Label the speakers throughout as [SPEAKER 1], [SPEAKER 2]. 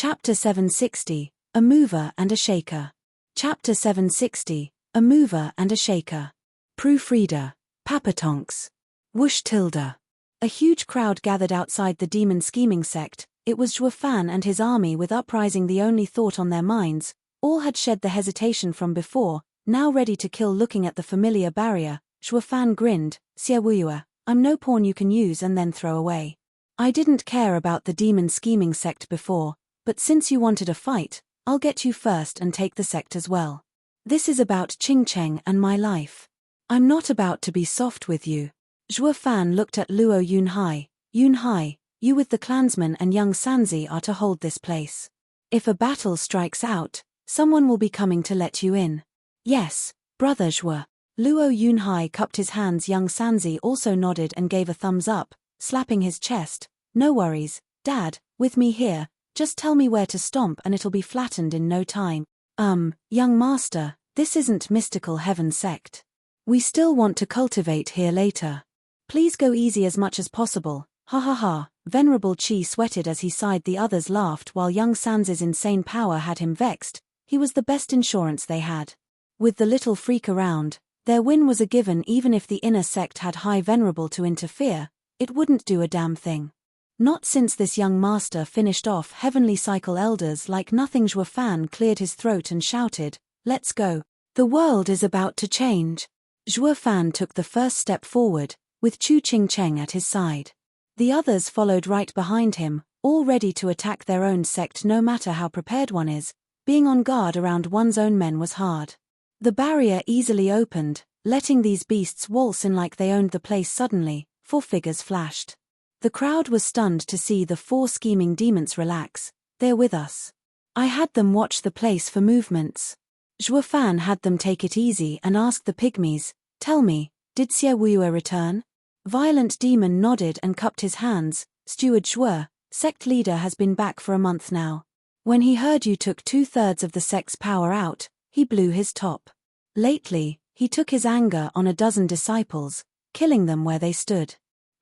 [SPEAKER 1] Chapter 760, A Mover and a Shaker. Chapter 760, A Mover and a Shaker. Proofreader, Papatonks. Whoosh tilde. A huge crowd gathered outside the demon scheming sect. It was Zhuo Fan and his army, with uprising the only thought on their minds. All had shed the hesitation from before, now ready to kill. Looking at the familiar barrier, Zhuo Fan grinned. Xie Wuyue, I'm no pawn you can use and then throw away. I didn't care about the demon scheming sect before, but since you wanted a fight, I'll get you first and take the sect as well. This is about Qing Cheng and my life. I'm not about to be soft with you. Zhuo Fan looked at Luo Yunhai. Yunhai, you with the clansmen and young Sanzi are to hold this place. If a battle strikes out, someone will be coming to let you in. Yes, brother Zhuo. Luo Yunhai cupped his hands. Young Sanzi also nodded and gave a thumbs up, slapping his chest. No worries, Dad, with me here, just tell me where to stomp and it'll be flattened in no time. Young master, this isn't mystical heaven sect. We still want to cultivate here later. Please go easy as much as possible. Ha ha ha. Venerable Qi sweated as he sighed. The others laughed while young Sanzi's insane power had him vexed. He was the best insurance they had. With the little freak around, their win was a given. Even if the inner sect had High Venerable to interfere, it wouldn't do a damn thing. Not since this young master finished off Heavenly Cycle Elders like nothing. Zhuo Fan cleared his throat and shouted, let's go. The world is about to change. Zhuo Fan took the first step forward, with Chu Qing Cheng at his side. The others followed right behind him, all ready to attack their own sect. No matter how prepared one is, being on guard around one's own men was hard. The barrier easily opened, letting these beasts waltz in like they owned the place. Suddenly, 4 figures flashed. The crowd was stunned to see the 4 scheming demons. Relax, they're with us. I had them watch the place for movements. Zhuo Fan had them take it easy and asked the pygmies, tell me, did Xie Wuyue return? Violent Demon nodded and cupped his hands. Steward Zhuo, sect leader, has been back for a month now. When he heard you took 2/3 of the sect's power out, he blew his top. Lately, he took his anger on a dozen disciples, killing them where they stood.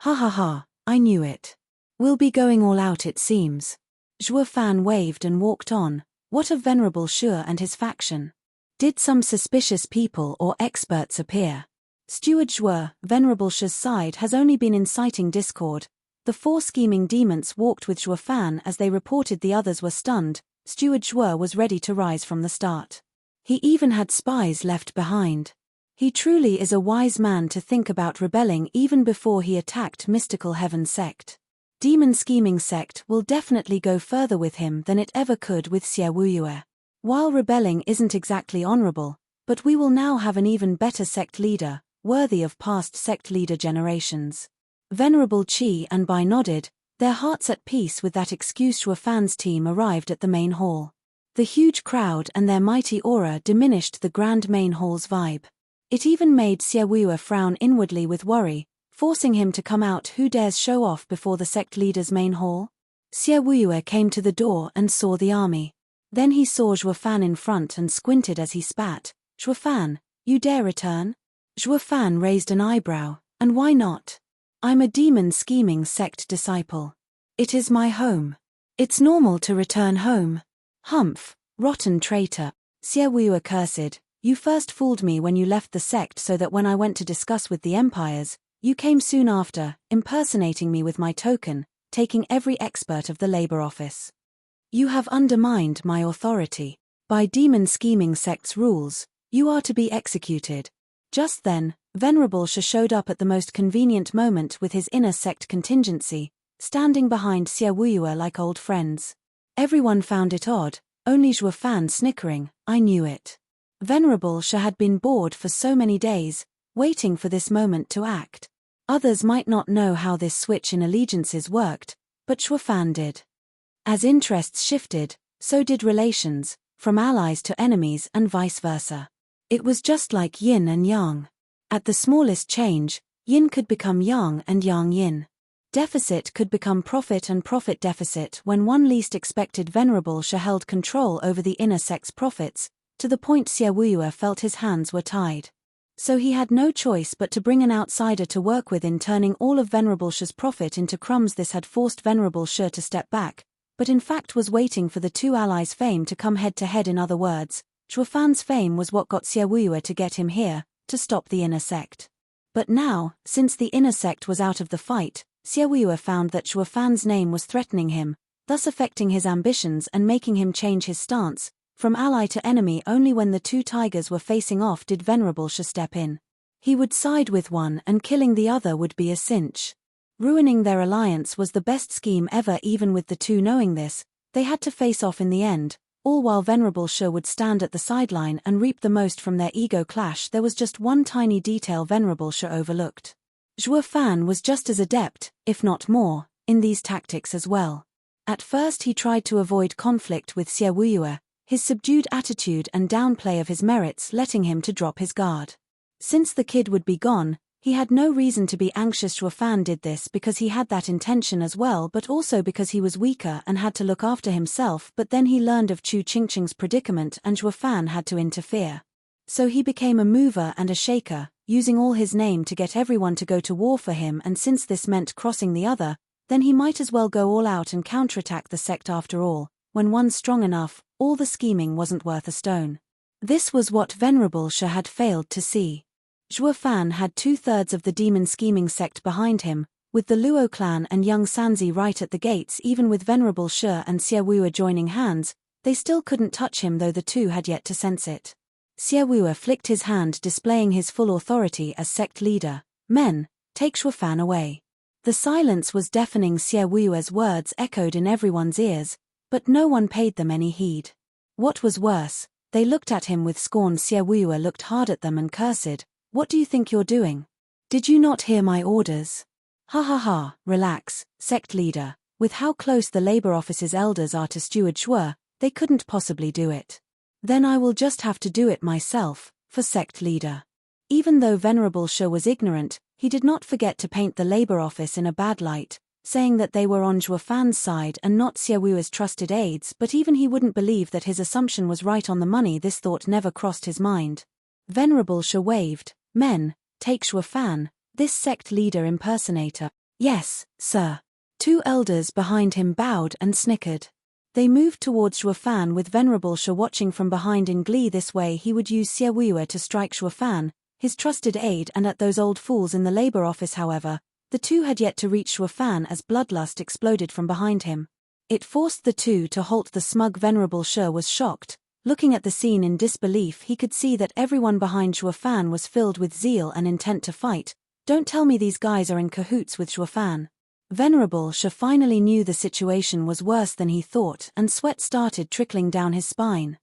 [SPEAKER 1] Ha ha ha. I knew it. We'll be going all out it seems. Zhuo Fan waved and walked on. What of Venerable Shi and his faction? Did some suspicious people or experts appear? Steward Zhuo, Venerable Shi's side, has only been inciting discord. The 4 scheming demons walked with Zhuo Fan as they reported. The others were stunned. Steward Zhuo was ready to rise from the start. He even had spies left behind. He truly is a wise man to think about rebelling even before he attacked Mystical Heaven sect. Demon Scheming sect will definitely go further with him than it ever could with Xie Wuyue. While rebelling isn't exactly honorable, but we will now have an even better sect leader, worthy of past sect leader generations. Venerable Qi and Bai nodded, their hearts at peace with that excuse. Zhuo Fan's team arrived at the main hall. The huge crowd and their mighty aura diminished the grand main hall's vibe. It even made Xie Wuyue frown inwardly with worry, forcing him to come out. Who dares show off before the sect leader's main hall? Xie Wuyue came to the door and saw the army. Then he saw Zhuo Fan in front and squinted as he spat. Zhuo Fan, you dare return? Zhuo Fan raised an eyebrow, and why not? I'm a demon scheming sect disciple. It is my home. It's normal to return home. Humph, rotten traitor. Xie Wuyue cursed. You first fooled me when you left the sect so that when I went to discuss with the empires, you came soon after, impersonating me with my token, taking every expert of the labor office. You have undermined my authority. By demon scheming sect's rules, you are to be executed. Just then, Venerable Shi showed up at the most convenient moment with his inner sect contingency, standing behind Xie Wuyue like old friends. Everyone found it odd, only Zhuo Fan snickering. I knew it. Venerable Shi had been bored for so many days, waiting for this moment to act. Others might not know how this switch in allegiances worked, but Zhuo Fan did. As interests shifted, so did relations, from allies to enemies and vice versa. It was just like yin and yang. At the smallest change, yin could become yang and yang yin. Deficit could become profit and profit deficit when one least expected. Venerable Shi held control over the inner sect's profits, to the point Xie Wuyue felt his hands were tied. So he had no choice but to bring an outsider to work with in turning all of Venerable Shi's profit into crumbs. This had forced Venerable Shi to step back, but in fact was waiting for the two allies' fame to come head to head. In other words, Zhuofan's fame was what got Xie Wuyue to get him here, to stop the inner sect. But now, since the inner sect was out of the fight, Xie Wuyue found that Zhuofan's name was threatening him, thus affecting his ambitions and making him change his stance. From ally to enemy, only when the two tigers were facing off did Venerable Shi step in. He would side with one and killing the other would be a cinch. Ruining their alliance was the best scheme ever. Even with the two knowing this, they had to face off in the end, all while Venerable Shi would stand at the sideline and reap the most from their ego clash. There was just one tiny detail Venerable Shi overlooked. Zhuofan was just as adept, if not more, in these tactics as well. At first he tried to avoid conflict with Xie Wuyue, his subdued attitude and downplay of his merits letting him to drop his guard. Since the kid would be gone, he had no reason to be anxious. Zhuofan did this because he had that intention as well, but also because he was weaker and had to look after himself. But then he learned of Chu Qingqing's predicament and Zhuofan had to interfere. So he became a mover and a shaker, using all his name to get everyone to go to war for him, and since this meant crossing the other, then he might as well go all out and counterattack the sect after all. When one's strong enough, all the scheming wasn't worth a stone. This was what Venerable Shi had failed to see. Zhuofan had 2/3 of the demon scheming sect behind him, with the Luo clan and young Sanzi right at the gates. Even with Venerable Shi and Xie Wuyue joining hands, they still couldn't touch him, though the two had yet to sense it. Xie Wuyue flicked his hand, displaying his full authority as sect leader. "Men, take Zhuofan away." The silence was deafening. Xie Wuyue's words echoed in everyone's ears, but no one paid them any heed. What was worse, they looked at him with scorn. Xie Wuyue looked hard at them and cursed. "What do you think you're doing? Did you not hear my orders?" "Ha ha ha, relax, sect leader. With how close the labor office's elders are to Steward Shuo, they couldn't possibly do it. Then I will just have to do it myself, for sect leader." Even though Venerable Shi was ignorant, he did not forget to paint the labor office in a bad light, saying that they were on Zhuofan's side and not Xie Wuyue's trusted aides. But even he wouldn't believe that his assumption was right on the money. This thought never crossed his mind. Venerable Shi waved. "Men, take Zhuofan, this sect leader impersonator." "Yes, sir." Two elders behind him bowed and snickered. They moved towards Zhuofan with Venerable Shi watching from behind in glee. This way he would use Xie Wuyue to strike Zhuofan, his trusted aide, and at those old fools in the labor office. However, the two had yet to reach Zhuofan as bloodlust exploded from behind him. It forced the two to halt. The smug Venerable Shi was shocked. Looking at the scene in disbelief, he could see that everyone behind Zhuofan was filled with zeal and intent to fight. Don't tell me these guys are in cahoots with Zhuofan. Venerable Shi finally knew the situation was worse than he thought, and sweat started trickling down his spine.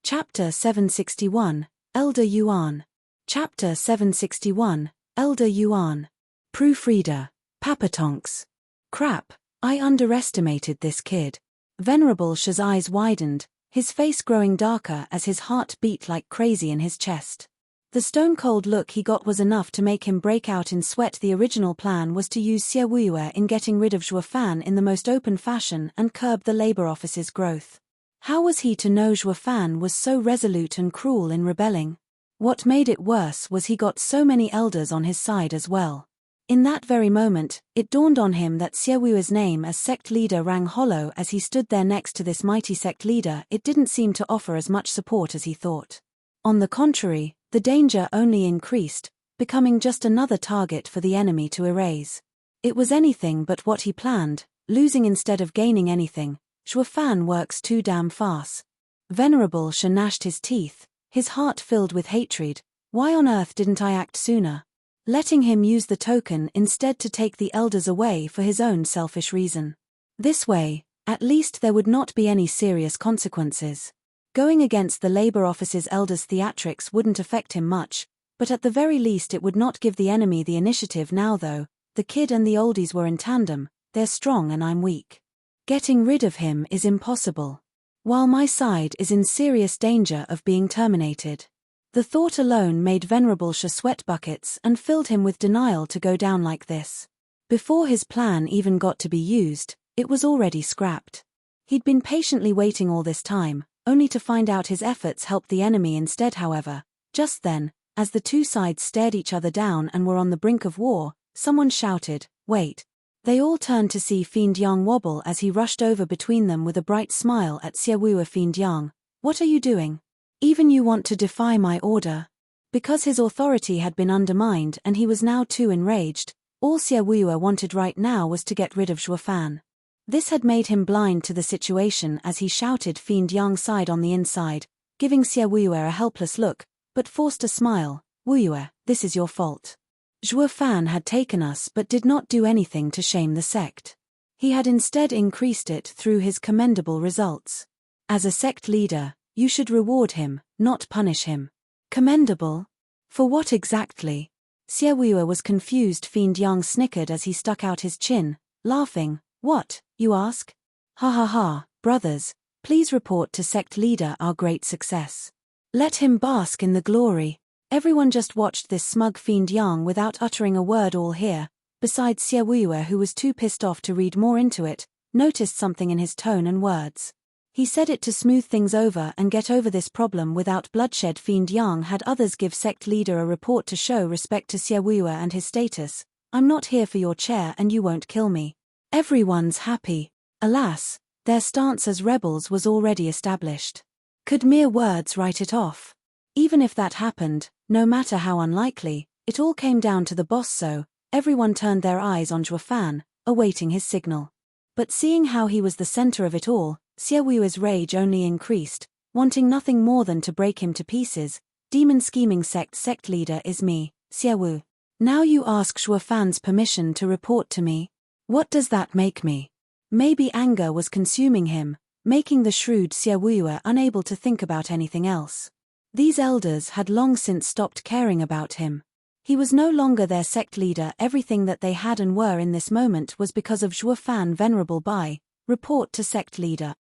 [SPEAKER 1] Chapter 761, Elder Yuan. Chapter 761, Elder Yuan. Proofreader. Papatonks. Crap, I underestimated this kid. Venerable Shi's eyes widened, his face growing darker as his heart beat like crazy in his chest. The stone-cold look he got was enough to make him break out in sweat. The original plan was to use Xie Wuyue in getting rid of Zhuofan in the most open fashion and curb the labor office's growth. How was he to know Zhuofan was so resolute and cruel in rebelling? What made it worse was he got so many elders on his side as well. In that very moment, it dawned on him that Xie Wuyue's name as sect leader rang hollow as he stood there next to this mighty sect leader. It didn't seem to offer as much support as he thought. On the contrary, the danger only increased, becoming just another target for the enemy to erase. It was anything but what he planned, losing instead of gaining anything. Zhuofan works too damn fast. Venerable Shi gnashed his teeth, his heart filled with hatred. Why on earth didn't I act sooner? Letting him use the token instead to take the elders away for his own selfish reason. This way, at least there would not be any serious consequences. Going against the labor office's elders' theatrics wouldn't affect him much, but at the very least it would not give the enemy the initiative. Now though, the kid and the oldies were in tandem, they're strong and I'm weak. Getting rid of him is impossible. While my side is in serious danger of being terminated. The thought alone made Venerable Shi sweat buckets and filled him with denial to go down like this. Before his plan even got to be used, it was already scrapped. He'd been patiently waiting all this time, only to find out his efforts helped the enemy instead. However, just then, as the two sides stared each other down and were on the brink of war, someone shouted, "Wait." They all turned to see Fiend Yang wobble as he rushed over between them with a bright smile at Xiaowuwa. Fiend Yang, what are you doing? Even you want to defy my order? Because his authority had been undermined and he was now too enraged, all Xiaowuwa wanted right now was to get rid of Zhuofan. This had made him blind to the situation as he shouted. Fiend Yang sighed on the inside, giving Xiaowuwa a helpless look, but forced a smile. Wuyue, this is your fault. Zhuofan had taken us but did not do anything to shame the sect. He had instead increased it through his commendable results. As a sect leader, you should reward him, not punish him. Commendable? For what exactly? Xiaowuwa was confused. Fiend Yang snickered as he stuck out his chin, laughing. What, you ask? Ha ha ha, brothers, please report to sect leader our great success. Let him bask in the glory. Everyone just watched this smug Fiend Yang without uttering a word. All here, besides Xiaowuwa, who was too pissed off to read more into it, noticed something in his tone and words. He said it to smooth things over and get over this problem without bloodshed. Fiend Yang had others give sect leader a report to show respect to Xiaowuwa and his status. I'm not here for your chair and you won't kill me. Everyone's happy. Alas, their stance as rebels was already established. Could mere words write it off? Even if that happened, no matter how unlikely, it all came down to the boss, so everyone turned their eyes on Zhuofan, awaiting his signal. But seeing how he was the center of it all, Xiaowuwa's rage only increased, wanting nothing more than to break him to pieces. Demon scheming sect leader is me, Xiaowu. Now you ask Zhuofan's permission to report to me? What does that make me? Maybe anger was consuming him, making the shrewd Xiaowuwa unable to think about anything else. These elders had long since stopped caring about him. He was no longer their sect leader. Everything that they had and were in this moment was because of Zhuofan. Venerable Bai, report to sect leader.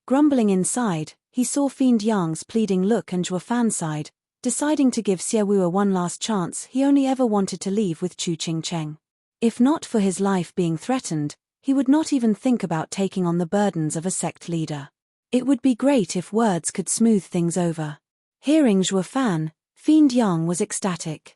[SPEAKER 1] Grumbling inside, he saw Fiend Yang's pleading look and Zhuofan sighed, deciding to give Xiaowuwa one last chance. He only ever wanted to leave with Chu Qingcheng. If not for his life being threatened, he would not even think about taking on the burdens of a sect leader. It would be great if words could smooth things over. Hearing Zhuofan, Fiend Yang was ecstatic.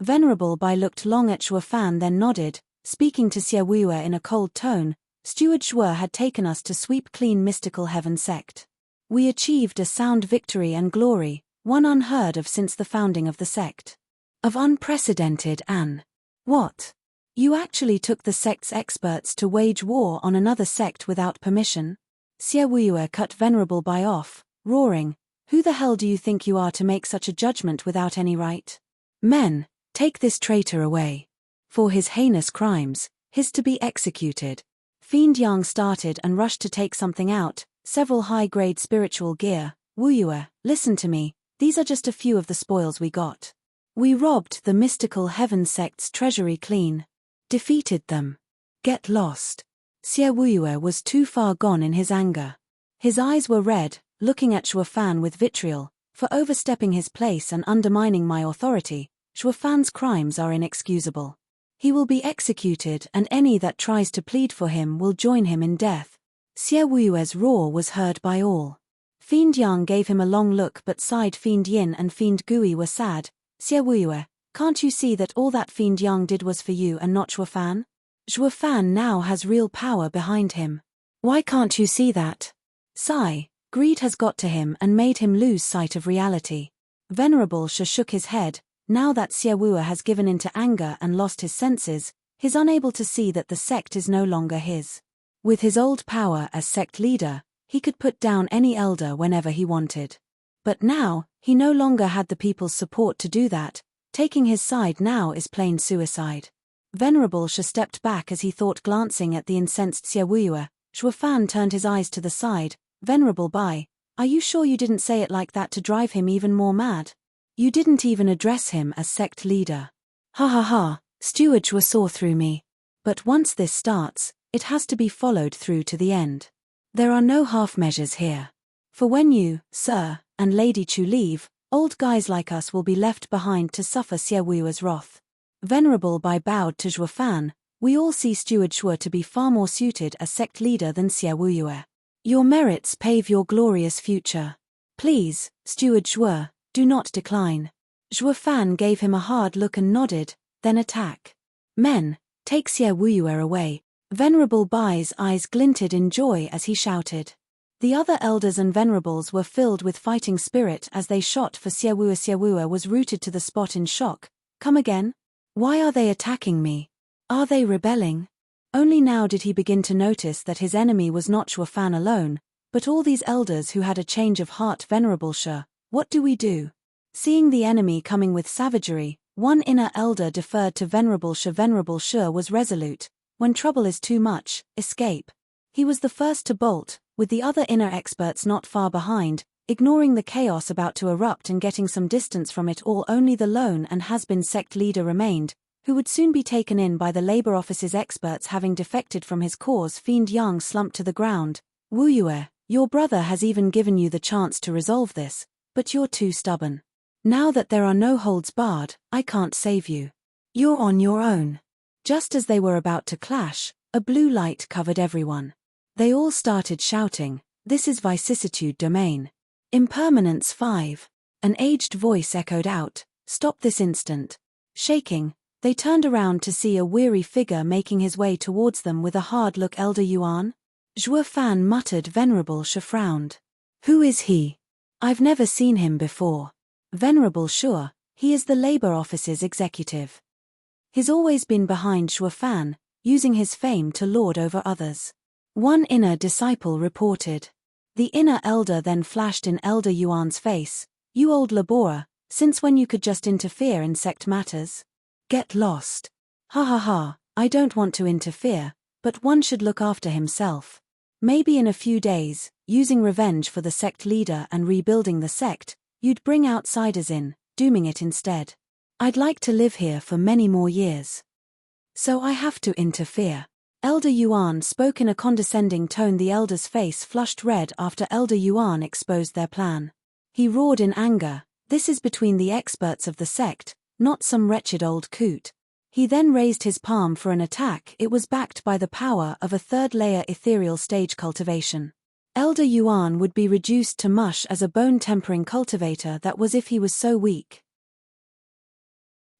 [SPEAKER 1] Venerable Bai looked long at Zhuofan, then nodded, speaking to Xiaowuwa in a cold tone. Steward Zhuo had taken us to sweep clean mystical heaven sect. We achieved a sound victory and glory, one unheard of since the founding of the sect. Of unprecedented and what? You actually took the sect's experts to wage war on another sect without permission? Xiaowuwa cut Venerable Bai off, roaring, who the hell do you think you are to make such a judgment without any right? Men, take this traitor away. For his heinous crimes, he's to be executed. Fiend Yang started and rushed to take something out, several high-grade spiritual gear. Wuyue, listen to me, these are just a few of the spoils we got. We robbed the mystical heaven sect's treasury clean. Defeated them. Get lost. Xiaowuwa was too far gone in his anger. His eyes were red, looking at Zhuofan with vitriol. For overstepping his place and undermining my authority, Zhuofan's crimes are inexcusable. He will be executed and any that tries to plead for him will join him in death. Xiaowuwa's roar was heard by all. Fiend Yang gave him a long look but sighed. Fiend Yin and Fiend Gui were sad. Xiaowuwa, can't you see that all that Fiend Yang did was for you and not Zhuofan? Zhuofan now has real power behind him. Why can't you see that? Sigh, greed has got to him and made him lose sight of reality. Venerable Sha shook his head. Now that Xiaowuwa has given in to anger and lost his senses, he's unable to see that the sect is no longer his. With his old power as sect leader, he could put down any elder whenever he wanted. But now, he no longer had the people's support to do that. Taking his side now is plain suicide. Venerable Sha stepped back as he thought, glancing at the incensed Xiaowuwa. Zhuofan turned his eyes to the side. Venerable Bai, are you sure you didn't say it like that to drive him even more mad? You didn't even address him as sect leader. Ha ha ha, Steward Zhuo saw through me. But once this starts, it has to be followed through to the end. There are no half measures here. For when you, sir, and Lady Chu leave, old guys like us will be left behind to suffer Xiaowuwa's wrath. Venerable Bai bowed to Zhuofan. We all see Steward Zhuo to be far more suited as sect leader than Xiaowuwa. Your merits pave your glorious future. Please, Steward Zhuo, do not decline. Zhuofan gave him a hard look and nodded, then attack. Men, Take Xie Wuyue away." Venerable Bai's eyes glinted in joy as he shouted. The other elders and venerables were filled with fighting spirit as they shot for Xie Wuyue. Xie Wuyue was rooted to the spot in shock. "Come again? Why are they attacking me? Are they rebelling?" Only now did he begin to notice that his enemy was not Shuo Fan alone, but all these elders who had a change of heart. "Venerable Shi, what do we do?" Seeing the enemy coming with savagery, one inner elder deferred to Venerable Shi. Venerable Shi was resolute. When trouble is too much, escape. He was the first to bolt, with the other inner experts not far behind, ignoring the chaos about to erupt and getting some distance from it all. Only the lone and has-been sect leader remained, who would soon be taken in by the labor office's experts having defected from his cause. Fiend Yang slumped to the ground. "Wuyue, your brother has even given you the chance to resolve this, but you're too stubborn. Now that there are no holds barred, I can't save you. You're on your own." Just as they were about to clash, a blue light covered everyone. They all started shouting, "This is vicissitude domain. Impermanence 5. An aged voice echoed out, "Stop this instant." Shaking, they turned around to see a weary figure making his way towards them with a hard look. "Elder Yuan?" Zhuo Fan muttered. Venerable Shi frowned. "Who is he? I've never seen him before." "Venerable Shi, he is the labor office's executive. He's always been behind Shuo Fan, using his fame to lord over others." One inner disciple reported. The inner elder then flashed in Elder Yuan's face, "You old laborer, since when you could just interfere in sect matters? Get lost." "Ha ha ha, I don't want to interfere, but one should look after himself. Maybe in a few days, using revenge for the sect leader and rebuilding the sect, you'd bring outsiders in, dooming it instead. I'd like to live here for many more years. So I have to interfere." Elder Yuan spoke in a condescending tone. The elder's face flushed red after Elder Yuan exposed their plan. He roared in anger, "This is between the experts of the sect, not some wretched old coot." He then raised his palm for an attack. It was backed by the power of a third-layer ethereal stage cultivation. Elder Yuan would be reduced to mush as a bone-tempering cultivator. That was if he was so weak.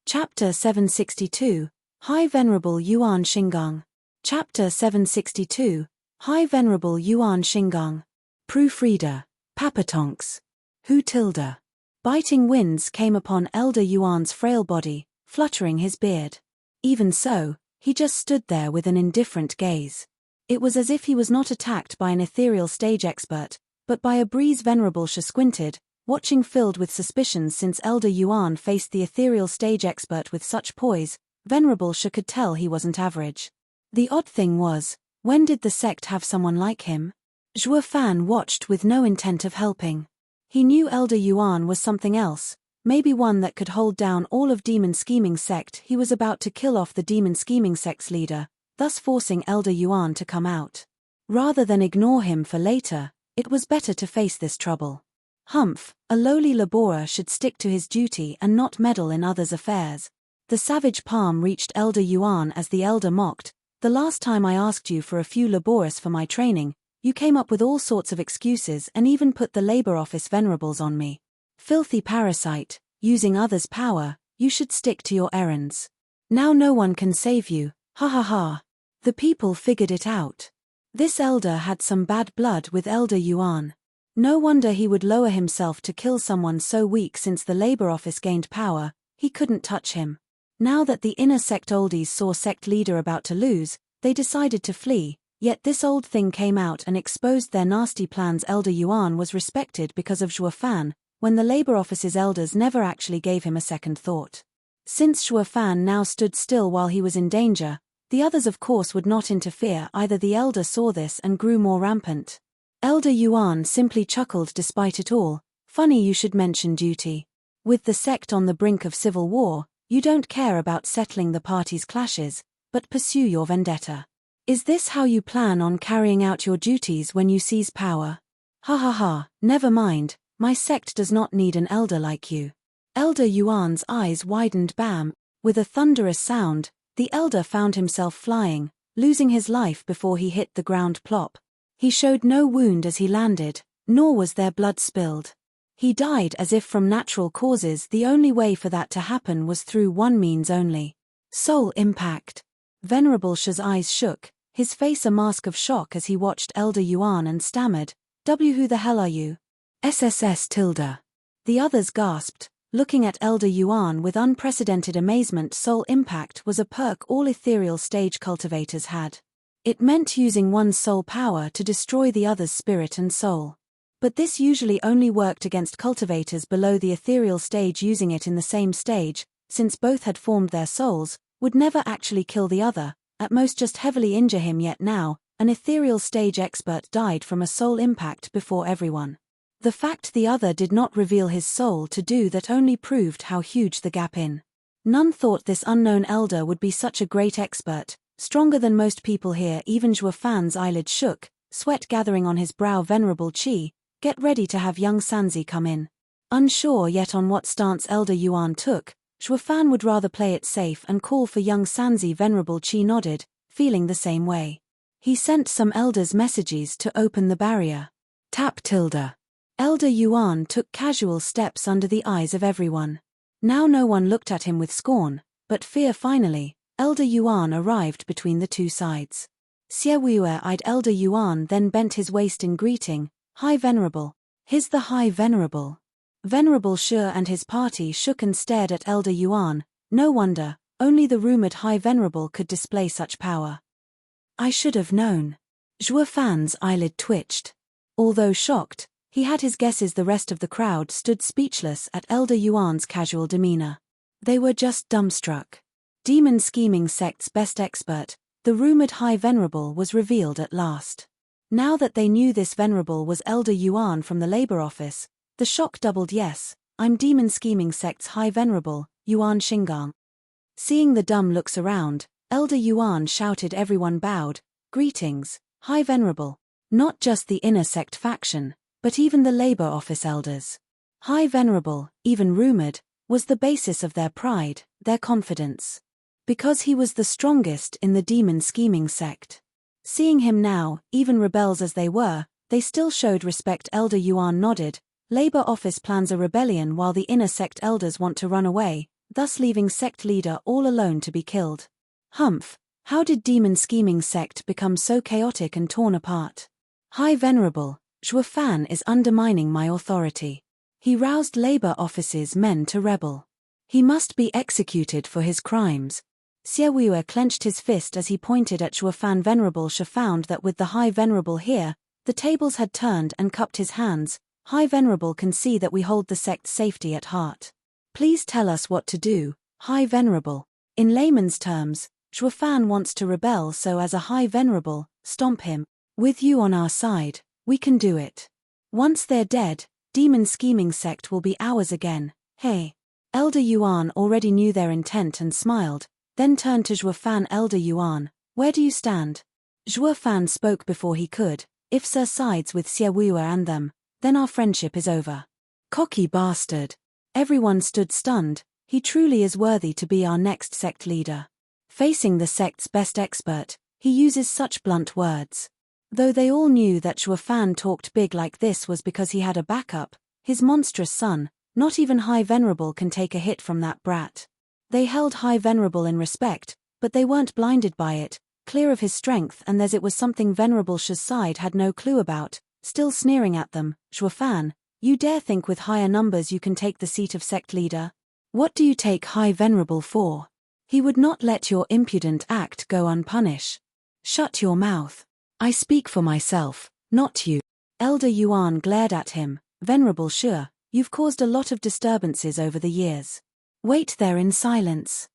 [SPEAKER 1] Chapter 762, High Venerable Yuan Xinggang. Chapter 762, High Venerable Yuan Xinggang. Proofreader, Papatonks. Hu tilde. Biting winds came upon Elder Yuan's frail body, fluttering his beard. Even so, he just stood there with an indifferent gaze. It was as if he was not attacked by an ethereal stage expert, but by a breeze. Venerable Shi squinted, watching filled with suspicions. Since Elder Yuan faced the ethereal stage expert with such poise, Venerable Shi could tell he wasn't average. The odd thing was, when did the sect have someone like him? Zhuo Fan watched with no intent of helping. He knew Elder Yuan was something else, maybe one that could hold down all of Demon Scheming Sect. He was about to kill off the Demon Scheming Sect's leader, thus forcing Elder Yuan to come out. Rather than ignore him for later, it was better to face this trouble. Humph, a lowly laborer should stick to his duty and not meddle in others' affairs. The savage palm reached Elder Yuan as the elder mocked, "The last time I asked you for a few laboris for my training, you came up with all sorts of excuses and even put the labor office venerables on me. Filthy parasite, using others' power, you should stick to your errands. Now no one can save you, ha ha ha." The people figured it out. This elder had some bad blood with Elder Yuan. No wonder he would lower himself to kill someone so weak. Since the labor office gained power, he couldn't touch him. Now that the inner sect oldies saw sect leader about to lose, they decided to flee, yet this old thing came out and exposed their nasty plans. Elder Yuan was respected because of Zhuo Fan, when the labor office's elders never actually gave him a second thought. Since Zhuo Fan now stood still while he was in danger, the others of course would not interfere either. The elder saw this and grew more rampant. Elder Yuan simply chuckled despite it all, "Funny you should mention duty. With the sect on the brink of civil war, you don't care about settling the party's clashes, but pursue your vendetta. Is this how you plan on carrying out your duties when you seize power? Ha ha ha, never mind, my sect does not need an elder like you." Elder Yuan's eyes widened. Bam! With a thunderous sound, the elder found himself flying, losing his life before he hit the ground. Plop. He showed no wound as he landed, nor was there blood spilled. He died as if from natural causes. The only way for that to happen was through one means only: soul impact. Venerable Shi's eyes shook, his face a mask of shock as he watched Elder Yuan and stammered, Who the hell are you? SSS tilde. The others gasped, looking at Elder Yuan with unprecedented amazement. Soul impact was a perk all ethereal stage cultivators had. It meant using one's soul power to destroy the other's spirit and soul. But this usually only worked against cultivators below the ethereal stage. Using it in the same stage, since both had formed their souls, would never actually kill the other, at most just heavily injure him. Yet now, an ethereal stage expert died from a soul impact before everyone. The fact the other did not reveal his soul to do that only proved how huge the gap in. None thought this unknown elder would be such a great expert, stronger than most people here. Even Zhuo Fan's eyelids shook, sweat gathering on his brow. Venerable Qi, get ready to have young Sanzi come in. Unsure yet on what stance Elder Yuan took, Zhuo Fan would rather play it safe and call for young Sanzi. Venerable Qi nodded, feeling the same way. He sent some elders messages to open the barrier. Tap tilde. Elder Yuan took casual steps under the eyes of everyone. Now no one looked at him with scorn, but fear. Finally, Elder Yuan arrived between the two sides. Xie Wuer eyed Elder Yuan, then bent his waist in greeting, High Venerable. His the High Venerable. Venerable Shi and his party shook and stared at Elder Yuan. No wonder, only the rumored High Venerable could display such power. I should have known. Zhuo Fan's eyelid twitched. Although shocked, he had his guesses. The rest of the crowd stood speechless at Elder Yuan's casual demeanor. They were just dumbstruck. Demon scheming sect's best expert, the rumored High Venerable, was revealed at last. Now that they knew this Venerable was Elder Yuan from the Labor Office, the shock doubled. Yes, I'm Demon scheming sect's High Venerable, Yuan Xingang. Seeing the dumb looks around, Elder Yuan shouted. Everyone bowed, Greetings, High Venerable. Not just the inner sect faction, but even the Labor Office elders. High Venerable, even rumored, was the basis of their pride, their confidence. Because he was the strongest in the demon scheming sect. Seeing him now, even rebels as they were, they still showed respect. Elder Yuan nodded. Labor Office plans a rebellion while the inner sect elders want to run away, thus leaving sect leader all alone to be killed. Humph, how did demon scheming sect become so chaotic and torn apart? High Venerable, Zhuo Fan is undermining my authority. He roused Labor Office's men to rebel. He must be executed for his crimes. Xie Wuer clenched his fist as he pointed at Zhuo Fan. Venerable Shi found that with the High Venerable here, the tables had turned and cupped his hands. High Venerable can see that we hold the sect's safety at heart. Please tell us what to do, High Venerable. In layman's terms, Zhuo Fan wants to rebel, so as a High Venerable, stomp him. With you on our side, we can do it. Once they're dead, demon scheming sect will be ours again. Hey. Elder Yuan already knew their intent and smiled, then turned to Zhuo Fan. Elder Yuan, where do you stand? Zhuo Fan spoke before he could. If Sir sides with Xie Wuer and them, then our friendship is over. Cocky bastard. Everyone stood stunned. He truly is worthy to be our next sect leader. Facing the sect's best expert, he uses such blunt words. Though they all knew that Zhuo Fan talked big like this was because he had a backup, his monstrous son. Not even High Venerable can take a hit from that brat. They held High Venerable in respect, but they weren't blinded by it, clear of his strength, and as it was something Venerable Shi's side had no clue about, still sneering at them. Zhuo Fan, you dare think with higher numbers you can take the seat of sect leader? What do you take High Venerable for? He would not let your impudent act go unpunished. Shut your mouth. I speak for myself, not you. Elder Yuan glared at him. Venerable Shi, you've caused a lot of disturbances over the years. Wait there in silence.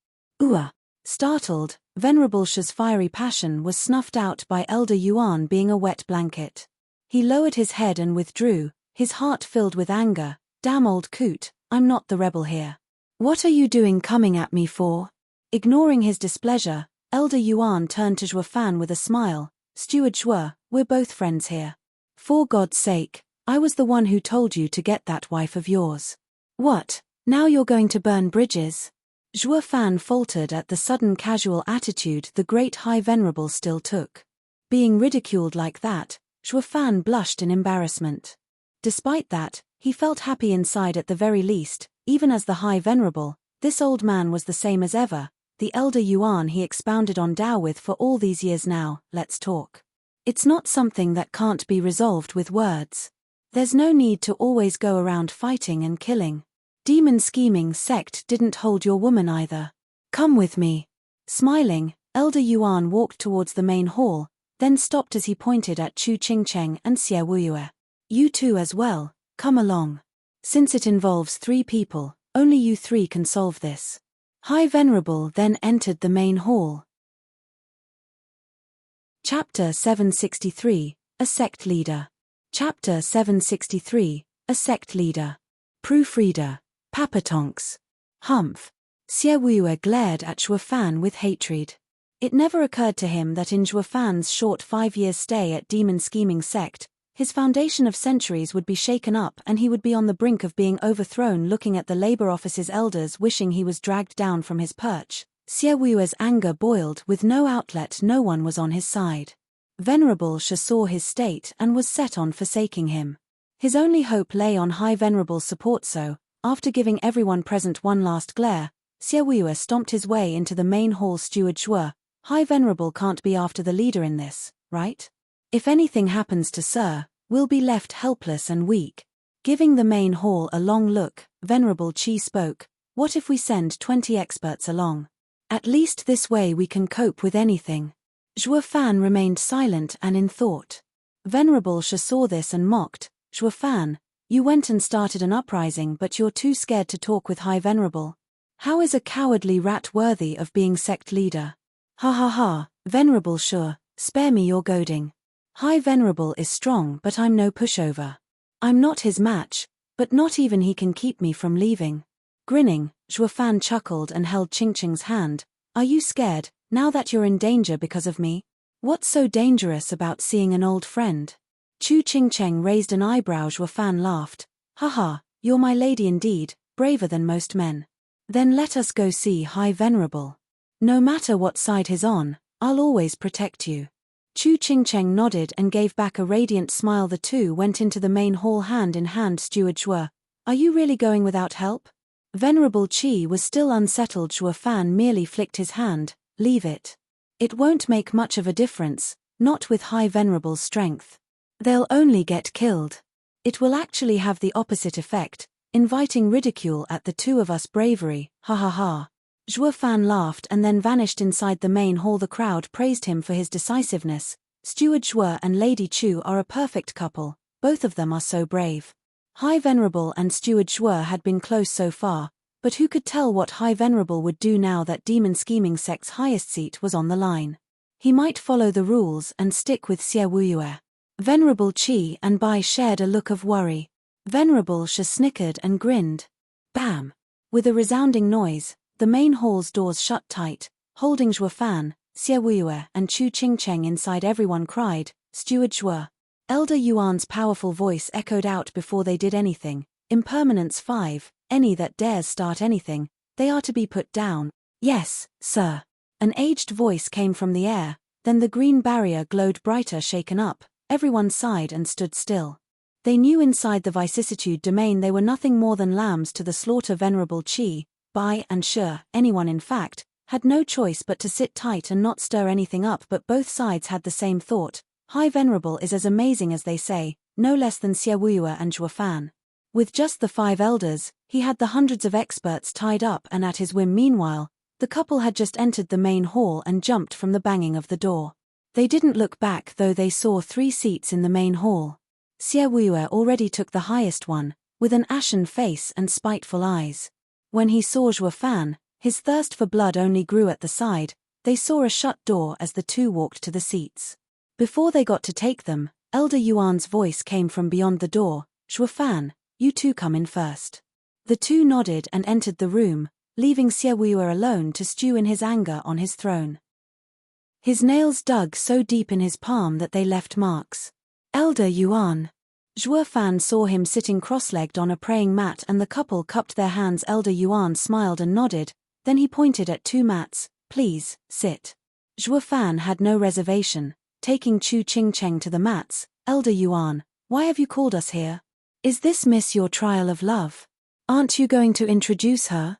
[SPEAKER 1] Startled, Venerable Shi's fiery passion was snuffed out by Elder Yuan being a wet blanket. He lowered his head and withdrew, his heart filled with anger. Damn old coot, I'm not the rebel here. What are you doing coming at me for? Ignoring his displeasure, Elder Yuan turned to Zhuo Fan with a smile. Steward Zhuo, we're both friends here. For God's sake, I was the one who told you to get that wife of yours. What, now you're going to burn bridges? Zhuo Fan faltered at the sudden casual attitude the great High Venerable still took. Being ridiculed like that, Zhuo Fan blushed in embarrassment. Despite that, he felt happy inside at the very least. Even as the High Venerable, this old man was the same as ever, the elder Yuan he expounded on Tao with for all these years now, let's talk. It's not something that can't be resolved with words. There's no need to always go around fighting and killing. Demon scheming sect didn't hold your woman either. Come with me. Smiling, Elder Yuan walked towards the main hall, then stopped as he pointed at Chu Qingcheng and Xie Wuyue. You two as well, come along. Since it involves 3 people, only you 3 can solve this. High Venerable then entered the main hall. Chapter 763, A Sect Leader. Chapter 763, A Sect Leader. Proofreader. Papatonks. Humph. Xie Wuyue glared at Zhuofan with hatred. It never occurred to him that in Zhuofan's short 5-year stay at Demon Scheming Sect, his foundation of centuries would be shaken up and he would be on the brink of being overthrown, looking at the labor office's elders wishing he was dragged down from his perch. Xie Wuyue's anger boiled. With no outlet, no one was on his side. Venerable Shi saw his state and was set on forsaking him. His only hope lay on High Venerable's support, so, after giving everyone present one last glare, Xie Wuyue stomped his way into the main hall. Steward Zhuo, High Venerable can't be after the leader in this, right? If anything happens to Sir, we'll be left helpless and weak. Giving the main hall a long look, Venerable Qi spoke, what if we send 20 experts along? At least this way we can cope with anything. Zhuofan remained silent and in thought. Venerable Shi saw this and mocked, Zhuofan, you went and started an uprising but you're too scared to talk with High Venerable. How is a cowardly rat worthy of being sect leader? Ha ha ha, Venerable Shi, spare me your goading. High Venerable is strong but I'm no pushover. I'm not his match, but not even he can keep me from leaving. Grinning, Zhuofan chuckled and held Qingqing's hand. Are you scared, now that you're in danger because of me? What's so dangerous about seeing an old friend? Chu Qingcheng raised an eyebrow. Zhuofan laughed. Haha, you're my lady indeed, braver than most men. Then let us go see High Venerable. No matter what side he's on, I'll always protect you. Chu Qingcheng nodded and gave back a radiant smile. The two went into the main hall hand in hand. Steward Zhuo, are you really going without help? Venerable Qi was still unsettled. Zhuofan merely flicked his hand, leave it. It won't make much of a difference, not with High Venerable's strength. They'll only get killed. It will actually have the opposite effect, inviting ridicule at the two of us bravery, ha ha ha. Zhuofan laughed and then vanished inside the main hall. The crowd praised him for his decisiveness. Steward Zhuo and Lady Chu are a perfect couple, both of them are so brave. High Venerable and Steward Zhuo had been close so far, but who could tell what High Venerable would do now that Demon Scheming Sect's highest seat was on the line. He might follow the rules and stick with Xie Wuyue. Venerable Qi and Bai shared a look of worry. Venerable Shi snickered and grinned. Bam! With a resounding noise, the main hall's doors shut tight, holding Zhuofan, Xie Wuyue and Chu Qingcheng inside. Everyone cried, Steward Zhuo. Elder Yuan's powerful voice echoed out before they did anything. Impermanence 5, any that dares start anything, they are to be put down. Yes, sir. An aged voice came from the air, then the green barrier glowed brighter. Shaken up, everyone sighed and stood still. They knew inside the vicissitude domain they were nothing more than lambs to the slaughter. Venerable Qi, Bai and Shi, anyone in fact, had no choice but to sit tight and not stir anything up. But both sides had the same thought. High Venerable is as amazing as they say, no less than Xie Wuyue and Zhuofan. With just the 5 elders, he had the hundreds of experts tied up and at his whim. Meanwhile, the couple had just entered the main hall and jumped from the banging of the door. They didn't look back though. They saw 3 seats in the main hall. Xie Wuyue already took the highest one, with an ashen face and spiteful eyes. When he saw Zhuofan, his thirst for blood only grew at the side. They saw a shut door as the two walked to the seats. Before they got to take them, Elder Yuan's voice came from beyond the door, Zhuofan, you two come in first. The two nodded and entered the room, leaving Xie Wuyue alone to stew in his anger on his throne. His nails dug so deep in his palm that they left marks. Elder Yuan. Zhuofan saw him sitting cross-legged on a praying mat and the couple cupped their hands. Elder Yuan smiled and nodded, then he pointed at 2 mats, please, sit. Zhuofan had no reservation, taking Chu Qingcheng to the mats. Elder Yuan, why have you called us here? Is this miss your trial of love? Aren't you going to introduce her?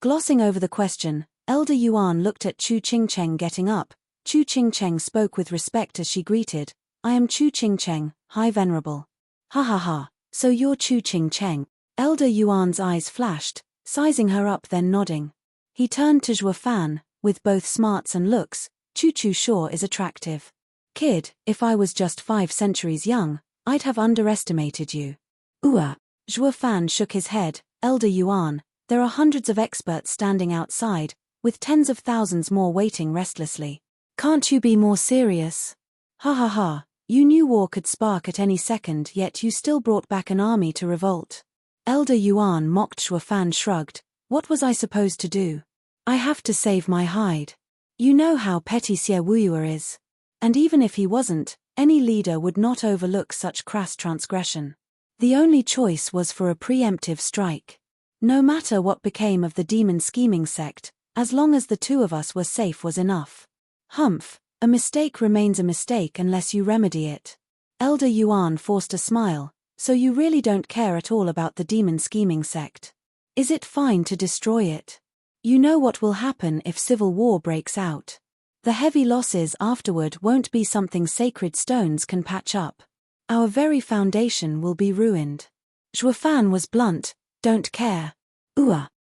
[SPEAKER 1] Glossing over the question, Elder Yuan looked at Chu Qingcheng getting up. Chu Qingcheng spoke with respect as she greeted, I am Chu Qingcheng, High Venerable. Ha ha ha, so you're Chu Qingcheng. Elder Yuan's eyes flashed, sizing her up then nodding. He turned to Zhuo Fan, with both smarts and looks, Chu sure is attractive. Kid, if I was just 5 centuries young, I'd have underestimated you. Zhuo Fan shook his head, Elder Yuan, there are hundreds of experts standing outside, with tens of thousands more waiting restlessly. Can't you be more serious? Ha ha ha, you knew war could spark at any second yet you still brought back an army to revolt. Elder Yuan mocked. Zhuo Fan shrugged, what was I supposed to do? I have to save my hide. You know how petty Xie Wuyuer is. And even if he wasn't, any leader would not overlook such crass transgression. The only choice was for a preemptive strike. No matter what became of the demon scheming sect, as long as the 2 of us were safe was enough. Humph, a mistake remains a mistake unless you remedy it. Elder Yuan forced a smile, so you really don't care at all about the demon scheming sect. Is it fine to destroy it? You know what will happen if civil war breaks out. The heavy losses afterward won't be something sacred stones can patch up. Our very foundation will be ruined. Zhuo Fan was blunt, don't care.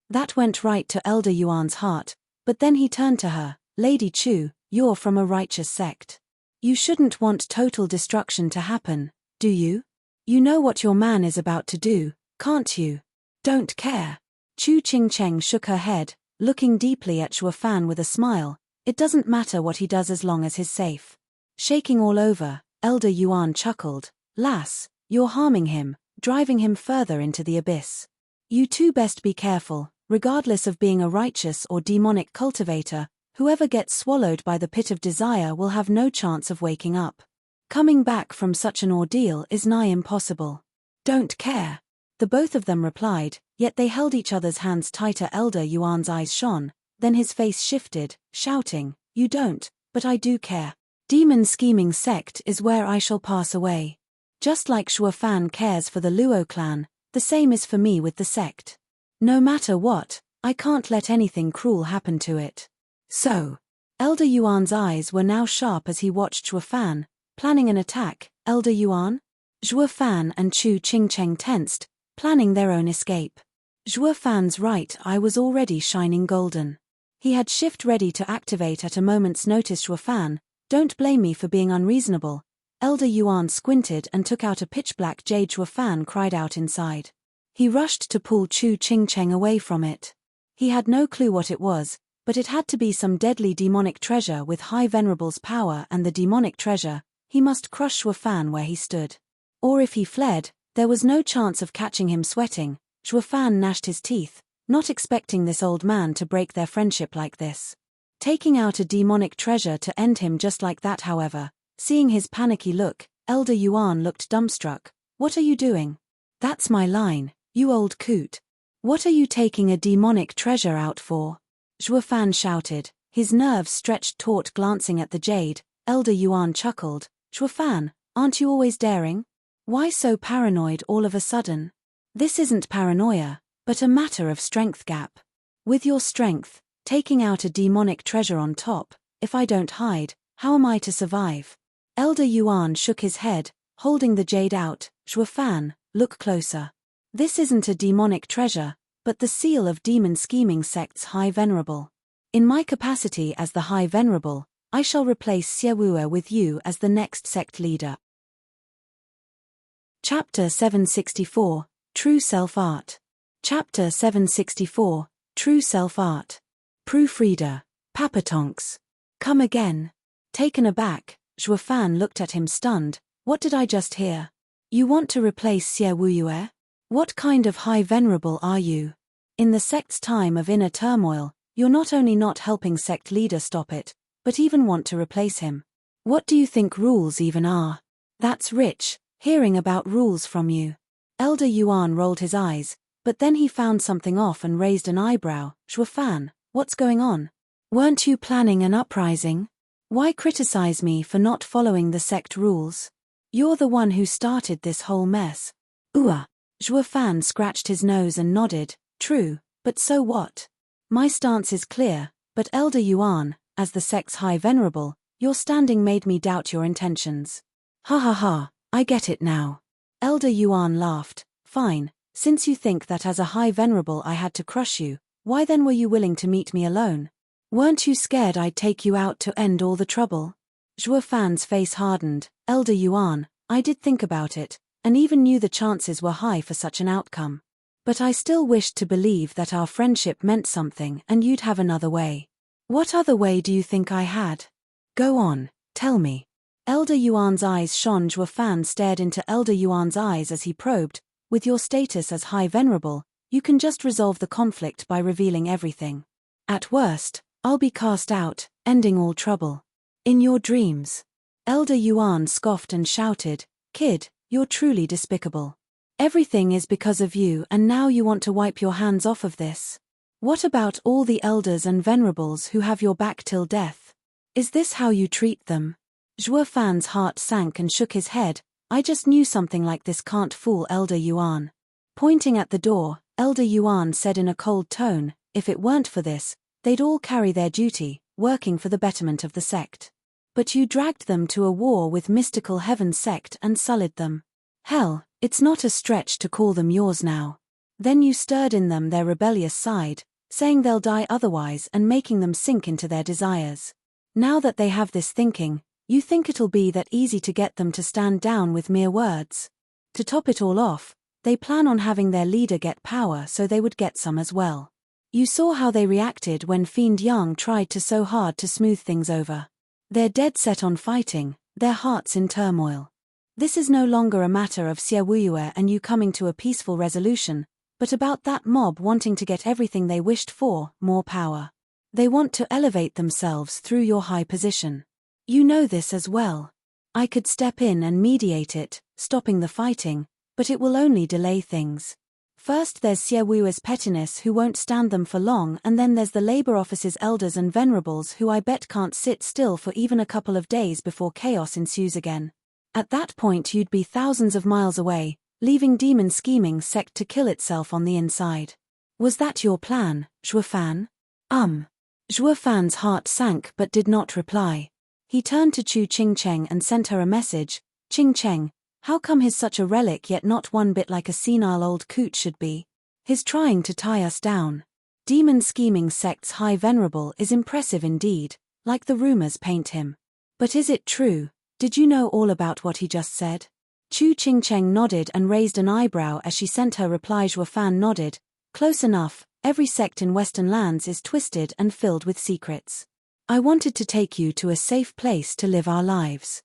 [SPEAKER 1] That went right to Elder Yuan's heart, but then he turned to her, Lady Chu, you're from a righteous sect. You shouldn't want total destruction to happen, do you? You know what your man is about to do, can't you? Don't care. Chu Qingcheng shook her head, looking deeply at Zhuo Fan with a smile, it doesn't matter what he does as long as he's safe. Shaking all over, Elder Yuan chuckled, lass, you're harming him, driving him further into the abyss. You 2 best be careful, regardless of being a righteous or demonic cultivator, whoever gets swallowed by the pit of desire will have no chance of waking up. Coming back from such an ordeal is nigh impossible. Don't care. The both of them replied, yet they held each other's hands tighter. Elder Yuan's eyes shone, then his face shifted, shouting, you don't, but I do care. Demon scheming sect is where I shall pass away. Just like Zhuo Fan cares for the Luo clan, the same is for me with the sect. No matter what, I can't let anything cruel happen to it. So, Elder Yuan's eyes were now sharp as he watched Zhuo Fan, planning an attack. Elder Yuan? Zhuo Fan and Chu Qingcheng tensed, planning their own escape. Zhuo Fan's right eye was already shining golden. He had shift ready to activate at a moment's notice. Zhuo Fan, don't blame me for being unreasonable. Elder Yuan squinted and took out a pitch-black jade. Zhuo Fan cried out inside. He rushed to pull Chu Qingcheng away from it. He had no clue what it was, but it had to be some deadly demonic treasure with High Venerable's power and the demonic treasure. He must crush Zhuo Fan where he stood. Or if he fled, there was no chance of catching him sweating. Zhuo Fan gnashed his teeth, not expecting this old man to break their friendship like this. Taking out a demonic treasure to end him just like that. However, seeing his panicky look, Elder Yuan looked dumbstruck. What are you doing? That's my line, you old coot. What are you taking a demonic treasure out for? Zhuo Fan shouted, his nerves stretched taut. Glancing at the jade, Elder Yuan chuckled, Zhuo Fan, aren't you always daring? Why so paranoid all of a sudden? This isn't paranoia, but a matter of strength gap. With your strength, taking out a demonic treasure on top, if I don't hide, how am I to survive? Elder Yuan shook his head, holding the jade out. Zhuo Fan, look closer. This isn't a demonic treasure, but the seal of demon scheming sect's High Venerable. In my capacity as the High Venerable, I shall replace Xie Wuyuer with you as the next sect leader. Chapter 764, True Self-Art. Chapter 764, True Self-Art. Proofreader, Papatonks. Come again. Taken aback, Zhuo Fan looked at him stunned. What did I just hear? You want to replace Xie Wuyuer? What kind of High Venerable are you? In the sect's time of inner turmoil, you're not only not helping sect leader stop it, but even want to replace him. What do you think rules even are? That's rich, hearing about rules from you. Elder Yuan rolled his eyes, but then he found something off and raised an eyebrow. Zhuo Fan, what's going on? Weren't you planning an uprising? Why criticize me for not following the sect rules? You're the one who started this whole mess. Zhuo Fan scratched his nose and nodded, true, but so what? My stance is clear, But Elder Yuan, as the sect's high venerable, your standing made me doubt your intentions. Ha ha ha, I get it now. Elder Yuan laughed. Fine, since you think that as a high venerable I had to crush you, why then were you willing to meet me alone? Weren't you scared I'd take you out to end all the trouble? Zhuo Fan's face hardened. Elder Yuan, I did think about it, and even knew the chances were high for such an outcome. But I still wished to believe that our friendship meant something and you'd have another way. What other way do you think I had? Go on, tell me. Elder Yuan's eyes shone. Zhuo Fan stared into Elder Yuan's eyes as he probed, with your status as high venerable, you can just resolve the conflict by revealing everything. At worst, I'll be cast out, ending all trouble. In your dreams. Elder Yuan scoffed and shouted, Kid, you're truly despicable. Everything is because of you and now you want to wipe your hands off of this. What about all the elders and venerables who have your back till death? Is this how you treat them? Zhuo Fan's heart sank and shook his head. I just knew something like this can't fool Elder Yuan. Pointing at the door, Elder Yuan said in a cold tone, if it weren't for this, they'd all carry their duty, working for the betterment of the sect. But you dragged them to a war with mystical heaven sect and sullied them. Hell, it's not a stretch to call them yours now. Then you stirred in them their rebellious side, saying they'll die otherwise and making them sink into their desires. Now that they have this thinking, you think it'll be that easy to get them to stand down with mere words. To top it all off, they plan on having their leader get power so they would get some as well. You saw how they reacted when Fiend Yang tried to so hard to smooth things over. They're dead set on fighting, their hearts in turmoil. This is no longer a matter of Xie Wuyue and you coming to a peaceful resolution, but about that mob wanting to get everything they wished for, more power. They want to elevate themselves through your high position. You know this as well. I could step in and mediate it, stopping the fighting, but it will only delay things. First there's Xie Wuyue's pettiness who won't stand them for long, and then there's the labor office's elders and venerables who I bet can't sit still for even a couple of days before chaos ensues again. At that point you'd be thousands of miles away, leaving demon scheming sect to kill itself on the inside. Was that your plan, Zhuo Fan? Zhuo Fan's heart sank but did not reply. He turned to Chu Qingcheng and sent her a message. Qingcheng, how come he's such a relic yet not one bit like a senile old coot should be? He's trying to tie us down. Demon scheming sect's high venerable is impressive indeed, like the rumors paint him. But is it true? Did you know all about what he just said? Chu Qingcheng nodded and raised an eyebrow as she sent her reply. Zhuo Fan nodded. Close enough, every sect in Western lands is twisted and filled with secrets. I wanted to take you to a safe place to live our lives.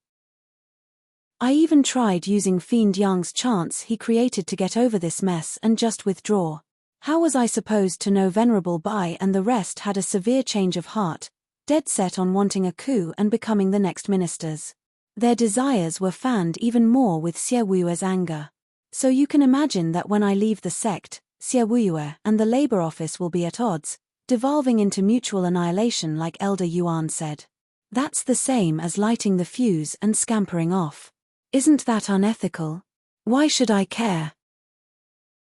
[SPEAKER 1] I even tried using Fiend Yang's chance he created to get over this mess and just withdraw. How was I supposed to know Venerable Bai and the rest had a severe change of heart, dead set on wanting a coup and becoming the next ministers? Their desires were fanned even more with Xie Wuyue's anger. So you can imagine that when I leave the sect, Xie Wuyue and the labor office will be at odds, devolving into mutual annihilation like Elder Yuan said. That's the same as lighting the fuse and scampering off. Isn't that unethical? Why should I care?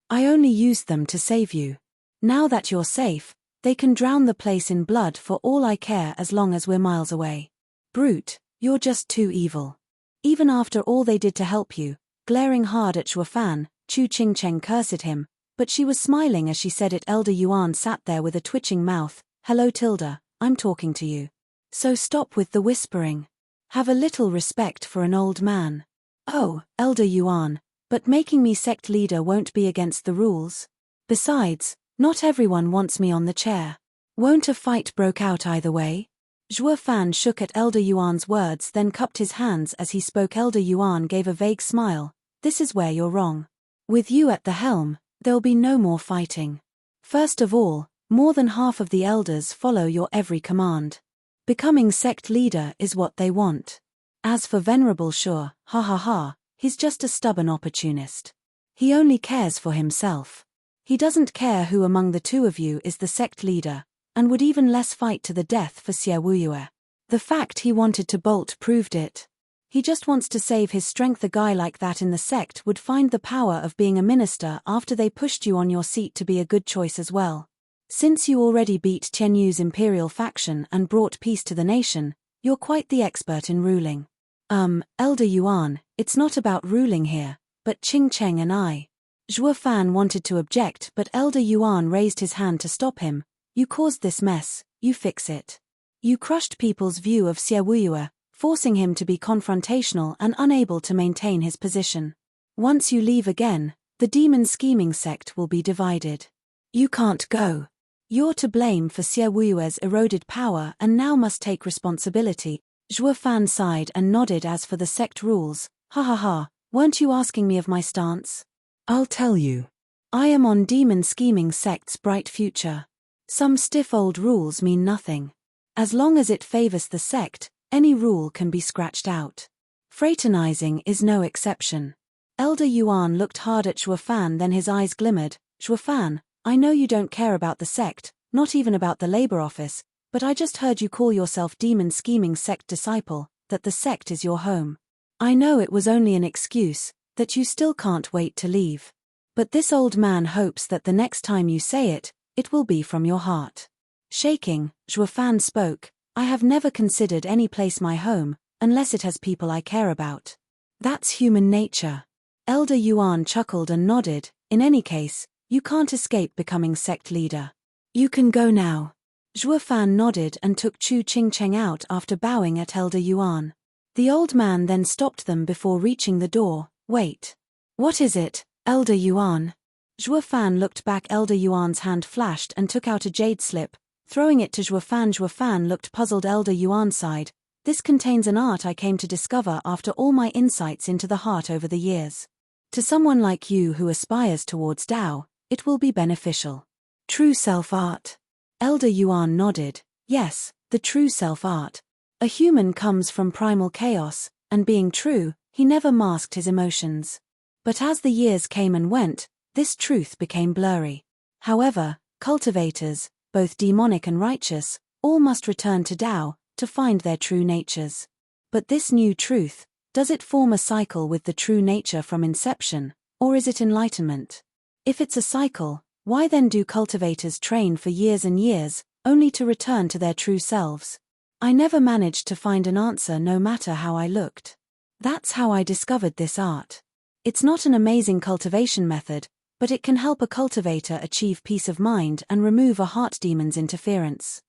[SPEAKER 1] I only used them to save you. Now that you're safe, they can drown the place in blood for all I care as long as we're miles away. Brute, you're just too evil. Even after all they did to help you, glaring hard at Zhuo Fan, Chu Qingcheng cursed him, but she was smiling as she said it. Elder Yuan sat there with a twitching mouth. Hello Tilda, I'm talking to you. So stop with the whispering. Have a little respect for an old man. Oh, Elder Yuan, but making me sect leader won't be against the rules. Besides, not everyone wants me on the chair. Won't a fight broke out either way? Zhuo Fan shook at Elder Yuan's words then cupped his hands as he spoke. Elder Yuan gave a vague smile. This is where you're wrong. With you at the helm, there'll be no more fighting. First of all, more than half of the elders follow your every command. Becoming sect leader is what they want. As for Venerable Sure, ha ha ha, he's just a stubborn opportunist. He only cares for himself. He doesn't care who among the two of you is the sect leader, and would even less fight to the death for Xie Wuyue. The fact he wanted to bolt proved it. He just wants to save his strength. A guy like that in the sect would find the power of being a minister after they pushed you on your seat to be a good choice as well. Since you already beat Tianyu's imperial faction and brought peace to the nation, you're quite the expert in ruling. Elder Yuan, it's not about ruling here, but Qing Cheng and I. Zhuo Fan wanted to object, but Elder Yuan raised his hand to stop him. You caused this mess, you fix it. You crushed people's view of Xie Wuyue, forcing him to be confrontational and unable to maintain his position. Once you leave again, the demon scheming sect will be divided. You can't go. You're to blame for Xie Wuyue's eroded power and now must take responsibility. Zhuo Fan sighed and nodded. As for the sect rules, ha ha ha, weren't you asking me of my stance? I'll tell you. I am on demon scheming sect's bright future. Some stiff old rules mean nothing. As long as it favors the sect, any rule can be scratched out. Fraternizing is no exception. Elder Yuan looked hard at Zhuo Fan, then his eyes glimmered. Zhuo Fan, I know you don't care about the sect, not even about the labor office, but I just heard you call yourself demon scheming sect disciple, that the sect is your home. I know it was only an excuse, that you still can't wait to leave. But this old man hopes that the next time you say it, it will be from your heart. Shaking, Zhuo Fan spoke, I have never considered any place my home, unless it has people I care about. That's human nature. Elder Yuan chuckled and nodded. In any case, you can't escape becoming sect leader. You can go now. Zhuo Fan nodded and took Chu Qingcheng out after bowing at Elder Yuan. The old man then stopped them before reaching the door. Wait. What is it, Elder Yuan? Zhuo Fan looked back. Elder Yuan's hand flashed and took out a jade slip, throwing it to Zhuo Fan. Zhuo Fan looked puzzled. Elder Yuan sighed. This contains an art I came to discover after all my insights into the heart over the years. To someone like you who aspires towards Tao, it will be beneficial. True self art. Elder Yuan nodded. Yes, the true self art. A human comes from primal chaos, and being true, he never masked his emotions. But as the years came and went, this truth became blurry. However, cultivators, both demonic and righteous, all must return to Tao, to find their true natures. But this new truth, does it form a cycle with the true nature from inception, or is it enlightenment? If it's a cycle, why then do cultivators train for years and years, only to return to their true selves? I never managed to find an answer no matter how I looked. That's how I discovered this art. It's not an amazing cultivation method, but it can help a cultivator achieve peace of mind and remove a heart demon's interference.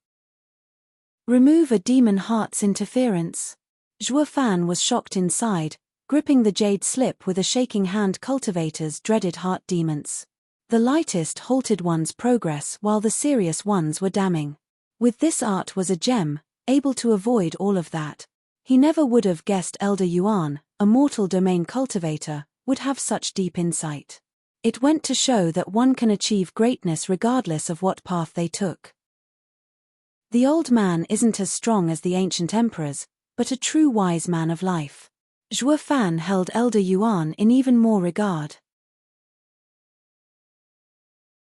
[SPEAKER 1] Remove a demon heart's interference? Zhuo Fan was shocked inside, gripping the jade slip with a shaking hand. Cultivators dreaded heart demons. The lightest halted one's progress while the serious ones were damning. With this art was a gem, able to avoid all of that. He never would have guessed Elder Yuan, a mortal domain cultivator, would have such deep insight. It went to show that one can achieve greatness regardless of what path they took. The old man isn't as strong as the ancient emperors, but a true wise man of life. Zhuo Fan held Elder Yuan in even more regard.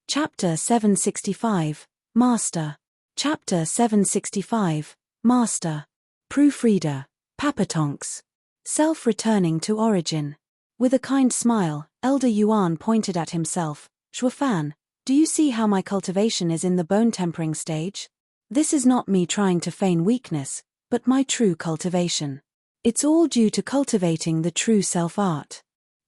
[SPEAKER 1] Chapter 765, Master. Chapter 765, Master. Proofreader, Papatonks. Self-returning to origin. With a kind smile, Elder Yuan pointed at himself. Zhuo Fan, do you see how my cultivation is in the bone-tempering stage? This is not me trying to feign weakness, but my true cultivation. It's all due to cultivating the true self-art.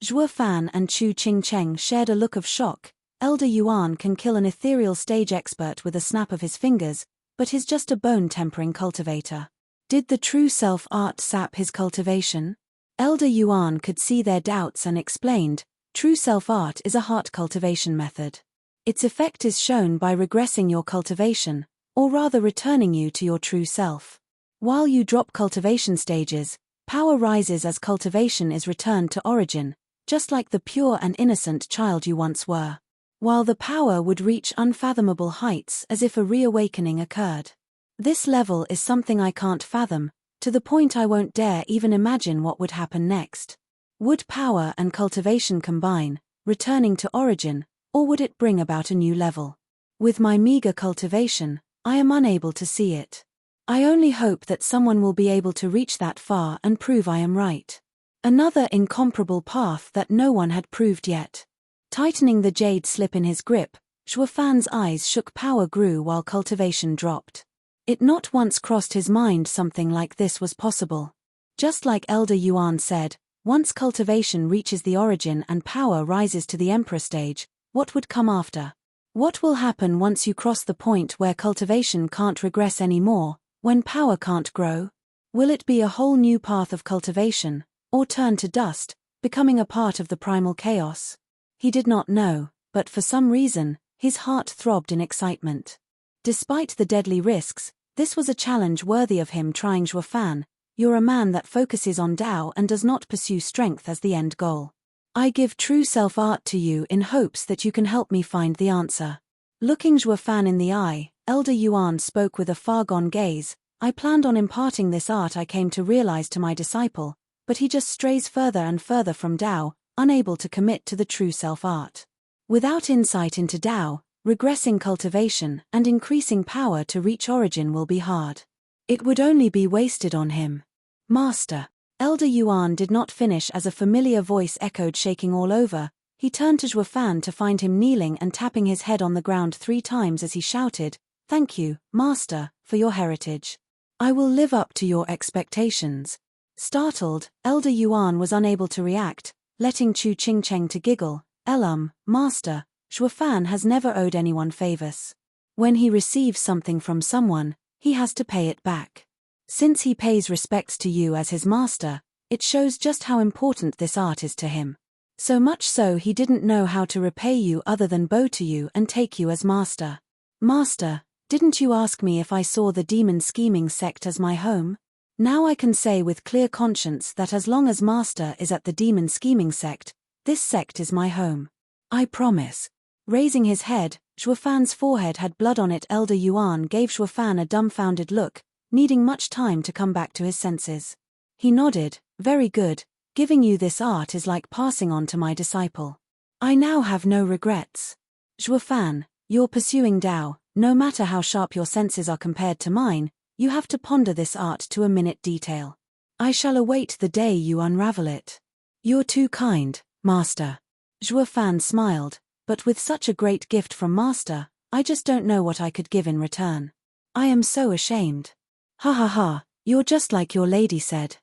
[SPEAKER 1] Zhuo Fan and Chu Qingcheng shared a look of shock. Elder Yuan can kill an ethereal stage expert with a snap of his fingers, but he's just a bone-tempering cultivator. Did the true self-art sap his cultivation? Elder Yuan could see their doubts and explained, true self-art is a heart cultivation method. Its effect is shown by regressing your cultivation, or rather returning you to your true self. While you drop cultivation stages, power rises as cultivation is returned to origin, just like the pure and innocent child you once were. While the power would reach unfathomable heights as if a reawakening occurred. This level is something I can't fathom, to the point I won't dare even imagine what would happen next. Would power and cultivation combine, returning to origin, or would it bring about a new level? With my meager cultivation, I am unable to see it. I only hope that someone will be able to reach that far and prove I am right. Another incomparable path that no one had proved yet. Tightening the jade slip in his grip, Shuafan's eyes shook. Power grew while cultivation dropped. It not once crossed his mind something like this was possible. Just like Elder Yuan said, once cultivation reaches the origin and power rises to the emperor stage, what would come after? What will happen once you cross the point where cultivation can't regress anymore, when power can't grow? Will it be a whole new path of cultivation, or turn to dust, becoming a part of the primal chaos? He did not know, but for some reason, his heart throbbed in excitement. Despite the deadly risks, this was a challenge worthy of him. Trying. Shuafan, you're a man that focuses on Tao and does not pursue strength as the end goal. I give true self-art to you in hopes that you can help me find the answer. Looking Shuafan in the eye, Elder Yuan spoke with a far-gone gaze. I planned on imparting this art I came to realize to my disciple, but he just strays further and further from Tao, unable to commit to the true self-art. Without insight into Tao, regressing cultivation and increasing power to reach origin will be hard. It would only be wasted on him. Master. Elder Yuan did not finish as a familiar voice echoed, shaking all over. He turned to Shuafan to find him kneeling and tapping his head on the ground 3 times as he shouted, "Thank you, Master, for your heritage. I will live up to your expectations." Startled, Elder Yuan was unable to react, letting Chu Qingcheng to giggle. Master, Shuafan has never owed anyone favors. When he receives something from someone, he has to pay it back. Since he pays respects to you as his master, it shows just how important this art is to him. So much so he didn't know how to repay you other than bow to you and take you as master. Master, didn't you ask me if I saw the demon scheming sect as my home? Now I can say with clear conscience that as long as Master is at the demon scheming sect, this sect is my home. I promise. Raising his head, Shuafan's forehead had blood on it. Elder Yuan gave Shuafan a dumbfounded look, needing much time to come back to his senses. He nodded, "Very good, giving you this art is like passing on to my disciple. I now have no regrets. Shuafan, you're pursuing Tao, no matter how sharp your senses are compared to mine, you have to ponder this art to a minute detail. I shall await the day you unravel it." "You're too kind, Master." Shuafan smiled, "But with such a great gift from Master, I just don't know what I could give in return. I am so ashamed." "Ha ha ha, you're just like your lady said.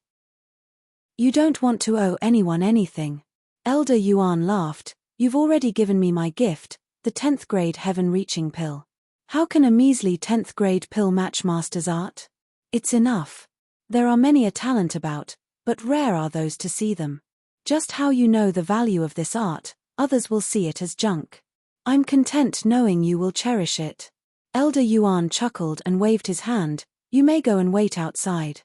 [SPEAKER 1] You don't want to owe anyone anything." Elder Yuan laughed, "You've already given me my gift, the 10th grade heaven-reaching pill. How can a measly 10th grade pill match Master's art? It's enough. There are many a talent about, but rare are those to see them. Just how you know the value of this art, others will see it as junk. I'm content knowing you will cherish it." Elder Yuan chuckled and waved his hand, "You may go and wait outside."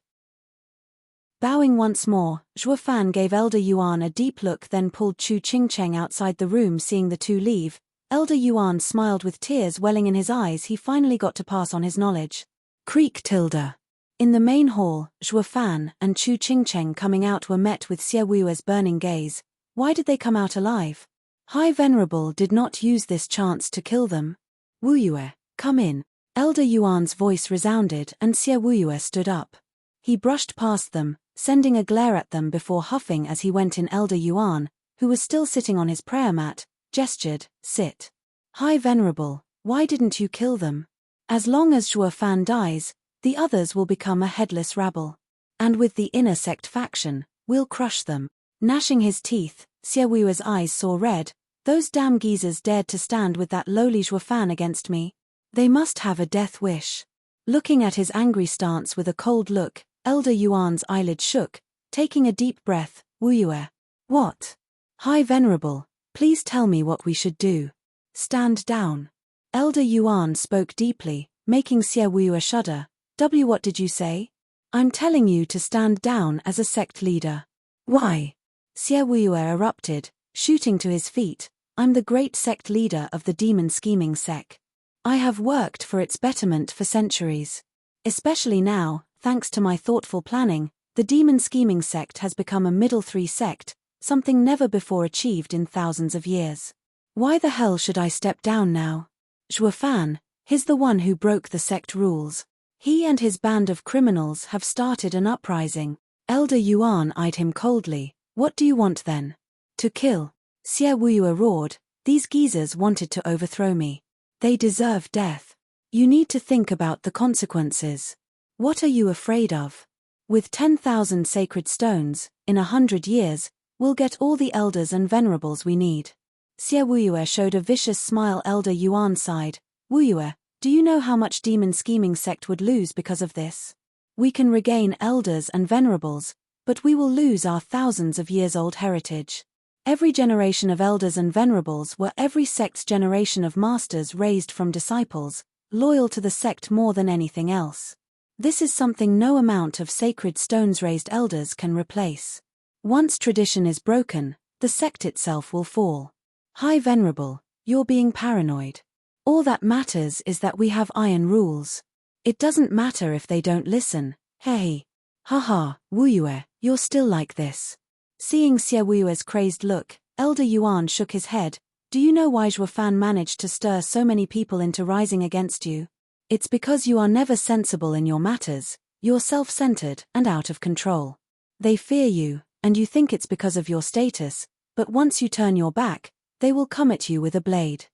[SPEAKER 1] Bowing once more, Shuafan gave Elder Yuan a deep look, then pulled Chu Qingcheng outside the room. Seeing the two leave, Elder Yuan smiled with tears welling in his eyes. He finally got to pass on his knowledge. Creak tilde. In the main hall, Shuafan and Chu Qingcheng coming out were met with Xie Wuyue's burning gaze. Why did they come out alive? High Venerable did not use this chance to kill them. "Wuyue, come in." Elder Yuan's voice resounded and Xie Wuyue stood up. He brushed past them, sending a glare at them before huffing as he went in. Elder Yuan, who was still sitting on his prayer mat, gestured, "Sit." "High Venerable, why didn't you kill them? As long as Shuafan dies, the others will become a headless rabble. And with the inner sect faction, we'll crush them." Gnashing his teeth, Xie Wuyue's eyes saw red. "Those damn geezers dared to stand with that lowly Shuafan against me. They must have a death wish." Looking at his angry stance with a cold look, Elder Yuan's eyelid shook, taking a deep breath. "Wuyue. What? High Venerable, please tell me what we should do." "Stand down." Elder Yuan spoke deeply, making Xie Wuyue shudder. What did you say?" "I'm telling you to stand down as a sect leader." "Why?" Xie Wuyue erupted, shooting to his feet. "I'm the great sect leader of the demon scheming sect. I have worked for its betterment for centuries. Especially now, thanks to my thoughtful planning, the demon scheming sect has become a middle 3 sect, something never before achieved in thousands of years. Why the hell should I step down now? Shuafan, he's the one who broke the sect rules. He and his band of criminals have started an uprising." Elder Yuan eyed him coldly. "What do you want then?" "To kill." Xie Wuyue roared. "These geezers wanted to overthrow me. They deserve death. You need to think about the consequences. What are you afraid of? With 10,000 sacred stones, in 100 years, we'll get all the elders and venerables we need. Xie Wuyue showed a vicious smile. Elder Yuan sighed. Wuyue, do you know how much demon scheming sect would lose because of this? We can regain elders and venerables, but we will lose our thousands of years old heritage. Every generation of elders and venerables were every sect's generation of masters raised from disciples, loyal to the sect more than anything else. This is something no amount of sacred stones raised elders can replace. Once tradition is broken, the sect itself will fall. High Venerable, you're being paranoid. All that matters is that we have iron rules. It doesn't matter if they don't listen. Hey. Haha, Wuyue, you're still like this. Seeing Xie Wuyue's crazed look, Elder Yuan shook his head. Do you know why Zhuofan managed to stir so many people into rising against you? It's because you are never sensible in your matters, you're self-centered and out of control. They fear you, and you think it's because of your status, but once you turn your back, they will come at you with a blade.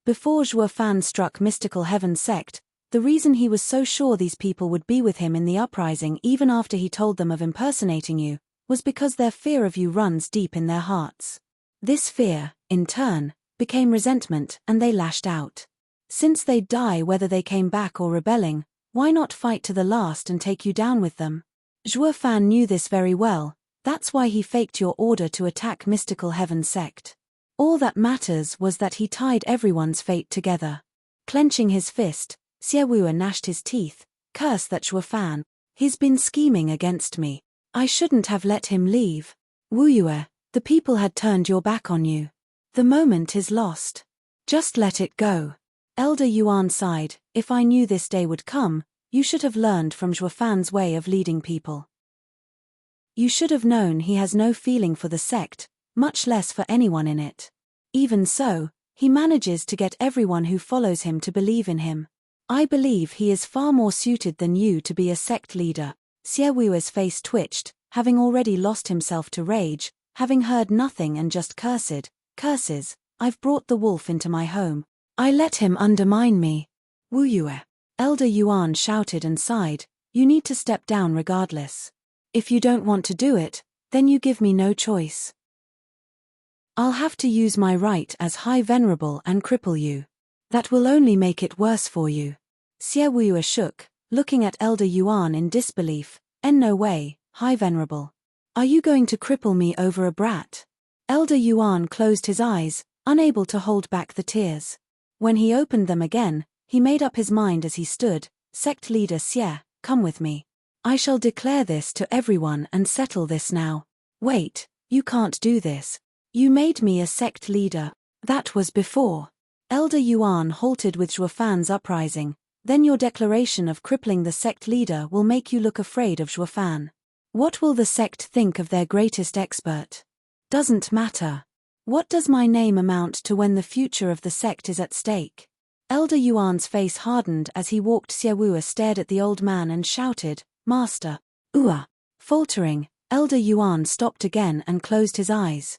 [SPEAKER 1] Before Zhuofan struck Mystical Heaven sect, the reason he was so sure these people would be with him in the uprising even after he told them of impersonating you, was because their fear of you runs deep in their hearts. This fear, in turn, became resentment and they lashed out. Since they'd die whether they came back or rebelling, why not fight to the last and take you down with them? Zhuofan knew this very well, that's why he faked your order to attack Mystical Heaven sect. All that matters was that he tied everyone's fate together. Clenching his fist, Xie Wuyue gnashed his teeth. Curse that Zhuofan. He's been scheming against me. I shouldn't have let him leave. Wuyue, the people had turned your back on you. The moment is lost. Just let it go. Elder Yuan sighed. If I knew this day would come, you should have learned from Zhuofan's way of leading people. You should have known he has no feeling for the sect, much less for anyone in it. Even so, he manages to get everyone who follows him to believe in him. I believe he is far more suited than you to be a sect leader. Xie Wuyue's face twitched, having already lost himself to rage, having heard nothing and just cursed. Curses, I've brought the wolf into my home. I let him undermine me. Wuyue. Elder Yuan shouted and sighed. You need to step down regardless. If you don't want to do it, then you give me no choice. I'll have to use my right as High Venerable and cripple you. That will only make it worse for you. Xie Wuyue shook, looking at Elder Yuan in disbelief. No way, High Venerable. Are you going to cripple me over a brat? Elder Yuan closed his eyes, unable to hold back the tears. When he opened them again, he made up his mind as he stood. Sect leader Xie, come with me. I shall declare this to everyone and settle this now. Wait, you can't do this. You made me a sect leader. That was before. Elder Yuan halted with Zhuofan's uprising. Then your declaration of crippling the sect leader will make you look afraid of Zhuofan. What will the sect think of their greatest expert? Doesn't matter. What does my name amount to when the future of the sect is at stake? Elder Yuan's face hardened as he walked. Xie Wuyue stared at the old man and shouted, Master. Ua. Faltering, Elder Yuan stopped again and closed his eyes.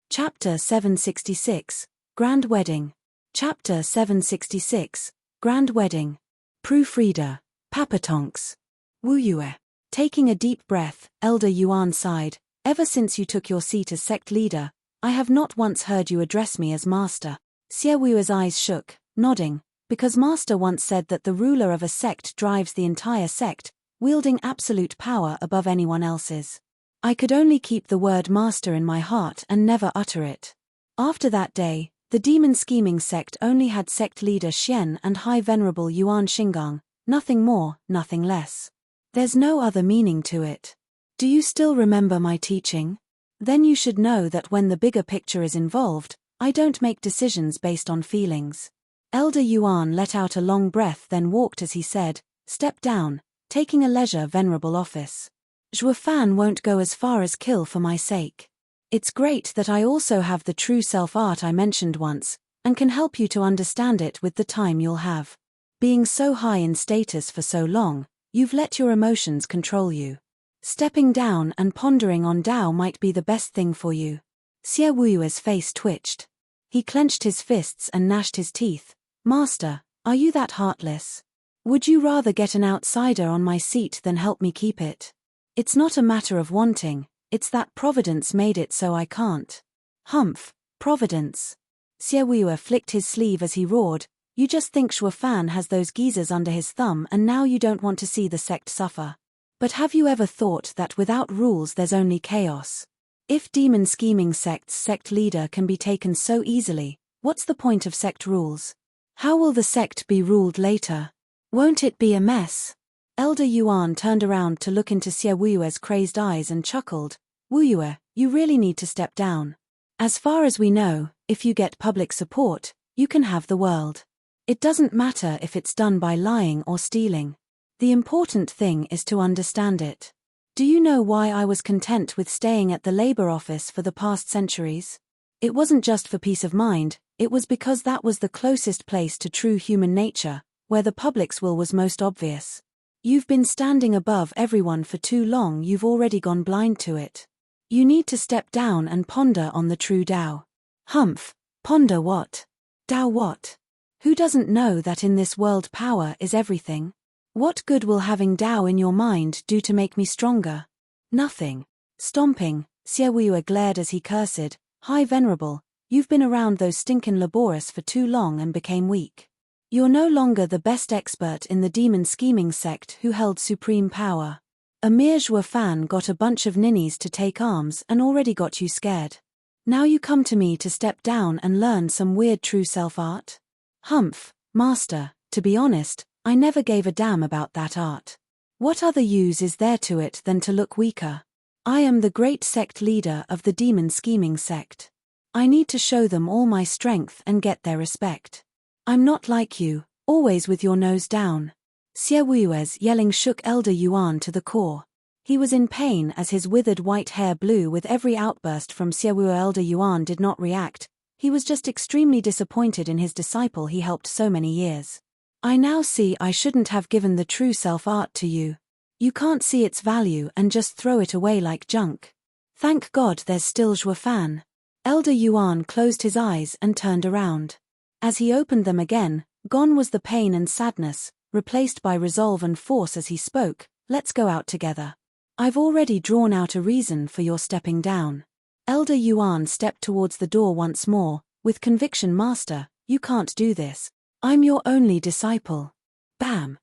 [SPEAKER 1] Chapter 766, Grand Wedding. Chapter 766, Grand Wedding. Proofreader, Papatonks. Wuyue. Taking a deep breath, Elder Yuan sighed. Ever since you took your seat as sect leader, I have not once heard you address me as master. Xie Wuyue's eyes shook, nodding, because master once said that the ruler of a sect drives the entire sect, wielding absolute power above anyone else's. I could only keep the word master in my heart and never utter it. After that day, the demon scheming sect only had sect leader Xian and High Venerable Yuan Xinggang, nothing more, nothing less. There's no other meaning to it. Do you still remember my teaching? Then you should know that when the bigger picture is involved, I don't make decisions based on feelings. Elder Yuan let out a long breath, then walked as he said, Step down, taking a leisure venerable office. Zhuofan won't go as far as kill for my sake. It's great that I also have the true self-art I mentioned once, and can help you to understand it with the time you'll have. Being so high in status for so long, you've let your emotions control you. Stepping down and pondering on Tao might be the best thing for you. Xie Wuyue's face twitched. He clenched his fists and gnashed his teeth. Master, are you that heartless? Would you rather get an outsider on my seat than help me keep it? It's not a matter of wanting, it's that Providence made it so I can't. Humph, Providence. Xiaoyu flicked his sleeve as he roared, you just think Shuofan has those geezers under his thumb and now you don't want to see the sect suffer. But have you ever thought that without rules there's only chaos? If demon scheming sect's sect leader can be taken so easily, what's the point of sect rules? How will the sect be ruled later? Won't it be a mess? Elder Yuan turned around to look into Xiaowu's crazed eyes and chuckled. Wuyue, you really need to step down. As far as we know, if you get public support, you can have the world. It doesn't matter if it's done by lying or stealing. The important thing is to understand it. Do you know why I was content with staying at the labor office for the past centuries? It wasn't just for peace of mind, it was because that was the closest place to true human nature, where the public's will was most obvious. You've been standing above everyone for too long, you've already gone blind to it. You need to step down and ponder on the true Tao. Humph, ponder what? Tao what? Who doesn't know that in this world power is everything? What good will having Tao in your mind do to make me stronger? Nothing. Stomping, Xiaoyu glared as he cursed, High Venerable, you've been around those stinkin' laborious for too long and became weak. You're no longer the best expert in the demon scheming sect who held supreme power. A mere Shuofan got a bunch of ninnies to take arms and already got you scared. Now you come to me to step down and learn some weird true self art? Humph, Master, to be honest, I never gave a damn about that art. What other use is there to it than to look weaker? I am the great sect leader of the demon scheming sect. I need to show them all my strength and get their respect. I'm not like you, always with your nose down. Xiaowu's yelling shook Elder Yuan to the core. He was in pain as his withered white hair blew with every outburst from Xiaowu. Elder Yuan did not react, he was just extremely disappointed in his disciple he helped so many years. I now see I shouldn't have given the true self-art to you. You can't see its value and just throw it away like junk. Thank God there's still Shuofan. Elder Yuan closed his eyes and turned around. As he opened them again, gone was the pain and sadness, replaced by resolve and force as he spoke, let's go out together. I've already drawn out a reason for your stepping down. Elder Yuan stepped towards the door once more, with conviction. Master, you can't do this. I'm your only disciple. Bam!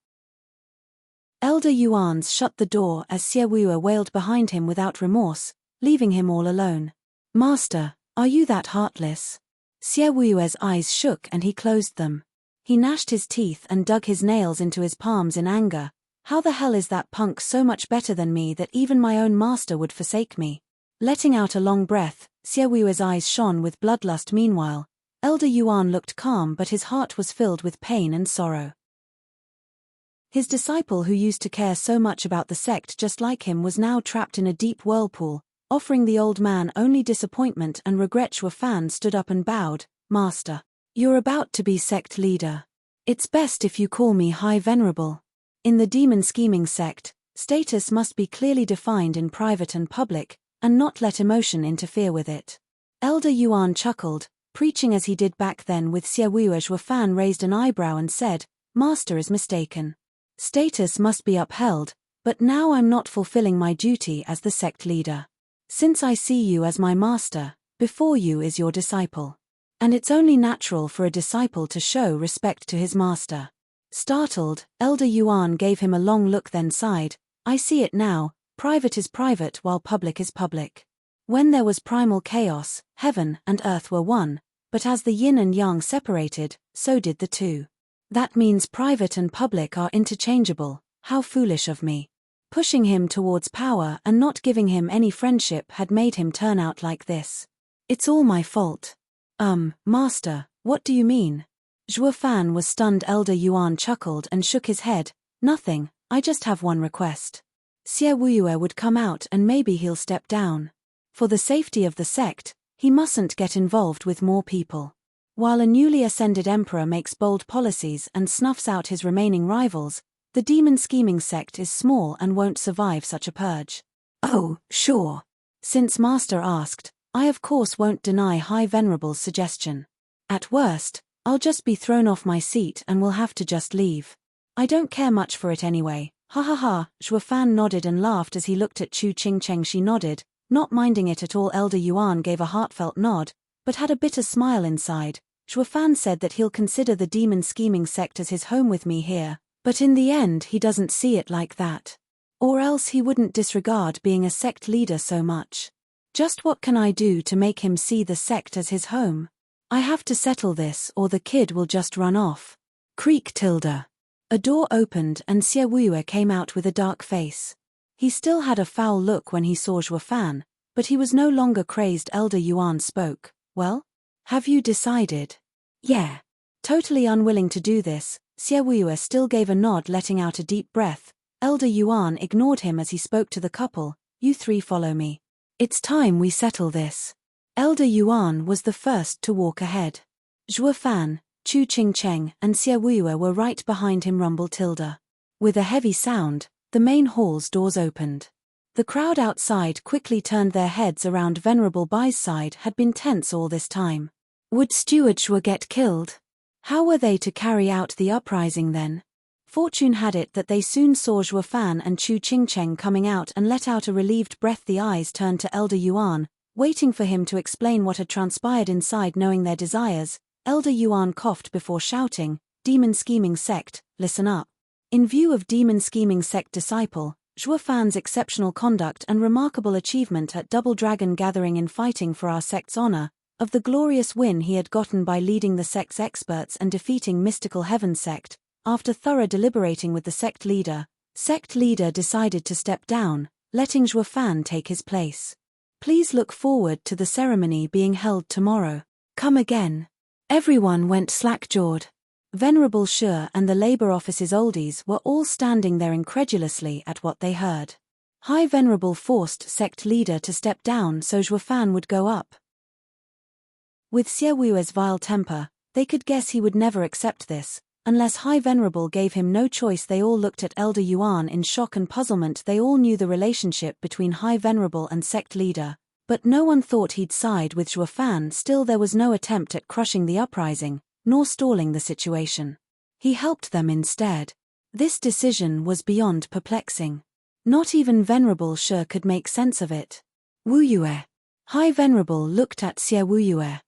[SPEAKER 1] Elder Yuan's shut the door as Xiaowu wailed behind him without remorse, leaving him all alone. Master, are you that heartless? Xiaowu's eyes shook and he closed them. He gnashed his teeth and dug his nails into his palms in anger. How the hell is that punk so much better than me that even my own master would forsake me? Letting out a long breath, Xiaowu's eyes shone with bloodlust. Meanwhile, Elder Yuan looked calm but his heart was filled with pain and sorrow. His disciple who used to care so much about the sect just like him was now trapped in a deep whirlpool, offering the old man only disappointment and regret. Shuofan stood up and bowed. Master, you're about to be sect leader. It's best if you call me High Venerable. In the demon scheming sect, status must be clearly defined in private and public, and not let emotion interfere with it. Elder Yuan chuckled, preaching as he did back then with Xiaowu. Shuofan raised an eyebrow and said, Master is mistaken. Status must be upheld, but now I'm not fulfilling my duty as the sect leader. Since I see you as my master, before you is your disciple. And it's only natural for a disciple to show respect to his master. Startled, Elder Yuan gave him a long look then sighed, I see it now, private is private while public is public. When there was primal chaos, heaven and earth were one, but as the yin and yang separated, so did the two. That means private and public are interchangeable. How foolish of me. Pushing him towards power and not giving him any friendship had made him turn out like this. It's all my fault. Master, what do you mean? Shuofan was stunned. Elder Yuan chuckled and shook his head. Nothing, I just have one request. Xiaowu would come out and maybe he'll step down. For the safety of the sect, he mustn't get involved with more people. While a newly ascended emperor makes bold policies and snuffs out his remaining rivals, the demon scheming sect is small and won't survive such a purge. Oh, sure. Since Master asked, I of course won't deny High Venerable's suggestion. At worst, I'll just be thrown off my seat and will have to just leave. I don't care much for it anyway. Ha ha ha. Zhuo Fan nodded and laughed as he looked at Chu Qingcheng. She nodded, not minding it at all. Elder Yuan gave a heartfelt nod, but had a bitter smile inside. Zhuo Fan said that he'll consider the demon scheming sect as his home with me here, but in the end he doesn't see it like that. Or else he wouldn't disregard being a sect leader so much. Just what can I do to make him see the sect as his home? I have to settle this or the kid will just run off. Creak tilde. A door opened and Xie Wuyue came out with a dark face. He still had a foul look when he saw Zhuo Fan, but he was no longer crazed. Elder Yuan spoke. Well? Have you decided? Yeah. Totally unwilling to do this, Xie Wuyue still gave a nod, letting out a deep breath. Elder Yuan ignored him as he spoke to the couple. You three follow me. It's time we settle this. Elder Yuan was the first to walk ahead. Zhuo Fan, Chu Qingcheng and Xie Wuyue were right behind him. Rumble tilde. With a heavy sound, the main hall's doors opened. The crowd outside quickly turned their heads around. Venerable Bai's side had been tense all this time. Would Steward Zhuo get killed? How were they to carry out the uprising then? Fortune had it that they soon saw Zhuo Fan and Chu Qingcheng coming out and let out a relieved breath. The eyes turned to Elder Yuan, waiting for him to explain what had transpired inside. Knowing their desires, Elder Yuan coughed before shouting, Demon Scheming Sect, listen up. In view of Demon Scheming Sect disciple, Zhuo Fan's exceptional conduct and remarkable achievement at Double Dragon Gathering in fighting for our sect's honor, of the glorious win he had gotten by leading the sect's experts and defeating Mystical Heaven Sect, after thorough deliberating with the sect leader decided to step down, letting Zhuo Fan take his place. Please look forward to the ceremony being held tomorrow. Come again. Everyone went slack-jawed. Venerable Shi and the Labor Office's oldies were all standing there incredulously at what they heard. High Venerable forced sect leader to step down so Zhuo Fan would go up. With Xie Wuyue's vile temper, they could guess he would never accept this, unless High Venerable gave him no choice. They all looked at Elder Yuan in shock and puzzlement. They all knew the relationship between High Venerable and sect leader, but no one thought he'd side with Zhuo Fan. Still, there was no attempt at crushing the uprising, nor stalling the situation. He helped them instead. This decision was beyond perplexing. Not even Venerable Shi could make sense of it. Wuyue. High Venerable looked at Xie Wuyue.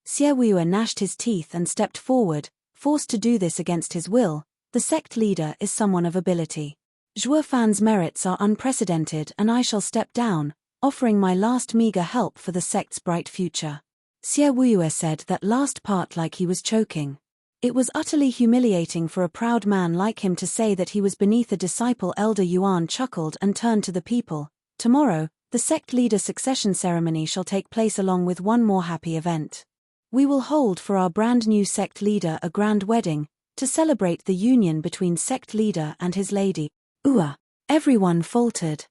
[SPEAKER 1] Xie Wuyue gnashed his teeth and stepped forward, forced to do this against his will. The sect leader is someone of ability. Zhuo Fan's merits are unprecedented and I shall step down, offering my last meager help for the sect's bright future. Xie Wuyue said that last part like he was choking. It was utterly humiliating for a proud man like him to say that he was beneath a disciple. Elder Yuan chuckled and turned to the people. Tomorrow, the sect leader succession ceremony shall take place along with one more happy event. We will hold for our brand new sect leader a grand wedding, to celebrate the union between sect leader and his lady. Everyone faltered.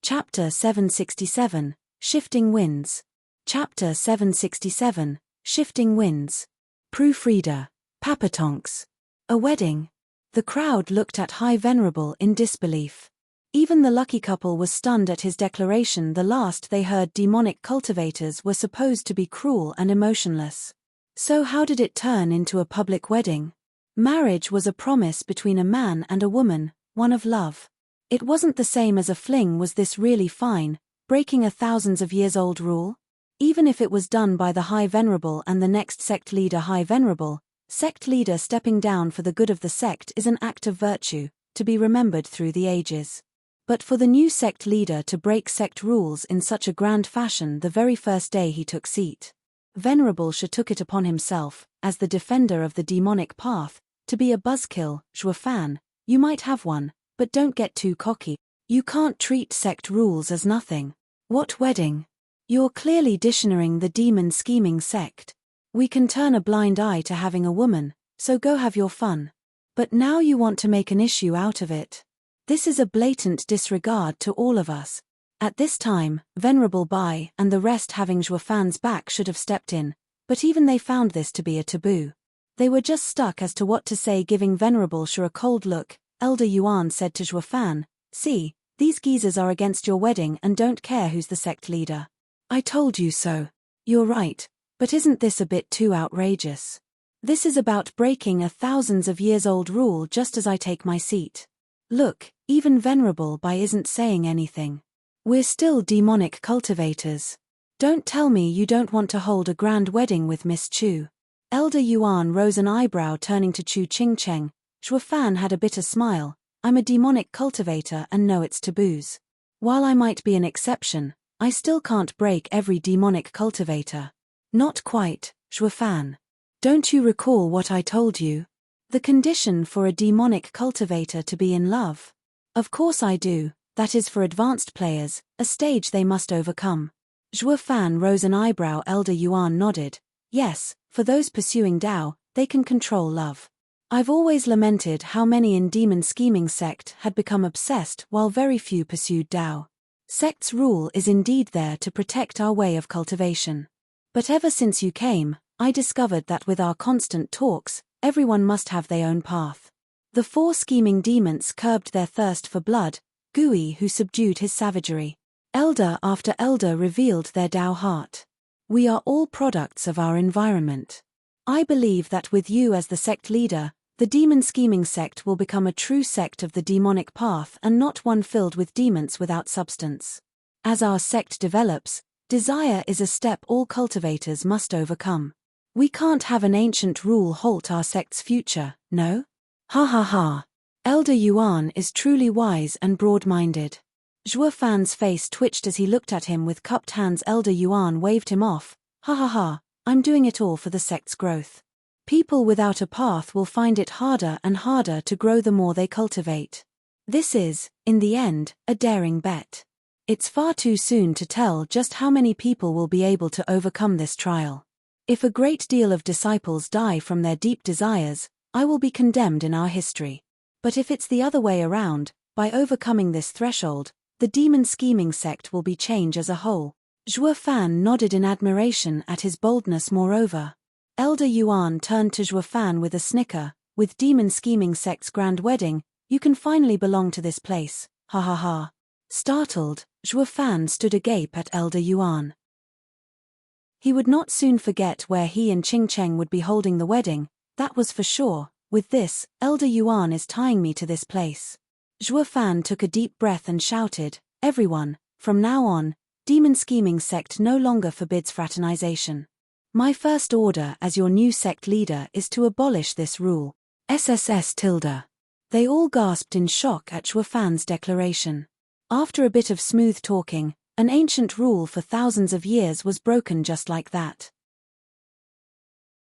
[SPEAKER 1] Chapter 767, Shifting Winds. Chapter 767, Shifting Winds. Proofreader, Papatonks. A wedding. The crowd looked at High Venerable in disbelief. Even the lucky couple was stunned at his declaration. The last they heard, demonic cultivators were supposed to be cruel and emotionless. So how did it turn into a public wedding? Marriage was a promise between a man and a woman, one of love. It wasn't the same as a fling. Was this really fine, breaking a thousands of years old rule? Even if it was done by the High Venerable and the next sect leader. High Venerable, sect leader stepping down for the good of the sect is an act of virtue, to be remembered through the ages. But for the new sect leader to break sect rules in such a grand fashion the very first day he took seat. Venerable Shi took it upon himself, as the defender of the demonic path, to be a buzzkill. Zhuo Fan, you might have one, but don't get too cocky. You can't treat sect rules as nothing. What wedding? You're clearly dictionarying the demon scheming sect. We can turn a blind eye to having a woman, so go have your fun. But now you want to make an issue out of it. This is a blatant disregard to all of us. At this time, Venerable Bai and the rest, having Zhuo Fan's back, should have stepped in, but even they found this to be a taboo. They were just stuck as to what to say. Giving Venerable Shi a cold look, Elder Yuan said to Zhuo Fan, see, these geezers are against your wedding and don't care who's the sect leader. I told you so. You're right, but isn't this a bit too outrageous? This is about breaking a thousands of years old rule just as I take my seat. Look, even Venerable Bai isn't saying anything. We're still demonic cultivators. Don't tell me you don't want to hold a grand wedding with Miss Chu. Elder Yuan rose an eyebrow, turning to Chu Qingcheng. Zhuofan had a bitter smile. I'm a demonic cultivator and know its taboos. While I might be an exception, I still can't break every demonic cultivator. Not quite, Zhuofan. Don't you recall what I told you? The condition for a demonic cultivator to be in love. Of course I do, that is for advanced players, a stage they must overcome. Zhuofan rose an eyebrow. Elder Yuan nodded. Yes, for those pursuing Dao, they can control love. I've always lamented how many in demon scheming sect had become obsessed while very few pursued Dao. Sect's rule is indeed there to protect our way of cultivation. But ever since you came, I discovered that with our constant talks, everyone must have their own path. The 4 scheming demons curbed their thirst for blood, Gui who subdued his savagery. Elder after elder revealed their Dao heart. We are all products of our environment. I believe that with you as the sect leader, the demon scheming sect will become a true sect of the demonic path and not one filled with demons without substance. As our sect develops, desire is a step all cultivators must overcome. We can't have an ancient rule halt our sect's future, no? Ha ha ha. Elder Yuan is truly wise and broad-minded. Zhuofan's face twitched as he looked at him with cupped hands. Elder Yuan waved him off. Ha ha ha, I'm doing it all for the sect's growth. People without a path will find it harder and harder to grow the more they cultivate. This is, in the end, a daring bet. It's far too soon to tell just how many people will be able to overcome this trial. If a great deal of disciples die from their deep desires, I will be condemned in our history. But if it's the other way around, by overcoming this threshold, the demon scheming sect will be changed as a whole. Zhuofan nodded in admiration at his boldness. Moreover, Elder Yuan turned to Zhuofan with a snicker. With demon scheming sect's grand wedding, you can finally belong to this place. Ha ha ha. Startled, Zhuofan stood agape at Elder Yuan. He would not soon forget where he and Qingcheng would be holding the wedding, that was for sure. With this, Elder Yuan is tying me to this place. Zhuofan took a deep breath and shouted, Everyone, from now on, demon scheming sect no longer forbids fraternization. My first order as your new sect leader is to abolish this rule. SSS tilde. They all gasped in shock at Zhuofan's declaration. After a bit of smooth talking, an ancient rule for thousands of years was broken just like that.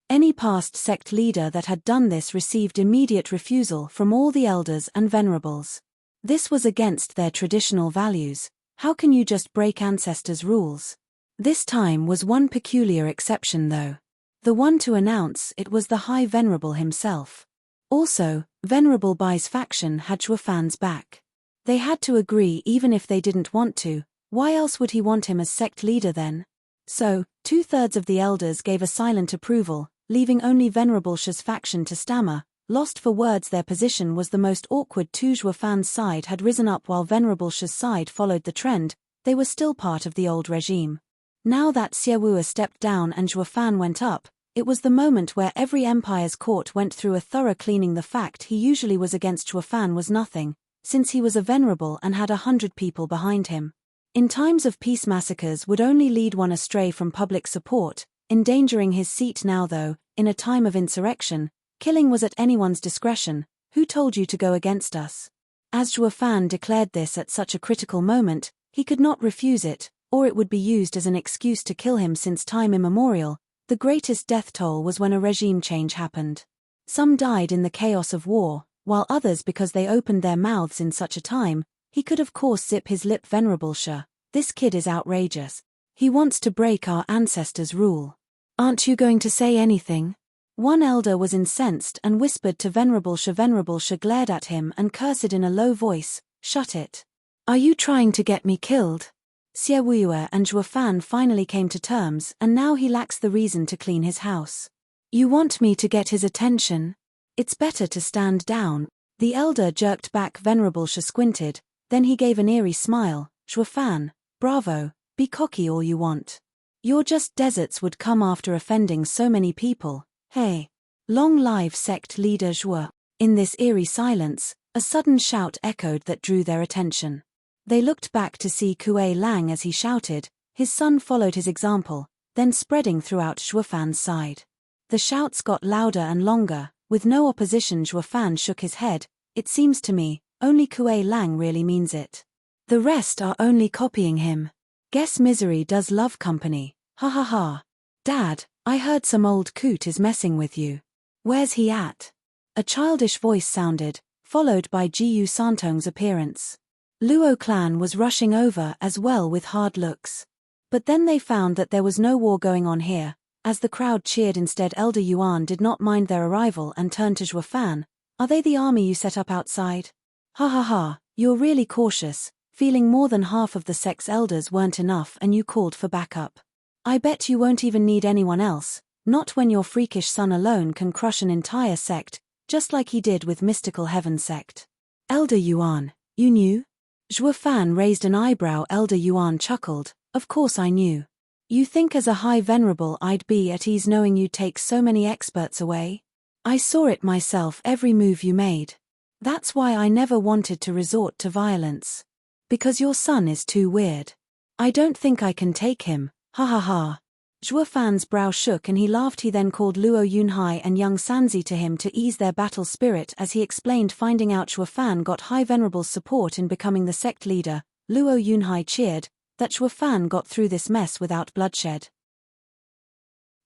[SPEAKER 1] Any past sect leader that had done this received immediate refusal from all the elders and venerables. This was against their traditional values. How can you just break ancestors' rules? This time was one peculiar exception though. The one to announce it was the High Venerable himself. Also, Venerable Bai's faction had Zhuofan's back. They had to agree even if they didn't want to. Why else would he want him as sect leader then? So, 2/3 of the elders gave a silent approval, leaving only Venerable Shi's faction to stammer, lost for words. Their position was the most awkward too. Zhuofan's side had risen up while Venerable Shi's side followed the trend. They were still part of the old regime. Now that Xiewuo stepped down and Zhuofan went up, it was the moment where every empire's court went through a thorough cleaning. The fact he usually was against Zhuofan was nothing, since he was a venerable and had 100 people behind him. In times of peace, massacres would only lead one astray from public support, endangering his seat. Now though, in a time of insurrection, killing was at anyone's discretion. Who told you to go against us? As Zhuofan declared this at such a critical moment, he could not refuse it, or it would be used as an excuse to kill him. Since time immemorial, the greatest death toll was when a regime change happened. Some died in the chaos of war, while others because they opened their mouths in such a time. He could of course zip his lip. Venerable Shi, this kid is outrageous. He wants to break our ancestors' rule. Aren't you going to say anything? One elder was incensed and whispered to Venerable Shi. Venerable Shi glared at him and cursed in a low voice, Shut it. Are you trying to get me killed? Xiewuo and Zhuofan finally came to terms, and now he lacks the reason to clean his house. You want me to get his attention? It's better to stand down. The elder jerked back. Venerable Shi squinted, then he gave an eerie smile. Zhuofan, bravo, Be cocky all you want. You're just deserts would come after offending so many people, hey. Long live sect leader Zhuo. In this eerie silence, a sudden shout echoed that drew their attention. They looked back to see Kuei Lang as he shouted. His son followed his example, then spreading throughout Zhuofan's side. The shouts got louder and longer. With no opposition, Zhuofan shook his head. It seems to me, only Kuei Lang really means it. The rest are only copying him. Guess misery does love company, ha ha ha. Dad, I heard some old coot is messing with you. Where's he at? A childish voice sounded, followed by Jiyu Santong's appearance. Luo clan was rushing over as well with hard looks. But then they found that there was no war going on here. As the crowd cheered instead, Elder Yuan did not mind their arrival and turned to Zhuofan. Are they the army you set up outside? Ha ha ha, you're really cautious, feeling more than half of the sect's elders weren't enough and you called for backup. I bet you won't even need anyone else, not when your freakish son alone can crush an entire sect, just like he did with Mystical Heaven sect. Elder Yuan, you knew? Zhuofan raised an eyebrow. Elder Yuan chuckled, of course I knew. You think as a high venerable I'd be at ease knowing you'd take so many experts away? I saw it myself every move you made. That's why I never wanted to resort to violence. Because your son is too weird. I don't think I can take him, ha ha ha. Zhuofan's brow shook and he laughed. He then called Luo Yunhai and young Sanzi to him to ease their battle spirit as he explained. Finding out Zhuofan got high venerable's support in becoming the sect leader, Luo Yunhai cheered that Zhuofan got through this mess without bloodshed.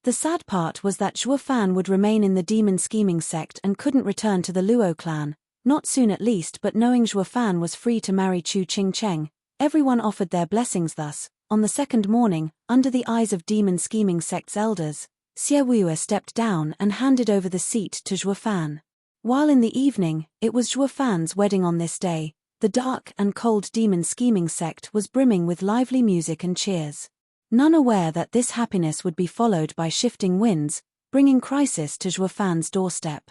[SPEAKER 1] The sad part was that Zhuofan would remain in the demon scheming sect and couldn't return to the Luo clan, not soon at least. But knowing Zhuofan was free to marry Chu Qingcheng, everyone offered their blessings. Thus, on the second morning, under the eyes of demon scheming sect's elders, Xie Wuye stepped down and handed over the seat to Zhuofan. While in the evening, it was Zhuofan's wedding. On this day, the dark and cold demon scheming sect was brimming with lively music and cheers. None aware that this happiness would be followed by shifting winds, bringing crisis to Zhuofan's doorstep.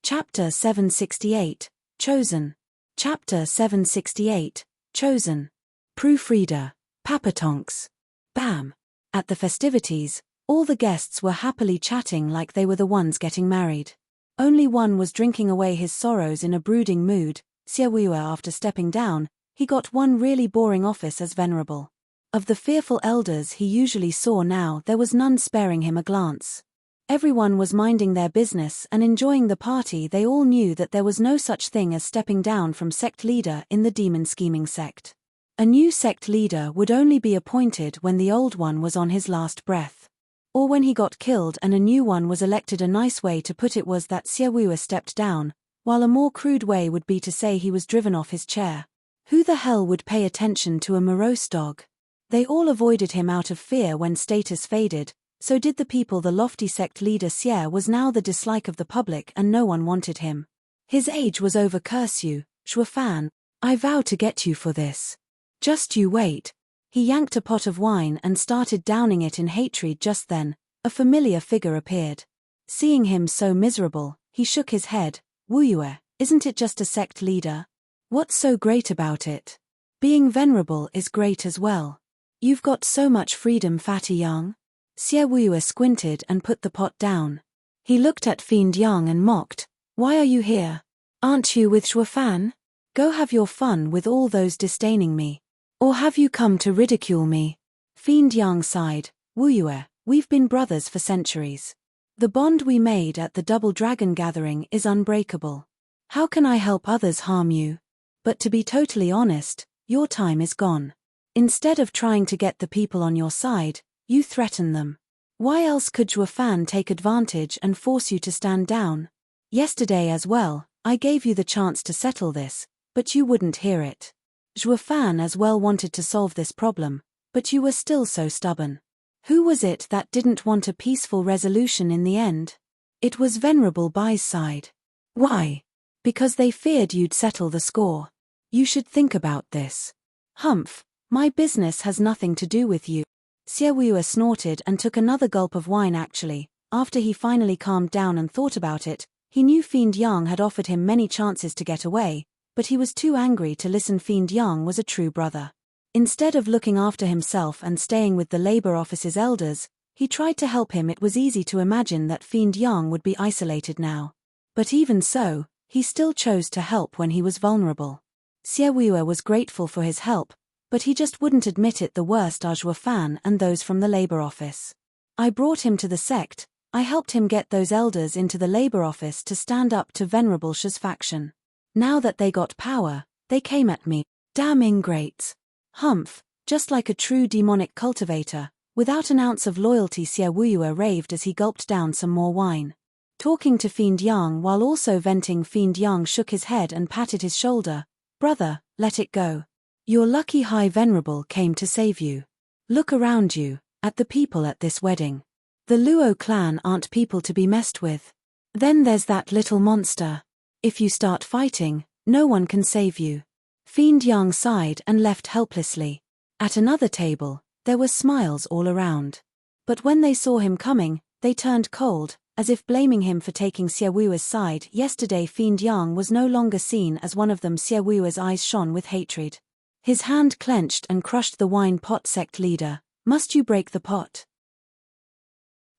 [SPEAKER 1] Chapter 768, Chosen. Chapter 768, Chosen. Proofreader, Papatonks. Bam! At the festivities, all the guests were happily chatting like they were the ones getting married. Only one was drinking away his sorrows in a brooding mood. Xie Wuye, after stepping down, he got one really boring office as venerable. Of the fearful elders he usually saw now, there was none sparing him a glance. Everyone was minding their business and enjoying the party. They all knew that there was no such thing as stepping down from sect leader in the demon scheming sect. A new sect leader would only be appointed when the old one was on his last breath. Or when he got killed and a new one was elected. A nice way to put it was that Xie Wuye stepped down, while a more crude way would be to say he was driven off his chair. Who the hell would pay attention to a morose dog? They all avoided him out of fear when status faded. So did the people. The lofty sect leader Xie was now the dislike of the public and no one wanted him. His age was over. Curse you, Zhuofan, I vow to get you for this. Just you wait. He yanked a pot of wine and started downing it in hatred. Just then, a familiar figure appeared. Seeing him so miserable, he shook his head. Wuyue, isn't it just a sect leader? What's so great about it? Being venerable is great as well. You've got so much freedom, Fatty Young. Xie Wuye squinted and put the pot down. He looked at Fiend Yang and mocked. Why are you here? Aren't you with Zhuofan? Go have your fun with all those disdaining me. Or have you come to ridicule me? Fiend Yang sighed. Wuyue, we've been brothers for centuries. The bond we made at the Double Dragon gathering is unbreakable. How can I help others harm you? But to be totally honest, your time is gone. Instead of trying to get the people on your side, you threaten them. Why else could Zhuofan take advantage and force you to stand down? Yesterday as well, I gave you the chance to settle this, but you wouldn't hear it. Zhuofan as well wanted to solve this problem, but you were still so stubborn. Who was it that didn't want a peaceful resolution in the end? It was Venerable Bai's side. Why? Because they feared you'd settle the score. You should think about this. Humph, my business has nothing to do with you. Xie Wuye snorted and took another gulp of wine. Actually, after he finally calmed down and thought about it, he knew Fiend Yang had offered him many chances to get away, but he was too angry to listen. Fiend Yang was a true brother. Instead of looking after himself and staying with the labor office's elders, he tried to help him. It was easy to imagine that Fiend Yang would be isolated now. But even so, he still chose to help when he was vulnerable. Xiaoyu was grateful for his help, but he just wouldn't admit it. The worst are Zhuo Fan and those from the labor office. I brought him to the sect. I helped him get those elders into the labor office to stand up to Venerable Shi's faction. Now that they got power, they came at me. Damn ingrates. Humph, just like a true demonic cultivator, without an ounce of loyalty. Xiaoyu raved as he gulped down some more wine. Talking to Fiend Yang while also venting, Fiend Yang shook his head and patted his shoulder. Brother, let it go. Your lucky High Venerable came to save you. Look around you, at the people at this wedding. The Luo clan aren't people to be messed with. Then there's that little monster. If you start fighting, no one can save you. Fiend Yang sighed and left helplessly. At another table, there were smiles all around. But when they saw him coming, they turned cold, as if blaming him for taking Xiaoyu's side. Yesterday Fiend Yang was no longer seen as one of them. Xiaoyu's eyes shone with hatred. His hand clenched and crushed the wine pot. Sect leader, must you break the pot?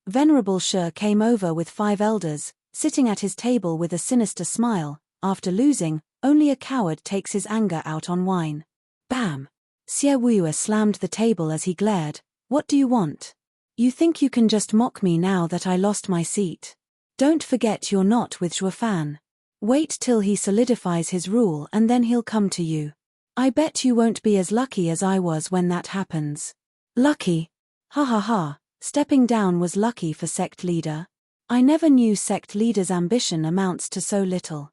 [SPEAKER 1] Venerable Shi came over with 5 elders, sitting at his table with a sinister smile. After losing, only a coward takes his anger out on wine. Bam! Xiaoyu slammed the table as he glared. What do you want? You think you can just mock me now that I lost my seat? Don't forget you're not with Zhuo Fan. Wait till he solidifies his rule and then he'll come to you. I bet you won't be as lucky as I was when that happens. Lucky? Ha ha ha. Stepping down was lucky for sect leader. I never knew sect leader's ambition amounts to so little.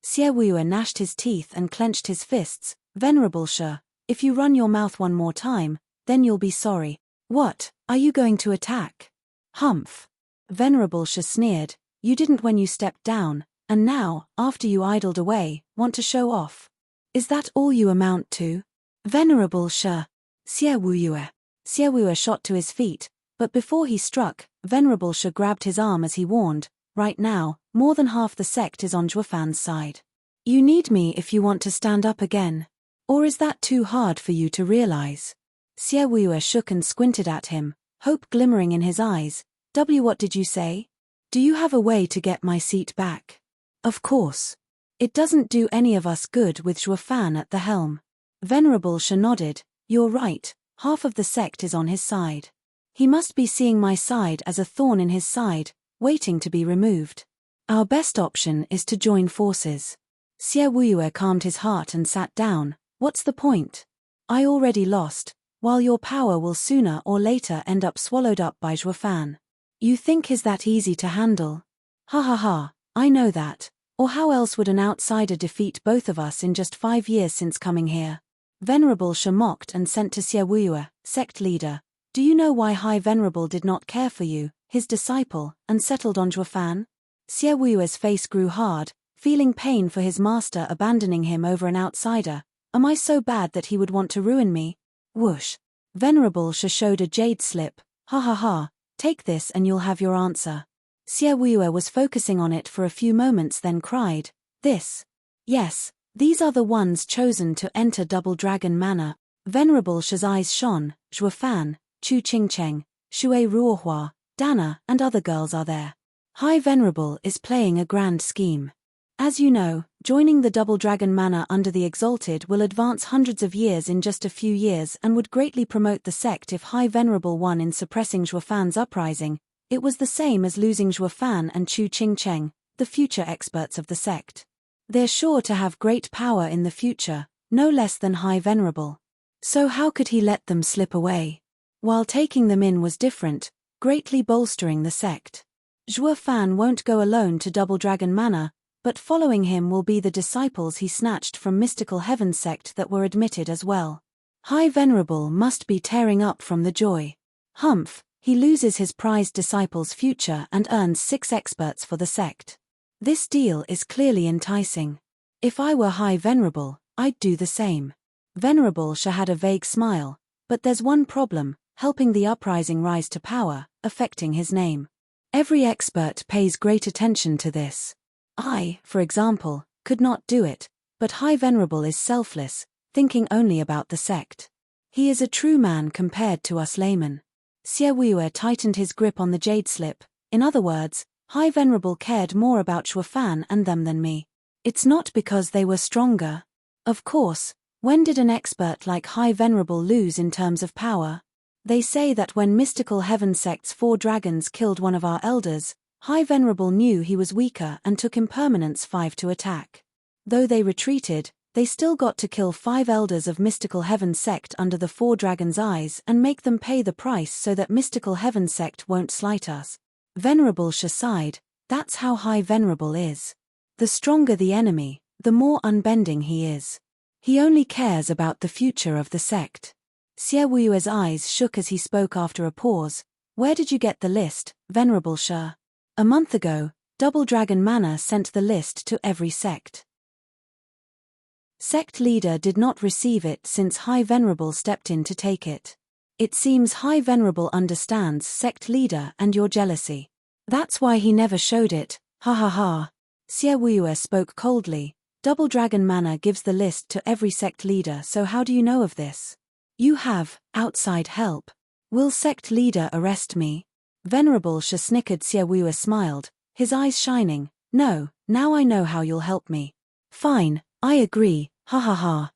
[SPEAKER 1] Xiaoyu gnashed his teeth and clenched his fists. Venerable Shi, if you run your mouth one more time, then you'll be sorry. What, are you going to attack? Humph. Venerable Shi sneered. You didn't when you stepped down, and now, after you idled away, want to show off. Is that all you amount to? Venerable Shi. Xiaoyu shot to his feet, but before he struck, Venerable Shi grabbed his arm as he warned. Right now, more than half the sect is on Zhuo Fan's side. You need me if you want to stand up again. Or is that too hard for you to realize? Xiaoyu shook and squinted at him, hope glimmering in his eyes. What did you say? Do you have a way to get my seat back? Of course. It doesn't do any of us good with Zhuo Fan at the helm. Venerable Shi nodded. You're right, half of the sect is on his side. He must be seeing my side as a thorn in his side, waiting to be removed. Our best option is to join forces. Xiaoyu calmed his heart and sat down. What's the point? I already lost, while your power will sooner or later end up swallowed up by Zhuo Fan. You think is that easy to handle? Ha ha ha, I know that. Or how else would an outsider defeat both of us in just 5 years since coming here? Venerable Shi mocked and sent to Xiaoyu, sect leader. Do you know why High Venerable did not care for you, his disciple, and settled on Zhuo Fan? Xiaoyu's face grew hard, feeling pain for his master abandoning him over an outsider. Am I so bad that he would want to ruin me? Whoosh. Venerable Shi showed a jade slip. Ha ha ha, take this and you'll have your answer. Xiaoyu was focusing on it for a few moments then cried. This? Yes, these are the ones chosen to enter Double Dragon Manor. Venerable Shi's eyes shone. Zhuo Fan, Chu Qingcheng, Shui Ruohua, Dana and other girls are there. High Venerable is playing a grand scheme. As you know, joining the Double Dragon Manor under the Exalted will advance hundreds of years in just a few years and would greatly promote the sect if High Venerable won in suppressing Zhuo Fan's uprising. It was the same as losing Zhuo Fan and Chu Qingcheng, the future experts of the sect. They're sure to have great power in the future, no less than High Venerable. So how could he let them slip away? While taking them in was different, greatly bolstering the sect. Zhuo Fan won't go alone to Double Dragon Manor, but following him will be the disciples he snatched from Mystical Heaven sect that were admitted as well. High Venerable must be tearing up from the joy. Humph, he loses his prized disciple's future and earns 6 experts for the sect. This deal is clearly enticing. If I were High Venerable, I'd do the same. Venerable Shi had a vague smile, but there's one problem, helping the uprising rise to power, affecting his name. Every expert pays great attention to this. I, for example, could not do it, but High Venerable is selfless, thinking only about the sect. He is a true man compared to us laymen. Xie Wuye tightened his grip on the jade slip. In other words, High Venerable cared more about Shuofan and them than me. It's not because they were stronger. Of course, when did an expert like High Venerable lose in terms of power? They say that when mystical heaven sect's 4 dragons killed one of our elders, High Venerable knew he was weaker and took impermanence 5 to attack. Though they retreated, they still got to kill 5 elders of mystical heaven sect under the 4 dragons' eyes and make them pay the price so that mystical heaven sect won't slight us. Venerable Sha sighed, that's how High Venerable is. The stronger the enemy, the more unbending he is. He only cares about the future of the sect. Xie Wuyue's eyes shook as he spoke after a pause. Where did you get the list, Venerable Sha? A month ago, Double Dragon Manor sent the list to every sect. Sect leader did not receive it since High Venerable stepped in to take it. It seems High Venerable understands sect leader and your jealousy. That's why he never showed it, ha ha ha. Xie Wuyue spoke coldly. Double Dragon Manor gives the list to every sect leader, so how do you know of this? You have outside help. Will sect leader arrest me? Venerable Sha snickered. Xie Wuyue smiled, his eyes shining. No, now I know how you'll help me. Fine, I agree, ha ha ha.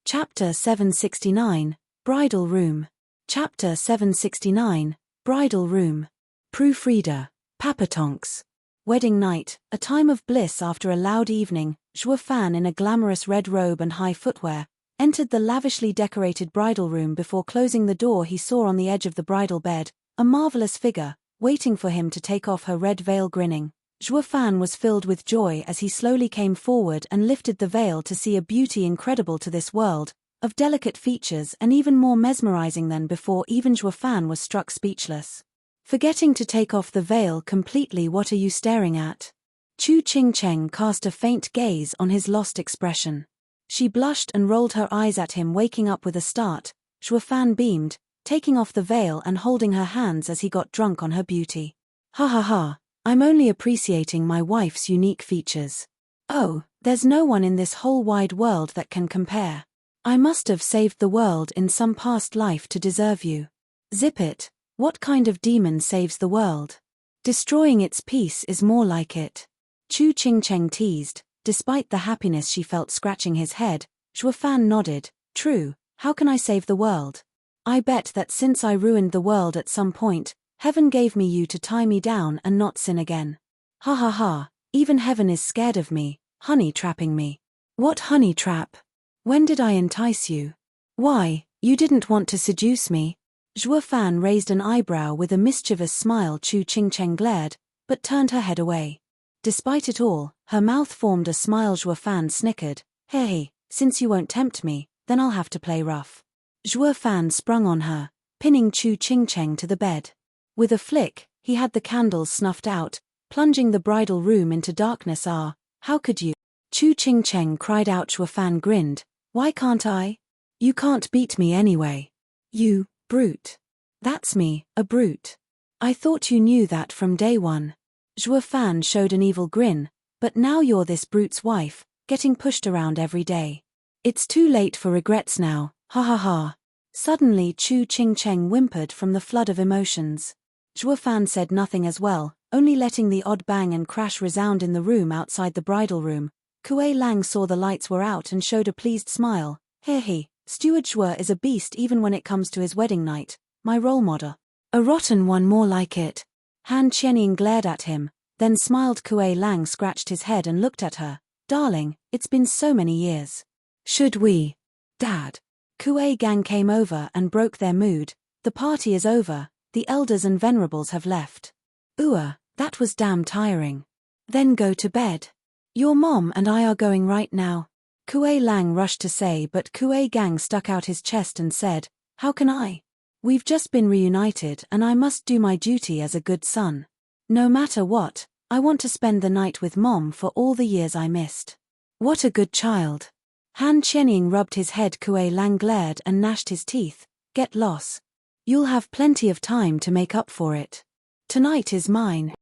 [SPEAKER 1] Chapter 769, Bridal Room. Chapter 769, Bridal Room. Proofreader, Papatonks. Wedding night, a time of bliss after a loud evening. Shuofan, in a glamorous red robe and high footwear, entered the lavishly decorated bridal room. Before closing the door, he saw on the edge of the bridal bed a marvelous figure, waiting for him to take off her red veil. Grinning, Shuofan was filled with joy as he slowly came forward and lifted the veil to see a beauty incredible to this world, of delicate features and even more mesmerizing than before. Even Shuofan was struck speechless. Forgetting to take off the veil completely. What are you staring at? Chu Qingcheng cast a faint gaze on his lost expression. She blushed and rolled her eyes at him. Waking up with a start, Shuofan beamed, taking off the veil and holding her hands as he got drunk on her beauty. Ha ha ha, I'm only appreciating my wife's unique features. Oh, there's no one in this whole wide world that can compare. I must have saved the world in some past life to deserve you. Zip it. What kind of demon saves the world? Destroying its peace is more like it. Chu Qingcheng teased, despite the happiness she felt scratching his head. Shuofan nodded. True, how can I save the world? I bet that since I ruined the world at some point, heaven gave me you to tie me down and not sin again. Ha ha ha, even heaven is scared of me, honey trapping me. What honey trap? When did I entice you? Why, you didn't want to seduce me? Shuofan raised an eyebrow with a mischievous smile. Chu Qingcheng glared, but turned her head away. Despite it all, her mouth formed a smile. Shuofan snickered. Hey, since you won't tempt me, then I'll have to play rough. Shuofan sprung on her, pinning Chu Qingcheng to the bed. With a flick, he had the candles snuffed out, plunging the bridal room into darkness. Ah, how could you? Chu Qingcheng cried out. Shuofan grinned. Why can't I? You can't beat me anyway. You brute. That's me, a brute. I thought you knew that from day one. Shuofan showed an evil grin, but now you're this brute's wife, getting pushed around every day. It's too late for regrets now, ha ha ha. Suddenly Chu Qingcheng whimpered from the flood of emotions. Shuofan said nothing as well, only letting the odd bang and crash resound in the room outside the bridal room. Kuei Lang saw the lights were out and showed a pleased smile. He, Steward Shuo is a beast even when it comes to his wedding night, my role model. A rotten one more like it. Han Qianying glared at him, then smiled. Kuei Lang scratched his head and looked at her. Darling, it's been so many years. Should we? Dad. Kuei Gang came over and broke their mood. The party is over, the elders and venerables have left. That was damn tiring. Then go to bed. Your mom and I are going right now. Kuei Lang rushed to say, but Kuei Gang stuck out his chest and said, how can I? We've just been reunited and I must do my duty as a good son. No matter what, I want to spend the night with Mom for all the years I missed. What a good child. Han Qianying rubbed his head. Kuei Lang glared and gnashed his teeth. Get lost. You'll have plenty of time to make up for it. Tonight is mine.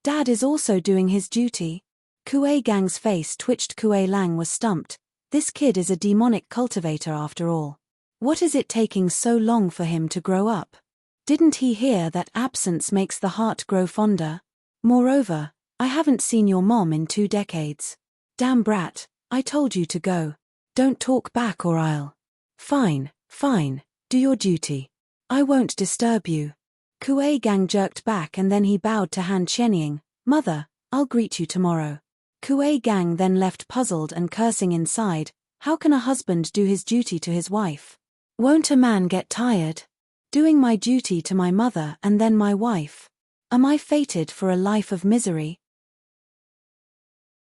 [SPEAKER 1] Dad is also doing his duty. Kuei Gang's face twitched. Kuei Lang was stumped. This kid is a demonic cultivator after all. What is it taking so long for him to grow up? Didn't he hear that absence makes the heart grow fonder? Moreover, I haven't seen your mom in 2 decades. Damn brat, I told you to go. Don't talk back or I'll. Fine, do your duty. I won't disturb you. Kuei Gang jerked back and then he bowed to Han Qianying. Mother, I'll greet you tomorrow. Kuei Gang then left puzzled and cursing inside. How can a husband do his duty to his wife? Won't a man get tired? Doing my duty to my mother and then my wife. Am I fated for a life of misery?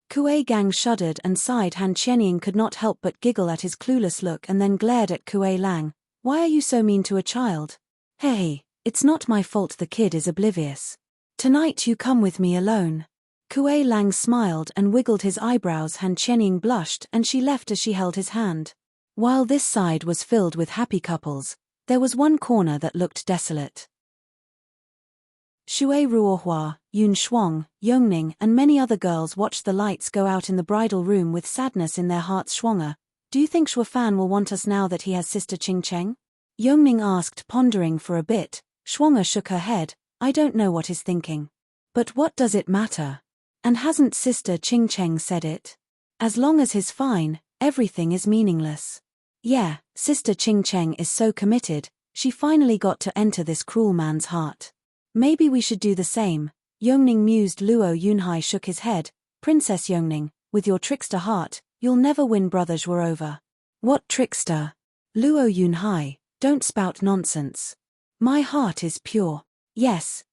[SPEAKER 1] Kuei Gang shuddered and sighed. Han Qianying could not help but giggle at his clueless look and then glared at Kuei Lang. Why are you so mean to a child? Hey, it's not my fault the kid is oblivious. Tonight you come with me alone. Kuei Lang smiled and wiggled his eyebrows. Han Qianying blushed and she left as she held his hand. While this side was filled with happy couples, there was one corner that looked desolate. Shui Ruohua, Yun Shuang, Yongning and many other girls watched the lights go out in the bridal room with sadness in their hearts. Shuanger, do you think Shuafan will want us now that he has sister Qingcheng? Yongning asked, pondering for a bit. Shuanger shook her head. I don't know what he's thinking. But what does it matter? And hasn't sister Qingcheng said it? As long as he's fine, everything is meaningless. Yeah, sister Qingcheng is so committed, she finally got to enter this cruel man's heart. Maybe we should do the same, Yongning mused. Luo Yunhai shook his head. Princess Yongning, with your trickster heart, you'll never win brother Zhuo over. What trickster? Luo Yunhai, don't spout nonsense. My heart is pure. Yes,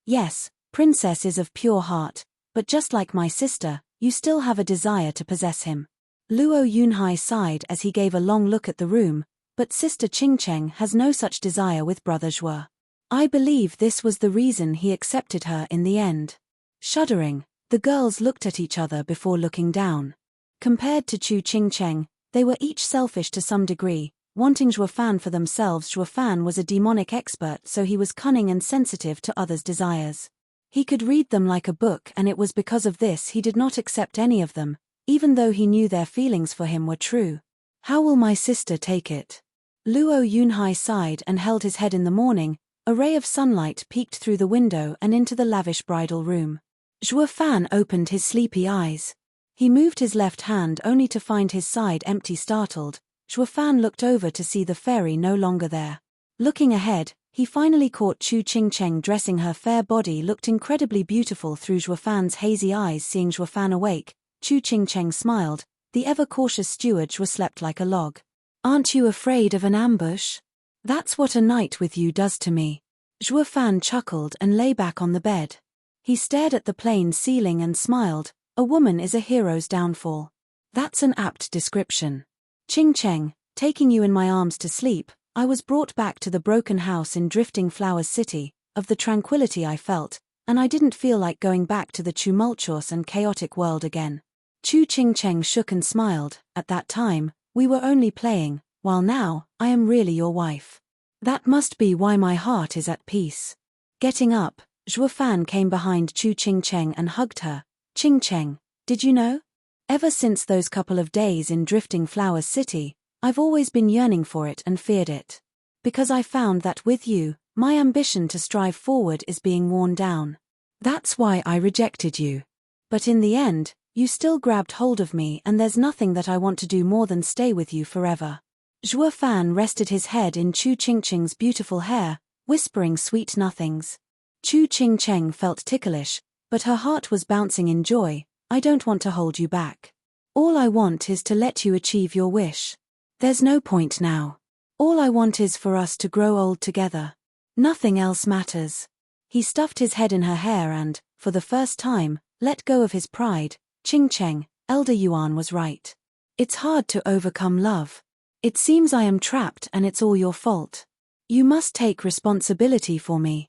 [SPEAKER 1] princess is of pure heart, but just like my sister, you still have a desire to possess him. Luo Yunhai sighed as he gave a long look at the room, but sister Qingcheng has no such desire with brother Zhuo. I believe this was the reason he accepted her in the end. Shuddering, the girls looked at each other before looking down. Compared to Chu Qingcheng, they were each selfish to some degree, wanting Zhuofan for themselves. Zhuofan was a demonic expert, so he was cunning and sensitive to others' desires. He could read them like a book, and it was because of this he did not accept any of them, even though he knew their feelings for him were true. How will my sister take it? Luo Yunhai sighed and held his head. In the morning, a ray of sunlight peeked through the window and into the lavish bridal room. Zhuofan opened his sleepy eyes. He moved his left hand only to find his side empty. Startled, Zhuofan looked over to see the fairy no longer there. Looking ahead, he finally caught Chu Qingcheng dressing. Her fair body looked incredibly beautiful through Zhuofan's hazy eyes. Seeing Zhuofan awake, Chu Qingcheng smiled. The ever-cautious steward Zhuo slept like a log. Aren't you afraid of an ambush? That's what a night with you does to me. Zhuofan chuckled and lay back on the bed. He stared at the plain ceiling and smiled. A woman is a hero's downfall. That's an apt description. Qingcheng, taking you in my arms to sleep, I was brought back to the broken house in Drifting Flowers City, of the tranquility I felt, and I didn't feel like going back to the tumultuous and chaotic world again. Chu Qingcheng shook and smiled. At that time, we were only playing, while now, I am really your wife. That must be why my heart is at peace. Getting up, Zhuofan came behind Chu Qingcheng and hugged her. Qingcheng, did you know? Ever since those couple of days in Drifting Flowers City, I've always been yearning for it and feared it. Because I found that with you, my ambition to strive forward is being worn down. That's why I rejected you. But in the end, you still grabbed hold of me, and there's nothing that I want to do more than stay with you forever. Zhuofan rested his head in Chu Qingcheng's beautiful hair, whispering sweet nothings. Chu Qingcheng felt ticklish, but her heart was bouncing in joy. I don't want to hold you back. All I want is to let you achieve your wish. There's no point now. All I want is for us to grow old together. Nothing else matters. He stuffed his head in her hair and, for the first time, let go of his pride. Qingcheng, Elder Yuan was right. It's hard to overcome love. It seems I am trapped and it's all your fault. You must take responsibility for me.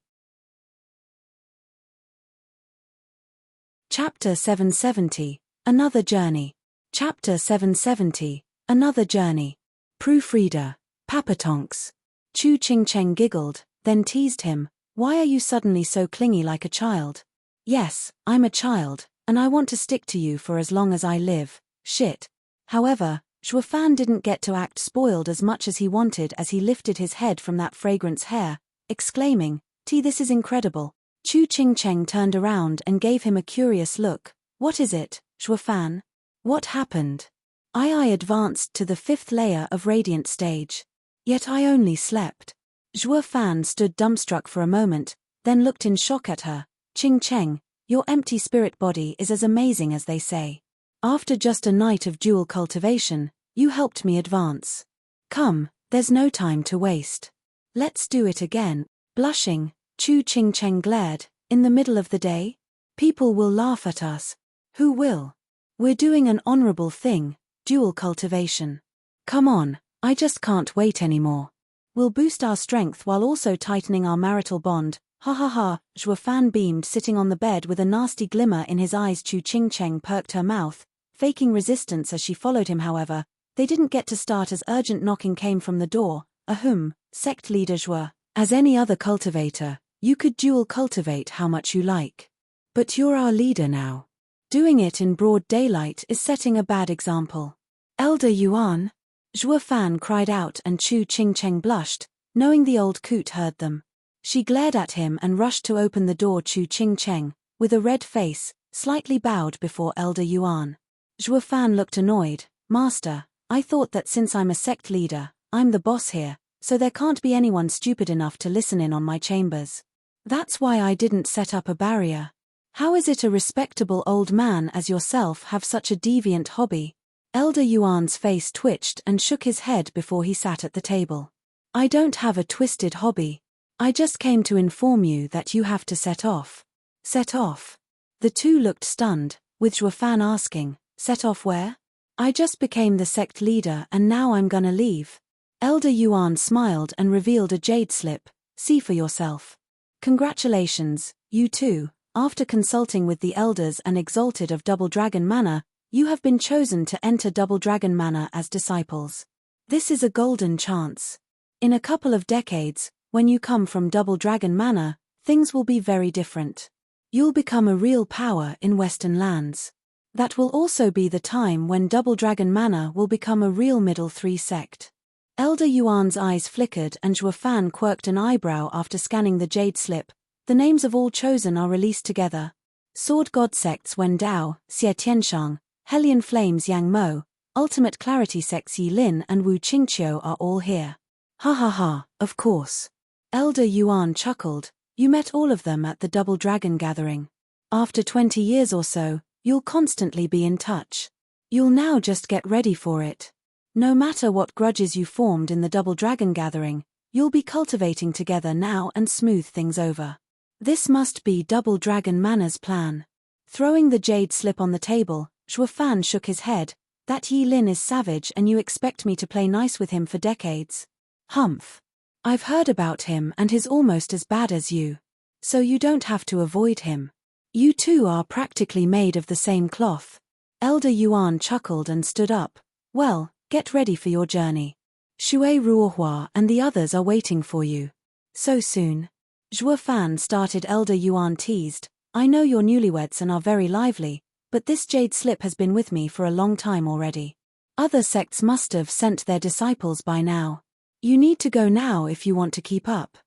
[SPEAKER 1] Chapter 770, Another Journey. Chapter 770, Another Journey. Proofreader, Papatonks. Chu Qingcheng giggled, then teased him. Why are you suddenly so clingy like a child? Yes, I'm a child, and I want to stick to you for as long as I live. Shit. However, Zhuofan didn't get to act spoiled as much as he wanted as he lifted his head from that fragrance hair, exclaiming, this is incredible. Chu Qingcheng turned around and gave him a curious look. What is it, Zhuofan? What happened? I advanced to the 5th layer of Radiant stage. Yet I only slept. Zhuofan stood dumbstruck for a moment, then looked in shock at her. Qingcheng, your empty spirit body is as amazing as they say. After just a night of dual cultivation, you helped me advance. Come, there's no time to waste. Let's do it again. Blushing, Chu Qingcheng glared. In the middle of the day? People will laugh at us. Who will? We're doing an honorable thing, dual cultivation. Come on, I just can't wait anymore. We'll boost our strength while also tightening our marital bond. Ha ha ha. Zhuofan beamed, sitting on the bed with a nasty glimmer in his eyes. Chu Qingcheng perked her mouth, faking resistance as she followed him. However, they didn't get to start as urgent knocking came from the door. Ahum, sect leader Zhuo. As any other cultivator, you could dual cultivate how much you like. But you're our leader now. Doing it in broad daylight is setting a bad example. Elder Yuan? Zhuofan cried out, and Chu Qingcheng blushed, knowing the old coot heard them. She glared at him and rushed to open the door. Chu Qingcheng, with a red face, slightly bowed before Elder Yuan. Zhuofan looked annoyed. Master, I thought that since I'm a sect leader, I'm the boss here, so there can't be anyone stupid enough to listen in on my chambers. That's why I didn't set up a barrier. How is it a respectable old man as yourself have such a deviant hobby? Elder Yuan's face twitched and shook his head before he sat at the table. I don't have a twisted hobby. I just came to inform you that you have to set off. Set off? The two looked stunned, with Zhuofan asking, set off where? I just became the sect leader and now I'm gonna leave. Elder Yuan smiled and revealed a jade slip. See for yourself. Congratulations, you two. After consulting with the elders and exalted of Double Dragon Manor, you have been chosen to enter Double Dragon Manor as disciples. This is a golden chance. In a couple of decades, when you come from Double Dragon Manor, things will be very different. You'll become a real power in Western lands. That will also be the time when Double Dragon Manor will become a real middle 3 sect. Elder Yuan's eyes flickered and Zhuofan quirked an eyebrow after scanning the jade slip. The names of all chosen are released together. Sword God sects Wen Dao, Xie Tianshang, Hellion Flames Yang Mo, Ultimate Clarity sects Yi Lin and Wu Qingqiu are all here. Ha ha ha, of course. Elder Yuan chuckled. You met all of them at the Double Dragon gathering. After 20 years or so, you'll constantly be in touch. You'll now just get ready for it. No matter what grudges you formed in the Double Dragon gathering, you'll be cultivating together now and smooth things over. This must be Double Dragon Manor's plan. Throwing the jade slip on the table, Zhuofan shook his head. That Yi Lin is savage and you expect me to play nice with him for decades? Humph. I've heard about him and he's almost as bad as you. So you don't have to avoid him. You two are practically made of the same cloth. Elder Yuan chuckled and stood up. Well, get ready for your journey. Shui Ruohua and the others are waiting for you. So soon? Zhuofan started. Elder Yuan teased. I know you're newlyweds and are very lively, but this jade slip has been with me for a long time already. Other sects must have sent their disciples by now. You need to go now if you want to keep up.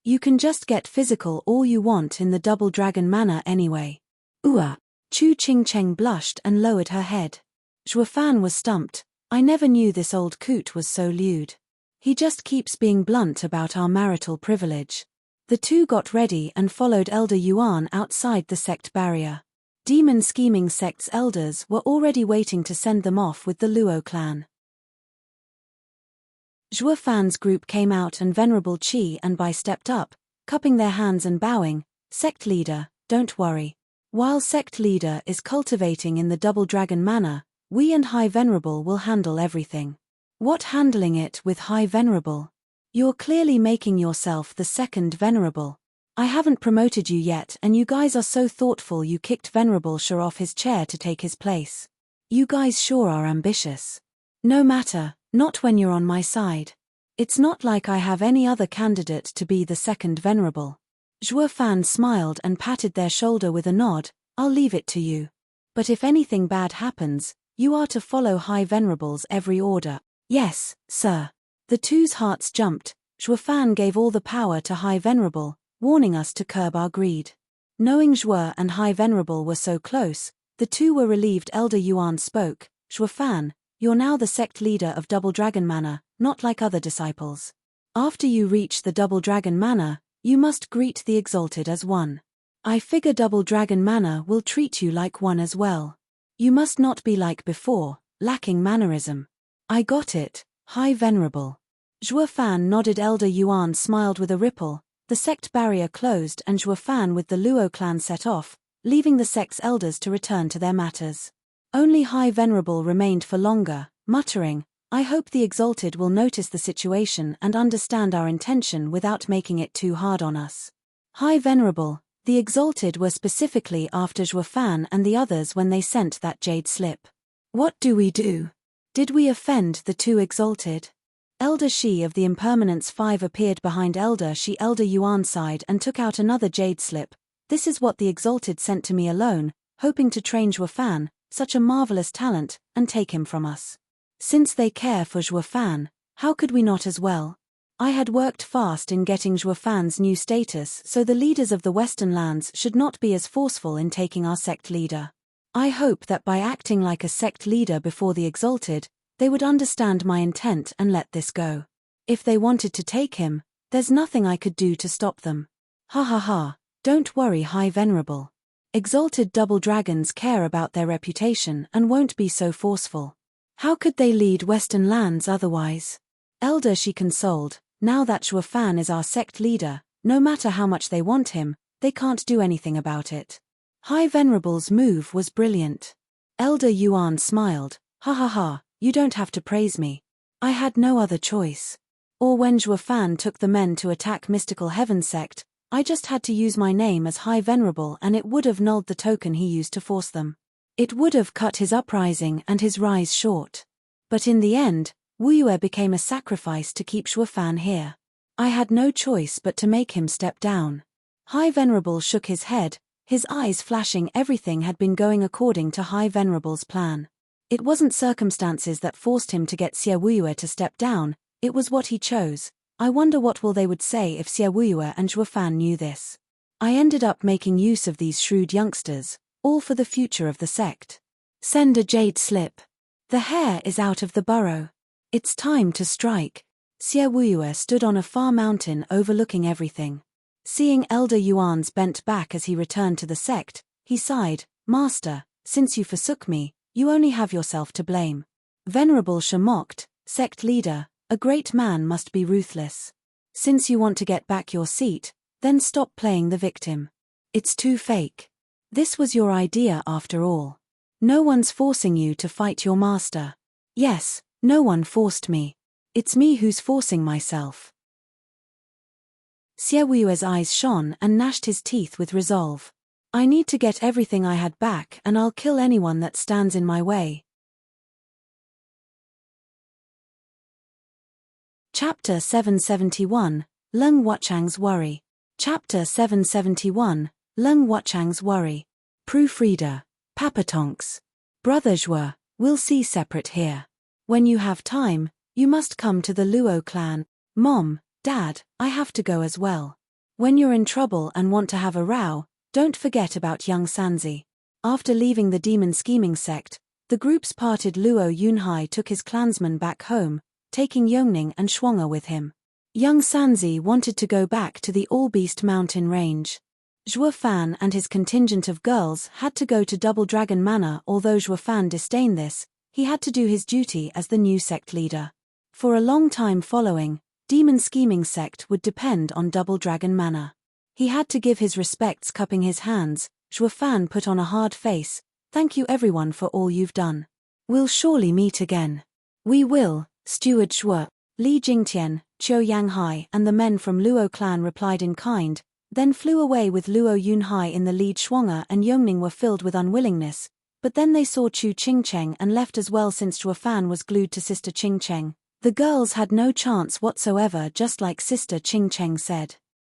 [SPEAKER 1] You can just get physical all you want in the Double Dragon Manor anyway. Chu Qingcheng blushed and lowered her head. Zhuofan was stumped. I never knew this old coot was so lewd. He just keeps being blunt about our marital privilege. The two got ready and followed Elder Yuan outside the sect barrier. Demon scheming sect's elders were already waiting to send them off with the Luo clan. Zhuofan's group came out and Venerable Qi and Bai stepped up, cupping their hands and bowing. Sect leader, don't worry. While sect leader is cultivating in the Double Dragon Manor, we and High Venerable will handle everything. What handling it with High Venerable? You're clearly making yourself the second Venerable. I haven't promoted you yet and you guys are so thoughtful you kicked Venerable Sha off his chair to take his place. You guys sure are ambitious. No matter, not when you're on my side. It's not like I have any other candidate to be the second Venerable. Zhuo Fan smiled and patted their shoulder with a nod. I'll leave it to you. But if anything bad happens, you are to follow High Venerable's every order. Yes, sir. The two's hearts jumped. Zhuo Fan gave all the power to High Venerable, warning us to curb our greed. Knowing Zhuo and High Venerable were so close, the two were relieved. Elder Yuan spoke. Zhuo Fan, you're now the sect leader of Double Dragon Manor, not like other disciples. After you reach the Double Dragon Manor, you must greet the Exalted as one. I figure Double Dragon Manor will treat you like one as well. You must not be like before, lacking mannerism. I got it, High Venerable. Zhuo Fan nodded. Elder Yuan smiled with a ripple. The sect barrier closed and Zhuo Fan with the Luo clan set off, leaving the sect's elders to return to their matters. Only High Venerable remained for longer, muttering, I hope the Exalted will notice the situation and understand our intention without making it too hard on us. High Venerable, the Exalted were specifically after Zhuo Fan and the others when they sent that jade slip. What do we do? Did we offend the two Exalted? Elder Shi of the Impermanence 5 appeared behind Elder Shi. Elder Yuan sighed and took out another jade slip. This is what the Exalted sent to me alone, hoping to train Zhuo Fan, such a marvelous talent, and take him from us. Since they care for Zhuo Fan, how could we not as well? I had worked fast in getting Zhuo Fan's new status, so the leaders of the Western lands should not be as forceful in taking our sect leader. I hope that by acting like a sect leader before the Exalted, they would understand my intent and let this go. If they wanted to take him, there's nothing I could do to stop them. Ha ha ha, don't worry High Venerable. Exalted double dragons care about their reputation and won't be so forceful. How could they lead Western lands otherwise? Elder Shi consoled, now that Zhuo Fan is our sect leader, no matter how much they want him, they can't do anything about it. High Venerable's move was brilliant. Elder Yuan smiled, ha ha ha, you don't have to praise me. I had no other choice. Or when Zhuo Fan took the men to attack Mystical Heaven sect, I just had to use my name as High Venerable and it would have nulled the token he used to force them. It would have cut his uprising and his rise short. But in the end, Wu Yue became a sacrifice to keep Zhuo Fan here. I had no choice but to make him step down. High Venerable shook his head, his eyes flashing. Everything had been going according to High Venerable's plan. It wasn't circumstances that forced him to get Xie Wuyue to step down, it was what he chose. I wonder what they would say if Xie Wuyue and Zhuo Fan knew this. I ended up making use of these shrewd youngsters, all for the future of the sect. Send a jade slip. The hare is out of the burrow. It's time to strike. Xie Wuyue stood on a far mountain overlooking everything. Seeing Elder Yuan's bent back as he returned to the sect, he sighed, Master, since you forsook me, you only have yourself to blame. Venerable Shi mocked, sect leader, a great man must be ruthless. Since you want to get back your seat, then stop playing the victim. It's too fake. This was your idea after all. No one's forcing you to fight your master. Yes, no one forced me. It's me who's forcing myself. Xie Wuyue's eyes shone and gnashed his teeth with resolve. I need to get everything I had back and I'll kill anyone that stands in my way. Chapter 771, Leng Wuchang's Worry. Chapter 771, Leng Wuchang's Worry. Proofreader. Papa Tonks. Brother Zhuo, we'll see separate here. When you have time, you must come to the Luo clan. Mom, Dad, I have to go as well. When you're in trouble and want to have a row, don't forget about young Sanzi. After leaving the demon scheming sect, the group's parted. Luo Yunhai took his clansmen back home, taking Yongning and Shuang'er with him. Young Sanzi wanted to go back to the All-Beast mountain range. Zhuo Fan and his contingent of girls had to go to Double Dragon Manor. Although Zhuo Fan disdained this, he had to do his duty as the new sect leader. For a long time following, demon scheming sect would depend on Double Dragon Manor. He had to give his respects, cupping his hands. Zhuo Fan put on a hard face. Thank you everyone for all you've done. We'll surely meet again. We will, Steward Zhuo. Li Jingtian, Qiu Yanghai and the men from Luo clan replied in kind, then flew away with Luo Yunhai in the lead. Shuang'er and Yongning were filled with unwillingness, but then they saw Chu Qingcheng and left as well since Zhuo Fan was glued to Sister Qingcheng. The girls had no chance whatsoever, just like Sister Qingcheng said.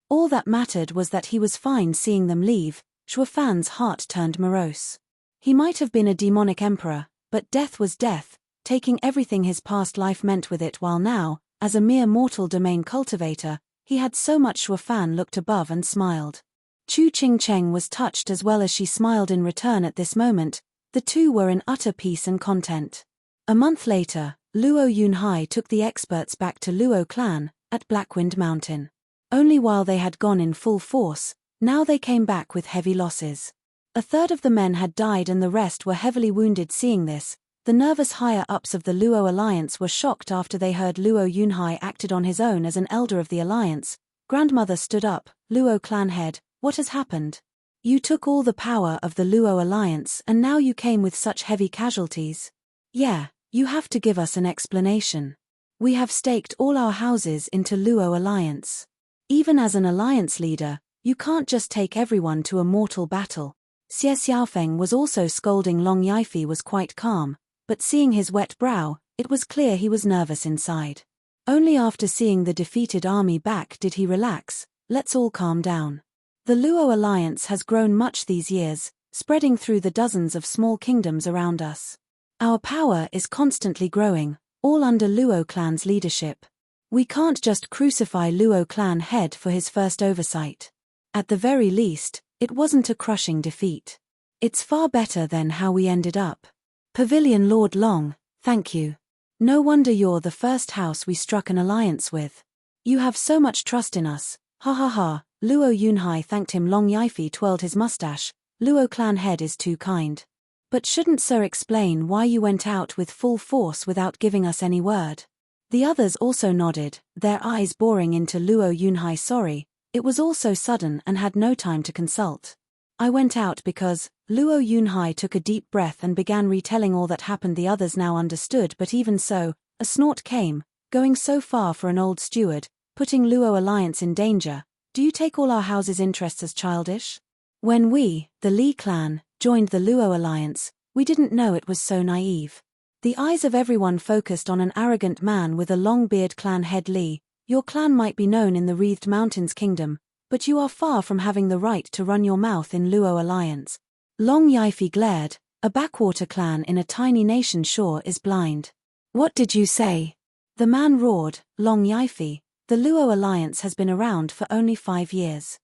[SPEAKER 1] All that mattered was that he was fine seeing them leave. Shuafan's heart turned morose. He might have been a demonic emperor, but death was death, taking everything his past life meant with it, while now, as a mere mortal domain cultivator, he had so much. Shuafan looked above and smiled. Chu Ching-cheng was touched as well as she smiled in return at this moment. The two were in utter peace and content. A month later, Luo Yunhai took the experts back to Luo clan, at Blackwind Mountain. Only while they had gone in full force, now they came back with heavy losses. A third of the men had died and the rest were heavily wounded. Seeing this, the nervous higher-ups of the Luo alliance were shocked after they heard Luo Yunhai acted on his own as an elder of the alliance. Grandmother stood up. Luo clan head, what has happened? You took all the power of the Luo alliance and now you came with such heavy casualties. Yeah, you have to give us an explanation. We have staked all our houses into Luo alliance. Even as an alliance leader, you can't just take everyone to a mortal battle. Xie Xiaofeng was also scolding. Long Yifi was quite calm, but seeing his wet brow, it was clear he was nervous inside. Only after seeing the defeated army back did he relax. Let's all calm down. The Luo alliance has grown much these years, spreading through the dozens of small kingdoms around us. Our power is constantly growing, all under Luo clan's leadership. We can't just crucify Luo clan head for his first oversight. At the very least, it wasn't a crushing defeat. It's far better than how we ended up. Pavilion Lord Long, thank you. No wonder you're the first house we struck an alliance with. You have so much trust in us. Ha ha ha. Luo Yunhai thanked him. Long Yifi twirled his mustache. Luo clan head is too kind. But shouldn't Sir explain why you went out with full force without giving us any word? The others also nodded, their eyes boring into Luo Yunhai. Sorry, it was all so sudden and had no time to consult. I went out because, Luo Yunhai took a deep breath and began retelling all that happened. The others now understood, but even so, a snort came, going so far for an old steward, putting Luo alliance in danger. Do you take all our house's interests as childish? When we, the Li clan, joined the Luo alliance, we didn't know it was so naive. The eyes of everyone focused on an arrogant man with a long beard. Clan head Li, your clan might be known in the Wreathed Mountains kingdom, but you are far from having the right to run your mouth in Luo alliance. Long Yifi glared. A backwater clan in a tiny nation sure is blind. What did you say? The man roared. Long Yifi, the Luo alliance has been around for only 5 years.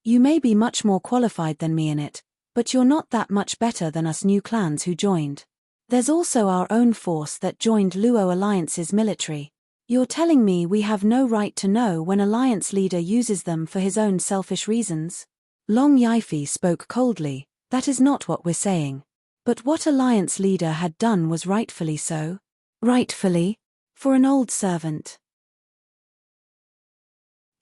[SPEAKER 1] You may be much more qualified than me in it, but you're not that much better than us new clans who joined. There's also our own force that joined Luo alliance's military. You're telling me we have no right to know when alliance leader uses them for his own selfish reasons? Long Yifi spoke coldly. That is not what we're saying. But what alliance leader had done was rightfully so. Rightfully? For an old servant?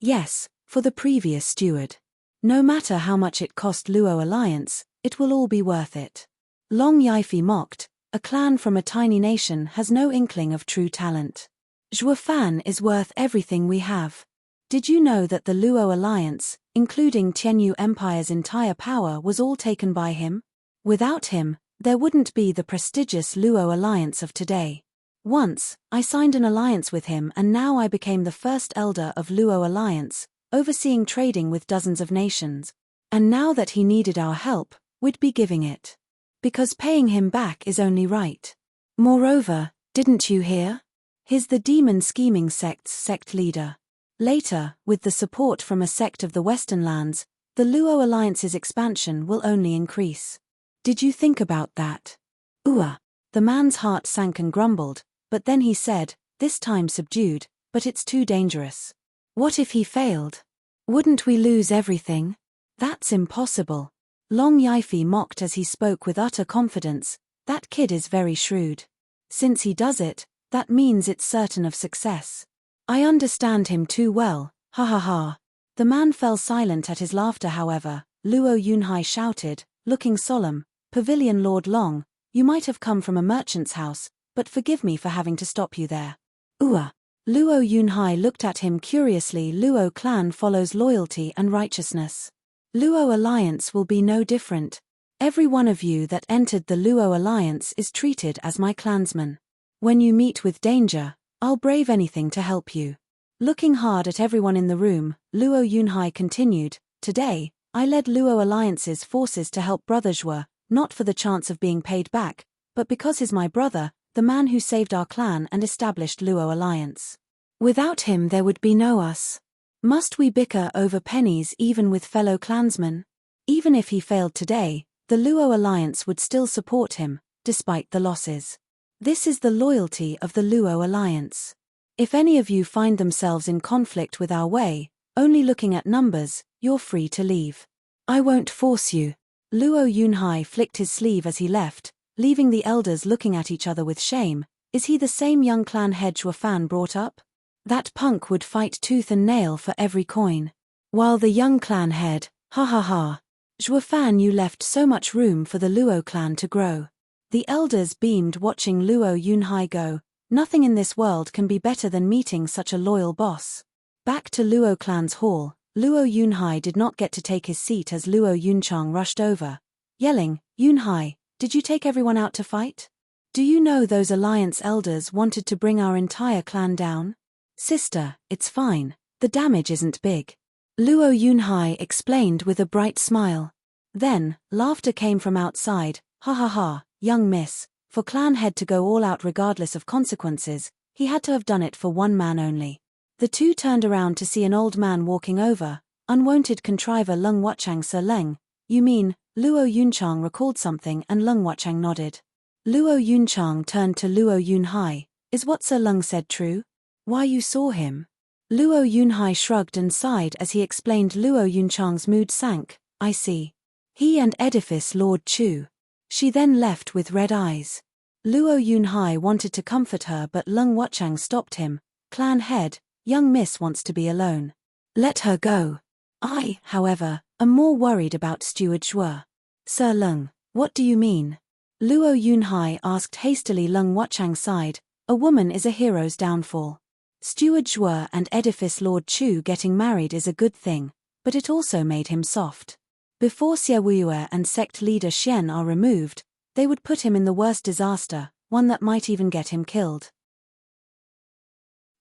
[SPEAKER 1] Yes, for the previous steward. No matter how much it cost Luo alliance, it will all be worth it. Long Yifi mocked. A clan from a tiny nation has no inkling of true talent. Zhuofan is worth everything we have. Did you know that the Luo alliance, including Tianyu Empire's entire power, was all taken by him? Without him, there wouldn't be the prestigious Luo alliance of today. Once, I signed an alliance with him and now I became the first elder of Luo alliance, overseeing trading with dozens of nations. And now that he needed our help, we'd be giving it. Because paying him back is only right. Moreover, didn't you hear? He's the demon scheming sect's sect leader. Later, with the support from a sect of the Western lands, the Luo alliance's expansion will only increase. Did you think about that? The man's heart sank and grumbled, but then he said, this time subdued, but it's too dangerous. What if he failed? Wouldn't we lose everything? That's impossible. Long Yifi mocked as he spoke with utter confidence. That kid is very shrewd. Since he does it, that means it's certain of success. I understand him too well, ha ha ha. The man fell silent at his laughter. However, Luo Yunhai shouted, looking solemn, Pavilion Lord Long, you might have come from a merchant's house, but forgive me for having to stop you there. Luo Yunhai looked at him curiously. Luo clan follows loyalty and righteousness. Luo alliance will be no different. Every one of you that entered the Luo alliance is treated as my clansman. When you meet with danger, I'll brave anything to help you. Looking hard at everyone in the room, Luo Yunhai continued, "Today, I led Luo Alliance's forces to help Brother Zhuo, not for the chance of being paid back, but because he's my brother, the man who saved our clan and established Luo Alliance. Without him there would be no us. Must we bicker over pennies even with fellow clansmen? Even if he failed today, the Luo Alliance would still support him, despite the losses. This is the loyalty of the Luo Alliance. If any of you find themselves in conflict with our way, only looking at numbers, you're free to leave. I won't force you." Luo Yunhai flicked his sleeve as he left, leaving the elders looking at each other with shame. Is he the same young clan head Zhuo Fan brought up? That punk would fight tooth and nail for every coin. While the young clan head, ha ha ha. Zhuo Fan, you left so much room for the Luo clan to grow. The elders beamed watching Luo Yunhai go. Nothing in this world can be better than meeting such a loyal boss. Back to Luo clan's hall, Luo Yunhai did not get to take his seat as Luo Yunchang rushed over, yelling, "Yunhai, did you take everyone out to fight? Do you know those alliance elders wanted to bring our entire clan down?" "Sister, it's fine, the damage isn't big," Luo Yunhai explained with a bright smile. Then, laughter came from outside. "Ha ha ha, young miss, for clan head to go all out regardless of consequences, he had to have done it for one man only." The two turned around to see an old man walking over. Unwanted contriver Lung Wuchang Sir Leng. "You mean," Luo Yunchang recalled something and Lung Wuchang nodded. Luo Yunchang turned to Luo Yunhai. "Is what Sir Leng said true? Why, you saw him?" Luo Yunhai shrugged and sighed as he explained. Luo Yunchang's mood sank. "I see. He and Edifice Lord Chu." She then left with red eyes. Luo Yunhai wanted to comfort her but Lung Wuchang stopped him. "Clan head, young miss wants to be alone. Let her go. I, however, am more worried about Steward Zhuo." "Sir Lung, what do you mean?" Luo Yunhai asked hastily. Lung Wuchang sighed. "A woman is a hero's downfall. Steward Zhuo and Edifice Lord Chu getting married is a good thing, but it also made him soft. Before Xie Wuyue and sect leader Xian are removed, they would put him in the worst disaster, one that might even get him killed.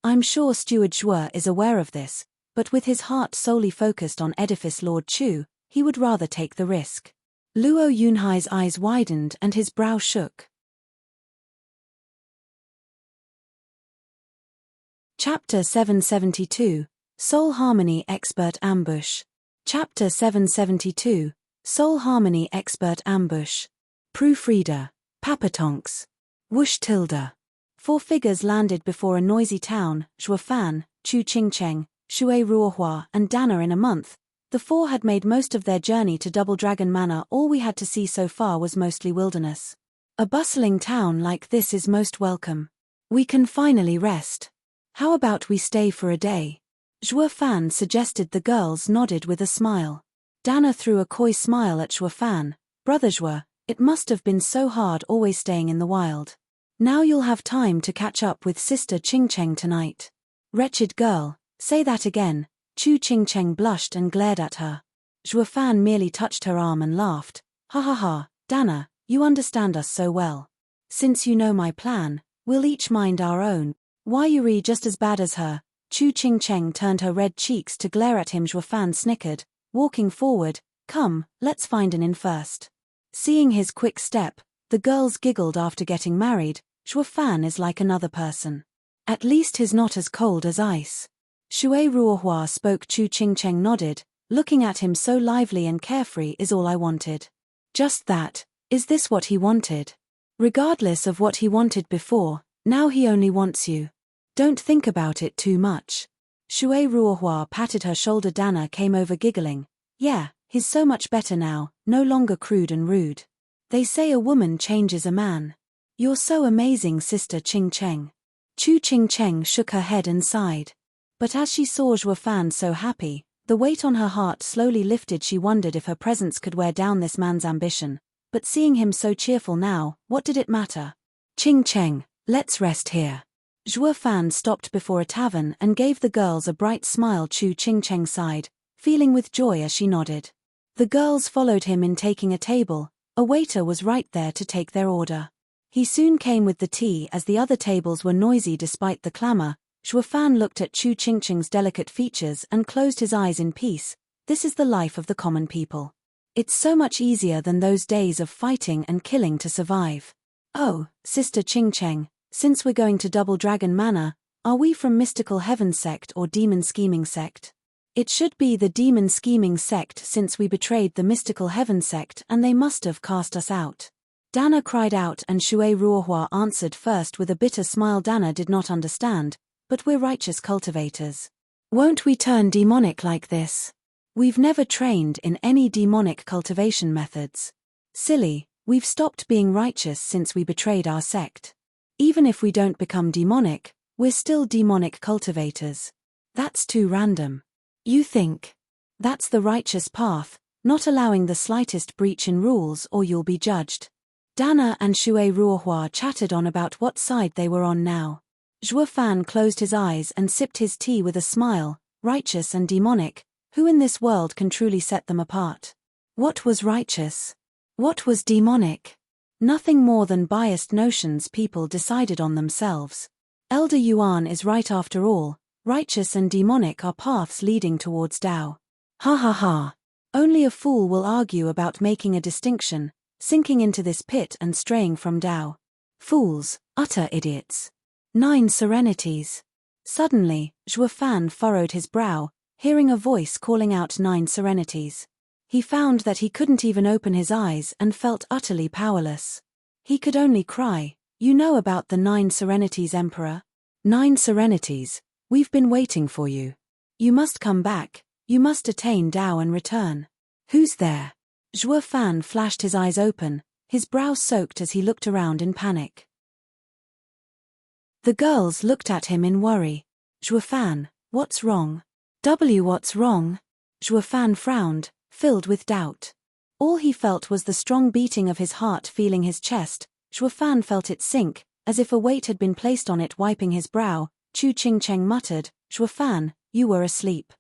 [SPEAKER 1] I'm sure Steward Zhuo is aware of this, but with his heart solely focused on Edifice Lord Chu, he would rather take the risk." Luo Yunhai's eyes widened and his brow shook. Chapter 772, Soul Harmony Expert Ambush. Chapter 772, Soul Harmony Expert Ambush. Proofreader, Papatonks. Whoosh tilde. 4 figures landed before a noisy town, Zhuo Fan, Chu Qingcheng, Shui Ruohua and Dana in a month. The 4 had made most of their journey to Double Dragon Manor. All we had to see so far was mostly wilderness. A bustling town like this is most welcome. We can finally rest. How about we stay for a day? Zhuo Fan suggested. The girls nodded with a smile. Dana threw a coy smile at Zhuo Fan. "Brother Zhuo, it must have been so hard always staying in the wild. Now you'll have time to catch up with Sister Qingcheng tonight." "Wretched girl, say that again." Chu Qingcheng blushed and glared at her. Zhuo Fan merely touched her arm and laughed. "Ha ha ha, Dana, you understand us so well. Since you know my plan, we'll each mind our own. Why you're just as bad as her." Chu Qingcheng turned her red cheeks to glare at him. Zhuo Fan snickered, walking forward. "Come, let's find an inn first." Seeing his quick step, the girls giggled. After getting married, Zhuo Fan is like another person. At least he's not as cold as ice. Shui Ruohua spoke. Chu Qingcheng nodded, looking at him so lively and carefree. "Is all I wanted." "Just that. Is this what he wanted?" "Regardless of what he wanted before, now he only wants you. Don't think about it too much." Shui Ruohua patted her shoulder. Dana came over giggling. "Yeah, he's so much better now, no longer crude and rude. They say a woman changes a man. You're so amazing, Sister Qingcheng." Chu Qingcheng shook her head and sighed. But as she saw Zhuo Fan so happy, the weight on her heart slowly lifted. She wondered if her presence could wear down this man's ambition. But seeing him so cheerful now, what did it matter? "Qingcheng, let's rest here." Zhuo Fan stopped before a tavern and gave the girls a bright smile. Chu Qingcheng sighed, feeling with joy as she nodded. The girls followed him in taking a table. A waiter was right there to take their order. He soon came with the tea as the other tables were noisy despite the clamor. Fan looked at Chu Qingqing's delicate features and closed his eyes in peace. This is the life of the common people. It's so much easier than those days of fighting and killing to survive. Oh, Sister Qingqing, since we're going to Double Dragon Manor, are we from Mystical Heaven Sect or Demon Scheming Sect? It should be the Demon Scheming Sect since we betrayed the Mystical Heaven Sect and they must have cast us out. Dana cried out and Shui Ruohua answered first with a bitter smile. Dana did not understand, but we're righteous cultivators. Won't we turn demonic like this? We've never trained in any demonic cultivation methods. Silly, we've stopped being righteous since we betrayed our sect. Even if we don't become demonic, we're still demonic cultivators. That's too random. You think? That's the righteous path, not allowing the slightest breach in rules or you'll be judged. Dana and Shui Ruohua chattered on about what side they were on now. Fan closed his eyes and sipped his tea with a smile. Righteous and demonic, who in this world can truly set them apart? What was righteous? What was demonic? Nothing more than biased notions people decided on themselves. Elder Yuan is right after all, righteous and demonic are paths leading towards Tao. Ha ha ha. Only a fool will argue about making a distinction, sinking into this pit and straying from Tao. Fools, utter idiots. 9 serenities. Suddenly, Fan furrowed his brow, hearing a voice calling out 9 serenities. He found that he couldn't even open his eyes and felt utterly powerless. He could only cry, "You know about the 9 serenities, Emperor? 9 serenities, we've been waiting for you. You must come back, you must attain Tao and return." Who's there? Fan flashed his eyes open, his brow soaked as he looked around in panic. The girls looked at him in worry. Fan, what's wrong? What's wrong? Fan frowned, filled with doubt. All he felt was the strong beating of his heart feeling his chest. Fan felt it sink, as if a weight had been placed on it. Wiping his brow, Chu Qingqing muttered, Fan, you were asleep.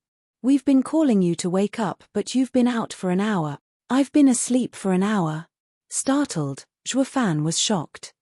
[SPEAKER 1] We've been calling you to wake up but you've been out for an hour. I've been asleep for an hour. Startled, Fan was shocked.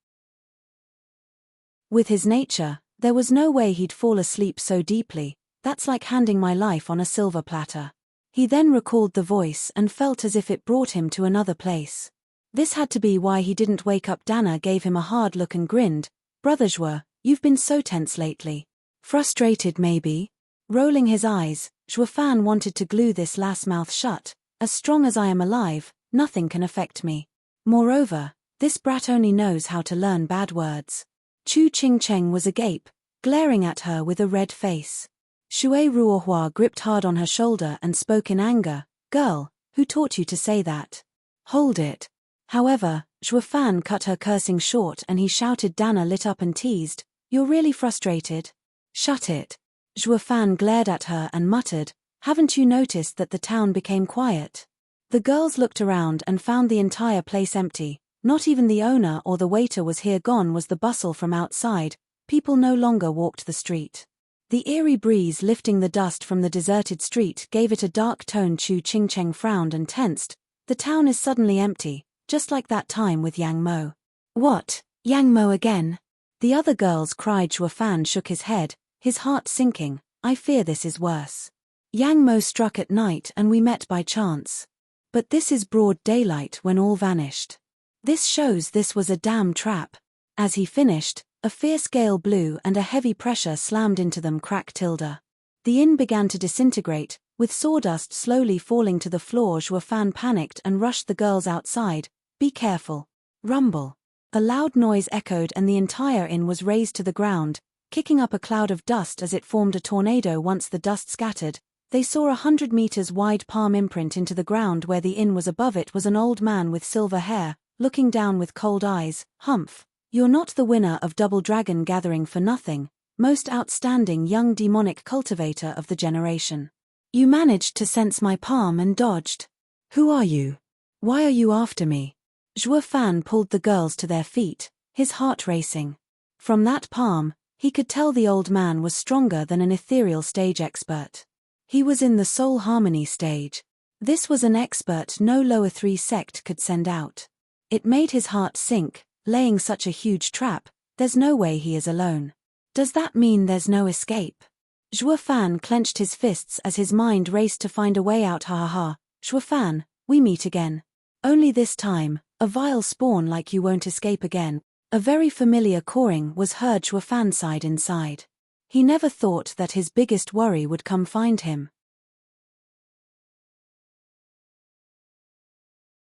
[SPEAKER 1] With his nature, there was no way he'd fall asleep so deeply. That's like handing my life on a silver platter. He then recalled the voice and felt as if it brought him to another place. This had to be why he didn't wake up. Dana gave him a hard look and grinned. Brother Zhua, you've been so tense lately. Frustrated maybe? Rolling his eyes, Fan wanted to glue this last mouth shut. As strong as I am alive, nothing can affect me. Moreover, this brat only knows how to learn bad words. Chu Qingqing was agape, glaring at her with a red face. Shui Ruohua gripped hard on her shoulder and spoke in anger. Girl, who taught you to say that? Hold it. However, Fan cut her cursing short and he shouted. Dana lit up and teased, You're really frustrated? Shut it. Fan glared at her and muttered, Haven't you noticed that the town became quiet? The girls looked around and found the entire place empty. Not even the owner or the waiter was here. Gone was the bustle from outside. People no longer walked the street. The eerie breeze lifting the dust from the deserted street gave it a dark tone. Chu Qingqing frowned and tensed. The town is suddenly empty, just like that time with Yang Mo. What, Yang Mo again? The other girls cried. Fan shook his head, his heart sinking. I fear this is worse. Yang Mo struck at night and we met by chance. But this is broad daylight when all vanished. This shows this was a damn trap. As he finished, a fierce gale blew and a heavy pressure slammed into them. Crack tilde. The inn began to disintegrate, with sawdust slowly falling to the floor. Fan panicked and rushed the girls outside. Be careful. Rumble. A loud noise echoed and the entire inn was razed to the ground, kicking up a cloud of dust as it formed a tornado. Once the dust scattered, they saw 100 meters wide palm imprint into the ground. Where the inn was above it was an old man with silver hair, looking down with cold eyes. Humph. You're not the winner of Double Dragon Gathering for nothing, most outstanding young demonic cultivator of the generation. You managed to sense my palm and dodged. Who are you? Why are you after me? Fan pulled the girls to their feet, his heart racing. From that palm, he could tell the old man was stronger than an ethereal stage expert. He was in the soul harmony stage. This was an expert no lower 3 sect could send out. It made his heart sink, laying such a huge trap. There's no way he is alone. Does that mean there's no escape? Zhuo Fan clenched his fists as his mind raced to find a way out. Ha ha ha. Zhuo Fan, we meet again. Only this time, a vile spawn like you won't escape again. A very familiar cawing was heard Zhuo Fan sighed inside. He never thought that his biggest worry would come find him.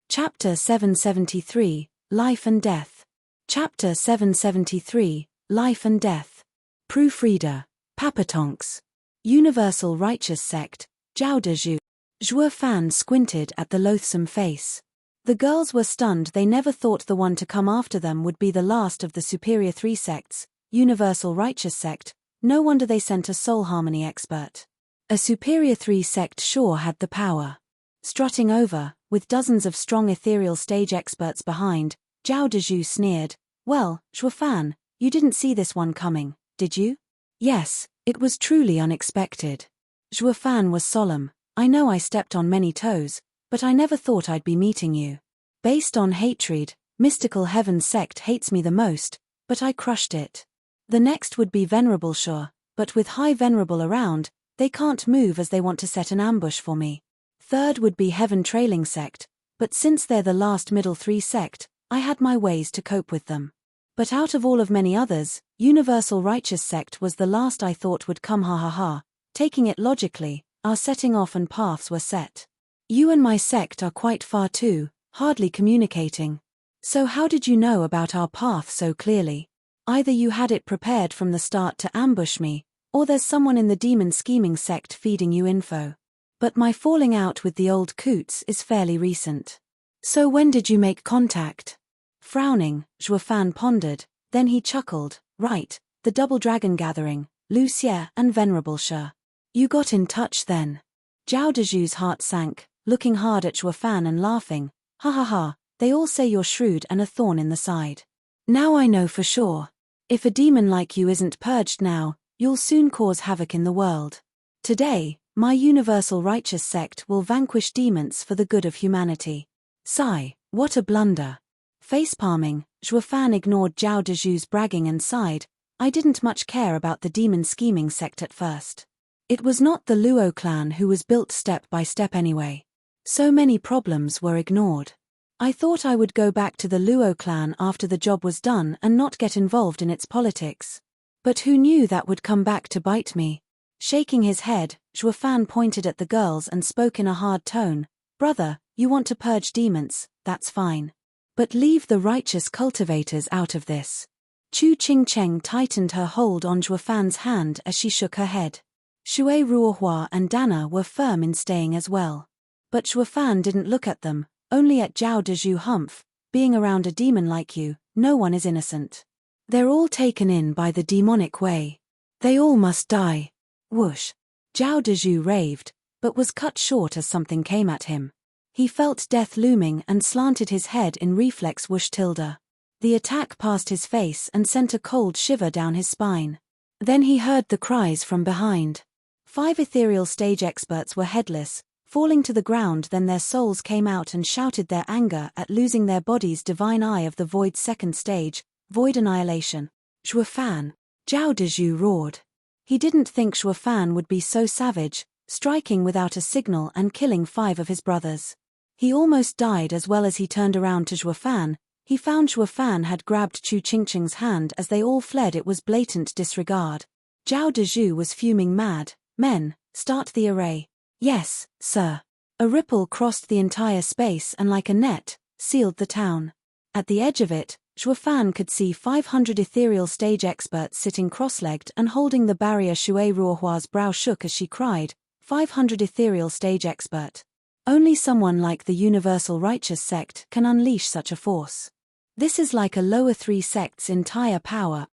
[SPEAKER 1] Chapter 773, Life and Death. Chapter 773, Life and Death. Proofreader, Papatonks. Universal Righteous Sect, Zhao Dezhu. Zhuo Fan squinted at the loathsome face. The girls were stunned. They never thought the one to come after them would be the last of the superior three sects, Universal Righteous Sect. No wonder they sent a soul harmony expert. A superior three sect sure had the power. Strutting over, with dozens of strong ethereal stage experts behind, Zhao Dezhu sneered. Well, Zhuo Fan, you didn't see this one coming, did you? Yes, it was truly unexpected. Zhuo Fan was solemn. I know I stepped on many toes, but I never thought I'd be meeting you. Based on hatred, Mystical Heaven Sect hates me the most, but I crushed it. The next would be Venerable Sure, but with High Venerable around, they can't move as they want to set an ambush for me. Third would be Heaven Trailing Sect, but since they're the last middle three sect, I had my ways to cope with them. But out of all of many others, Universal Righteous Sect was the last I thought would come. Ha ha ha. Taking it logically, our setting off and paths were set. You and my sect are quite far too, hardly communicating. So how did you know about our path so clearly? Either you had it prepared from the start to ambush me, or there's someone in the demon scheming sect feeding you info. But my falling out with the old coots is fairly recent. So when did you make contact? Frowning, Zhuo Fan pondered, then he chuckled. Right, the Double Dragon Gathering, Lucia and Venerable Sure. You got in touch then. Zhao Dezhu's heart sank, looking hard at Zhuo Fan and laughing. Ha ha ha, they all say you're shrewd and a thorn in the side. Now I know for sure. If a demon like you isn't purged now, you'll soon cause havoc in the world. Today, my Universal Righteous Sect will vanquish demons for the good of humanity. Sigh, what a blunder. Facepalming, Zhuo Fan ignored Zhao Dezhu's bragging and sighed. I didn't much care about the demon scheming sect at first. It was not the Luo clan who was built step by step anyway. So many problems were ignored. I thought I would go back to the Luo clan after the job was done and not get involved in its politics. But who knew that would come back to bite me? Shaking his head, Zhuo Fan pointed at the girls and spoke in a hard tone. Brother, you want to purge demons, that's fine. But leave the righteous cultivators out of this. Chu Qingcheng tightened her hold on Zhuo Fan's hand as she shook her head. Shui Ruohua and Dana were firm in staying as well. But Zhuo Fan didn't look at them, only at Zhao Dezhu. Humph, being around a demon like you, no one is innocent. They're all taken in by the demonic way. They all must die. Whoosh. Zhao Dezhu raved, but was cut short as something came at him. He felt death looming and slanted his head in reflex. Whoosh tilde. The attack passed his face and sent a cold shiver down his spine. Then he heard the cries from behind. 5 ethereal stage experts were headless, falling to the ground. Then their souls came out and shouted their anger at losing their bodies. Divine Eye of the Void second stage, Void Annihilation. Zhuo Fan. Zhao Dezhu roared. He didn't think Zhuo Fan would be so savage, striking without a signal and killing 5 of his brothers. He almost died. As well as he turned around to Zhuo Fan, he found Zhuo Fan had grabbed Chu Qingcheng's hand as they all fled. It was blatant disregard. Zhao Dezhu was fuming mad. Men, start the array. Yes, sir. A ripple crossed the entire space and like a net, sealed the town. At the edge of it, Zhuo Fan could see 500 ethereal stage experts sitting cross-legged and holding the barrier. Shui Ruohua's brow shook as she cried, 500 ethereal stage expert. Only someone like the Universal Righteous Sect can unleash such a force. This is like a lower 3 sect's entire power.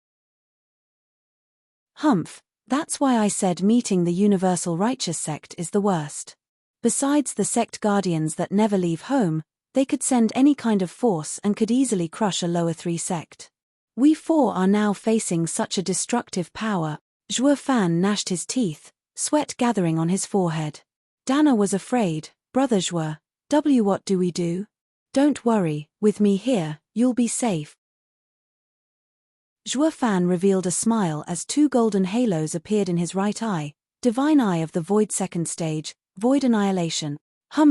[SPEAKER 1] Humph, that's why I said meeting the Universal Righteous Sect is the worst. Besides the sect guardians that never leave home, they could send any kind of force and could easily crush a lower 3 sect. We 4 are now facing such a destructive power. Zhuo Fan gnashed his teeth, sweat gathering on his forehead. Dana was afraid. Brother Zhuo, what do we do? Don't worry, with me here, you'll be safe. Zhuo Fan revealed a smile as two golden halos appeared in his right eye, divine eye of the void second stage, void annihilation.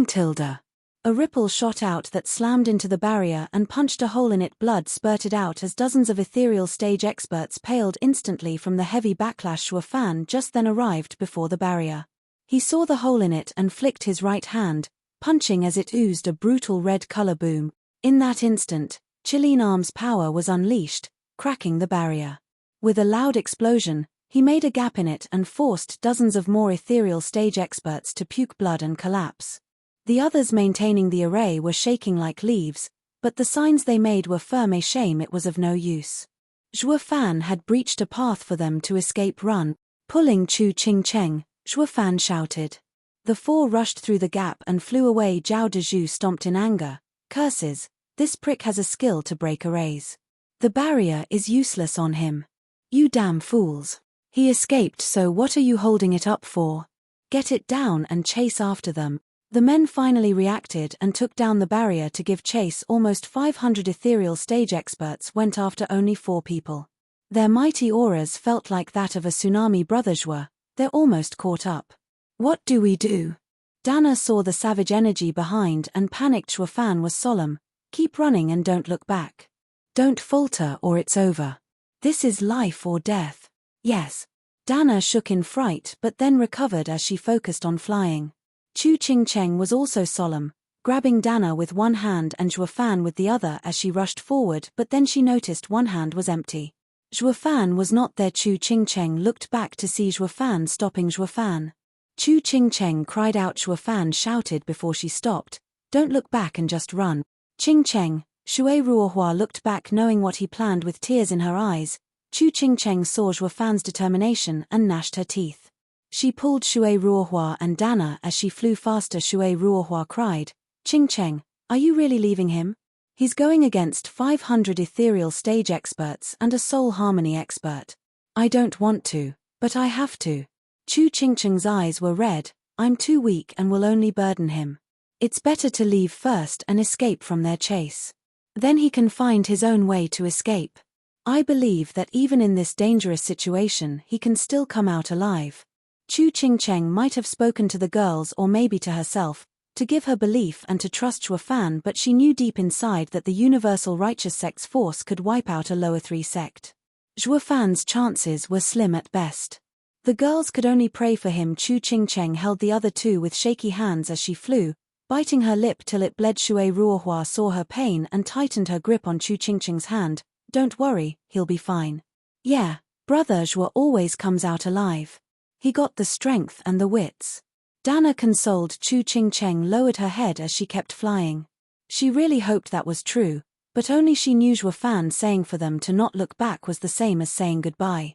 [SPEAKER 1] Tilde. A ripple shot out that slammed into the barrier and punched a hole in it. Blood spurted out as dozens of ethereal stage experts paled instantly from the heavy backlash. Zhuo Fan just then arrived before the barrier. He saw the hole in it and flicked his right hand, punching as it oozed a brutal red color. Boom. In that instant, Qilin Arm's power was unleashed, cracking the barrier. With a loud explosion, he made a gap in it and forced dozens of more ethereal stage experts to puke blood and collapse. The others maintaining the array were shaking like leaves, but the signs they made were firm. A shame it was of no use. Zhuo Fan had breached a path for them to escape. Run. Pulling Chu Qingcheng, Zhuo Fan shouted. The four rushed through the gap and flew away. Zhao Dezhu stomped in anger. Curses, this prick has a skill to break arrays. The barrier is useless on him. You damn fools. He escaped, so what are you holding it up for? Get it down and chase after them. The men finally reacted and took down the barrier to give chase. Almost 500 ethereal stage experts went after only 4 people. Their mighty auras felt like that of a tsunami. Brother Zhuo, they're almost caught up. What do we do? Dana saw the savage energy behind and panicked. Zhuo Fan was solemn. Keep running and don't look back. Don't falter or it's over. This is life or death. Yes. Dana shook in fright but then recovered as she focused on flying. Chu Qingcheng was also solemn, grabbing Dana with one hand and Zhuo Fan with the other as she rushed forward, but then she noticed one hand was empty. Zhuo Fan was not there. Chu Qingcheng looked back to see Zhuo Fan stopping Zhuo Fan. Chu Qingcheng cried out. Zhuo Fan shouted before she stopped, "Don't look back and just run." Qingcheng, Shui Ruohua looked back knowing what he planned with tears in her eyes. Chu Qingcheng saw Zhuo Fan's determination and gnashed her teeth. She pulled Shui Ruohua and Dana as she flew faster. Shui Ruohua cried, "Qingcheng, are you really leaving him? He's going against 500 ethereal stage experts and a soul harmony expert. I don't want to, but I have to." Chu Qingcheng's eyes were red. "I'm too weak and will only burden him. It's better to leave first and escape from their chase. Then he can find his own way to escape. I believe that even in this dangerous situation he can still come out alive." Chu Qingcheng might have spoken to the girls or maybe to herself, to give her belief and to trust Zhuo Fan, but she knew deep inside that the universal righteous sect's force could wipe out a lower 3 sect. Zhuo Fan's chances were slim at best. The girls could only pray for him. Chu Qingcheng held the other 2 with shaky hands as she flew, biting her lip till it bled. Shui Ruohua saw her pain and tightened her grip on Chu Qingcheng's hand. "Don't worry, he'll be fine. Yeah, brother Zhuo always comes out alive. He got the strength and the wits." Dana consoled. Chu Qingcheng lowered her head as she kept flying. She really hoped that was true, but only she knew Zhuo Fan saying for them to not look back was the same as saying goodbye.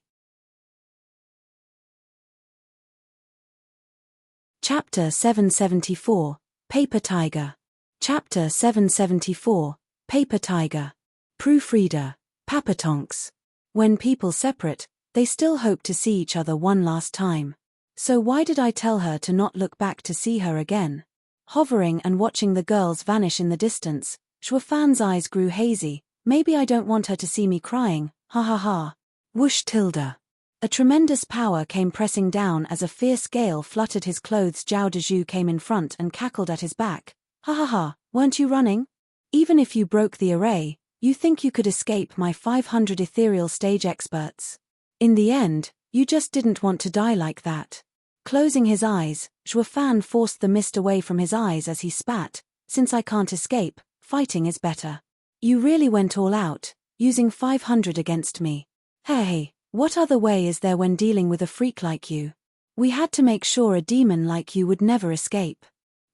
[SPEAKER 1] Chapter 774, Paper Tiger. Chapter 774, Paper Tiger. Proofreader, Papatonks. When people separate, they still hope to see each other one last time. So why did I tell her to not look back to see her again? Hovering and watching the girls vanish in the distance, Zhuo Fan's eyes grew hazy. Maybe I don't want her to see me crying, ha ha ha. Whoosh tilde. A tremendous power came pressing down as a fierce gale fluttered his clothes. Zhao Dezhu came in front and cackled at his back. Ha ha ha, weren't you running? Even if you broke the array, you think you could escape my 500 ethereal stage experts? In the end, you just didn't want to die like that. Closing his eyes, Zhuo Fan forced the mist away from his eyes as he spat. "Since I can't escape, fighting is better. You really went all out, using 500 against me. Hey, what other way is there when dealing with a freak like you? We had to make sure a demon like you would never escape."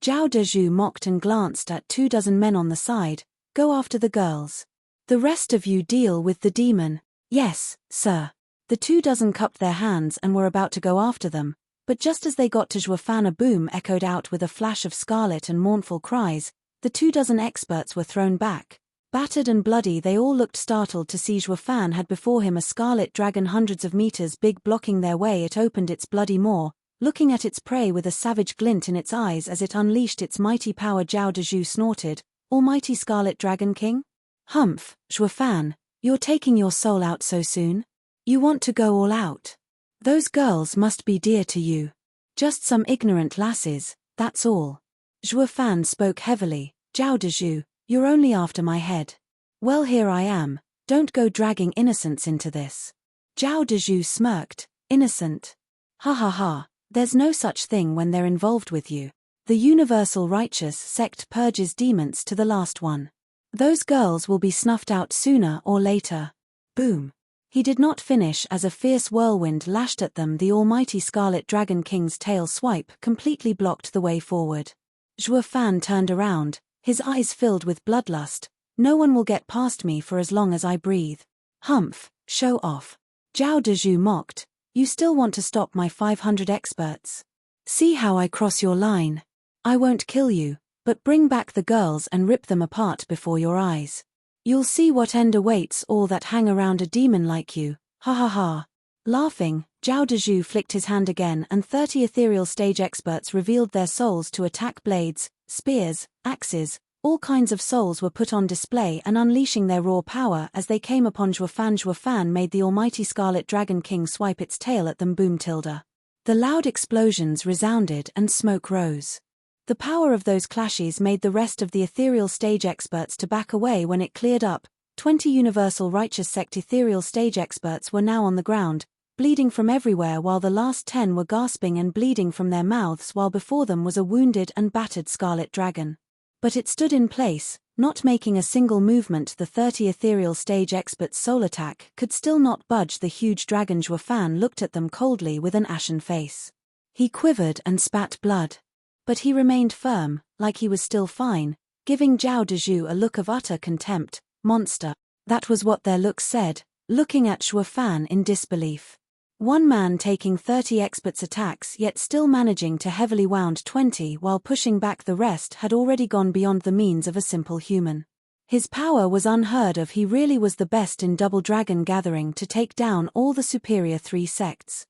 [SPEAKER 1] Zhao Dezhu mocked and glanced at 24 men on the side. "Go after the girls. The rest of you deal with the demon." "Yes, sir." The 24 cupped their hands and were about to go after them, but just as they got to Zhuo Fan, a boom echoed out with a flash of scarlet and mournful cries. The 24 experts were thrown back. Battered and bloody, they all looked startled to see Zhuo Fan had before him a scarlet dragon hundreds of meters big blocking their way. It opened its bloody maw, looking at its prey with a savage glint in its eyes as it unleashed its mighty power. Zhao Dezhu snorted, "Almighty Scarlet Dragon King? Humph, Zhuo Fan, You're taking your soul out so soon? You want to go all out? Those girls must be dear to you. Just some ignorant lasses, that's all. Zhuo Fan spoke heavily. Zhao Dezhu, you're only after my head. Well, here I am, don't go dragging innocence into this. Zhao Dezhu smirked. Innocent? Ha ha ha, there's no such thing when they're involved with you. The universal righteous sect purges demons to the last one. Those girls will be snuffed out sooner or later. Boom. He did not finish as a fierce whirlwind lashed at them. The almighty Scarlet Dragon King's tail swipe completely blocked the way forward. Zhuo Fan turned around, his eyes filled with bloodlust. No one will get past me for as long as I breathe. Humph, show off. Zhao Dezhu mocked. You still want to stop my 500 experts? See how I cross your line. I won't kill you, but bring back the girls and rip them apart before your eyes. You'll see what end awaits all that hang around a demon like you. Ha ha ha. Laughing, Zhao Dezhu flicked his hand again and 30 ethereal stage experts revealed their souls to attack. Blades, spears, axes, all kinds of souls were put on display and unleashing their raw power as they came upon Zhuo Fan. Zhuo Fan made the almighty Scarlet Dragon King swipe its tail at them. Boom tilde. The loud explosions resounded and smoke rose. The power of those clashes made the rest of the ethereal stage experts to back away. When it cleared up, 20 universal righteous sect ethereal stage experts were now on the ground, bleeding from everywhere, while the last 10 were gasping and bleeding from their mouths, while before them was a wounded and battered scarlet dragon. But it stood in place, not making a single movement. The 30 ethereal stage experts' soul attack could still not budge the huge dragon. Zhuo Fan looked at them coldly with an ashen face. He quivered and spat blood. But he remained firm, like he was still fine, giving Zhao Dezhu a look of utter contempt. Monster. That was what their looks said, looking at Zhuo Fan in disbelief. One man taking 30 experts' attacks yet still managing to heavily wound 20 while pushing back the rest had already gone beyond the means of a simple human. His power was unheard of. He really was the best in Double Dragon Gathering to take down all the superior 3 sects.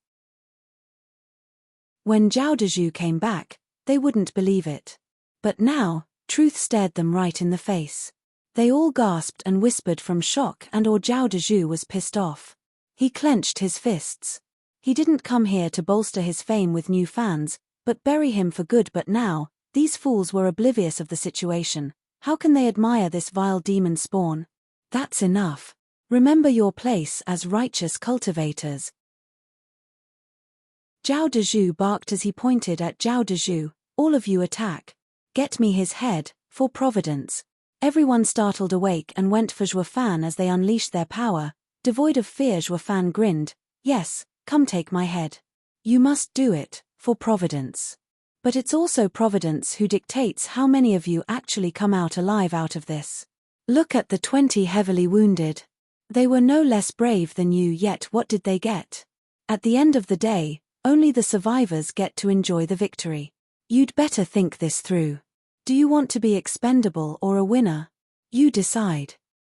[SPEAKER 1] When Zhao Dezhu came back, they wouldn't believe it. But now, truth stared them right in the face. They all gasped and whispered from shock and/or Zhao Dezhu was pissed off. He clenched his fists. He didn't come here to bolster his fame with new fans, but bury him for good. But now, these fools were oblivious of the situation. How can they admire this vile demon spawn? That's enough. Remember your place as righteous cultivators. Zhao Dezhu barked as he pointed at Zhao Dezhu. All of you attack. Get me his head, for providence. Everyone startled awake and went for Zhuo Fan as they unleashed their power. Devoid of fear, Zhuo Fan grinned. Yes, come take my head. You must do it, for providence. But it's also providence who dictates how many of you actually come out alive out of this. Look at the 20 heavily wounded. They were no less brave than you, yet what did they get? At the end of the day, only the survivors get to enjoy the victory. You'd better think this through. Do you want to be expendable or a winner? You decide.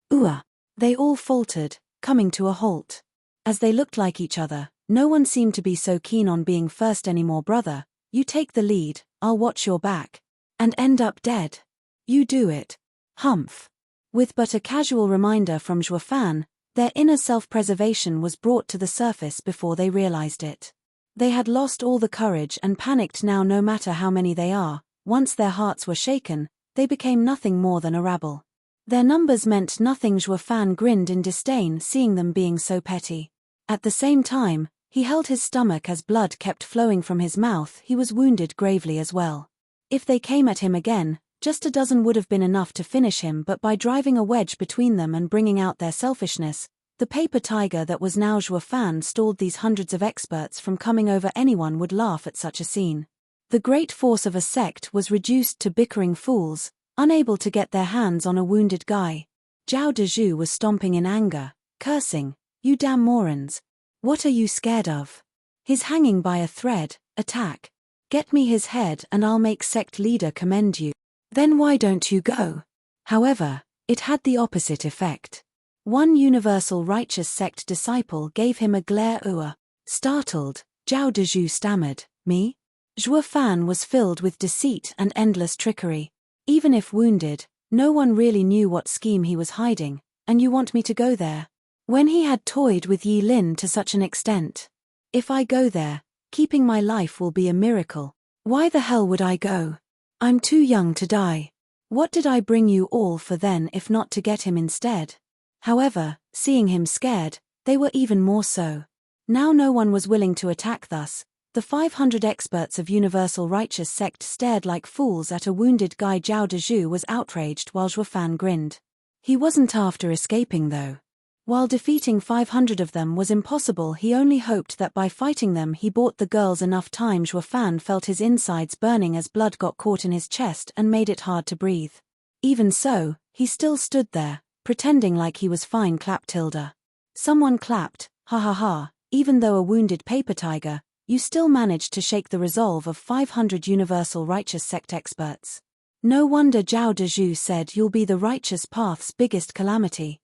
[SPEAKER 1] They all faltered, coming to a halt. As they looked like each other, no one seemed to be so keen on being first anymore. Brother, you take the lead, I'll watch your back. And end up dead. You do it. Humph. With but a casual reminder from Zhuo Fan, their inner self-preservation was brought to the surface before they realized it. They had lost all the courage and panicked now. No matter how many they are, once their hearts were shaken, they became nothing more than a rabble. Their numbers meant nothing. Zhuo Fan grinned in disdain seeing them being so petty. At the same time, he held his stomach as blood kept flowing from his mouth. He was wounded gravely as well. If they came at him again, just a dozen would have been enough to finish him, but by driving a wedge between them and bringing out their selfishness, the paper tiger that was now Zhuo Fan stalled these hundreds of experts from coming over. Anyone would laugh at such a scene. The great force of a sect was reduced to bickering fools, unable to get their hands on a wounded guy. Zhao Dezhu was stomping in anger, cursing, "You damn morons. What are you scared of? He's hanging by a thread, attack. Get me his head and I'll make sect leader commend you. Then why don't you go?" However, it had the opposite effect. One universal righteous sect disciple gave him a glare. Startled, Zhao Dezhu stammered, "Me?" Zhuo Fan was filled with deceit and endless trickery. Even if wounded, no one really knew what scheme he was hiding. And you want me to go there? When he had toyed with Yi Lin to such an extent. If I go there, keeping my life will be a miracle. Why the hell would I go? I'm too young to die. What did I bring you all for then if not to get him instead? However, seeing him scared, they were even more so. Now no one was willing to attack thus. The 500 experts of Universal Righteous Sect stared like fools at a wounded guy. Zhao Dezhu was outraged while Zhuofan grinned. He wasn't after escaping though. While defeating 500 of them was impossible, he only hoped that by fighting them he bought the girls enough time. Zhuofan felt his insides burning as blood got caught in his chest and made it hard to breathe. Even so, he still stood there, pretending like he was fine. Clap tilde. Someone clapped, ha ha ha, even though a wounded paper tiger, you still managed to shake the resolve of 500 Universal Righteous Sect experts. No wonder. Zhao Dezhu said, you'll be the righteous path's biggest calamity.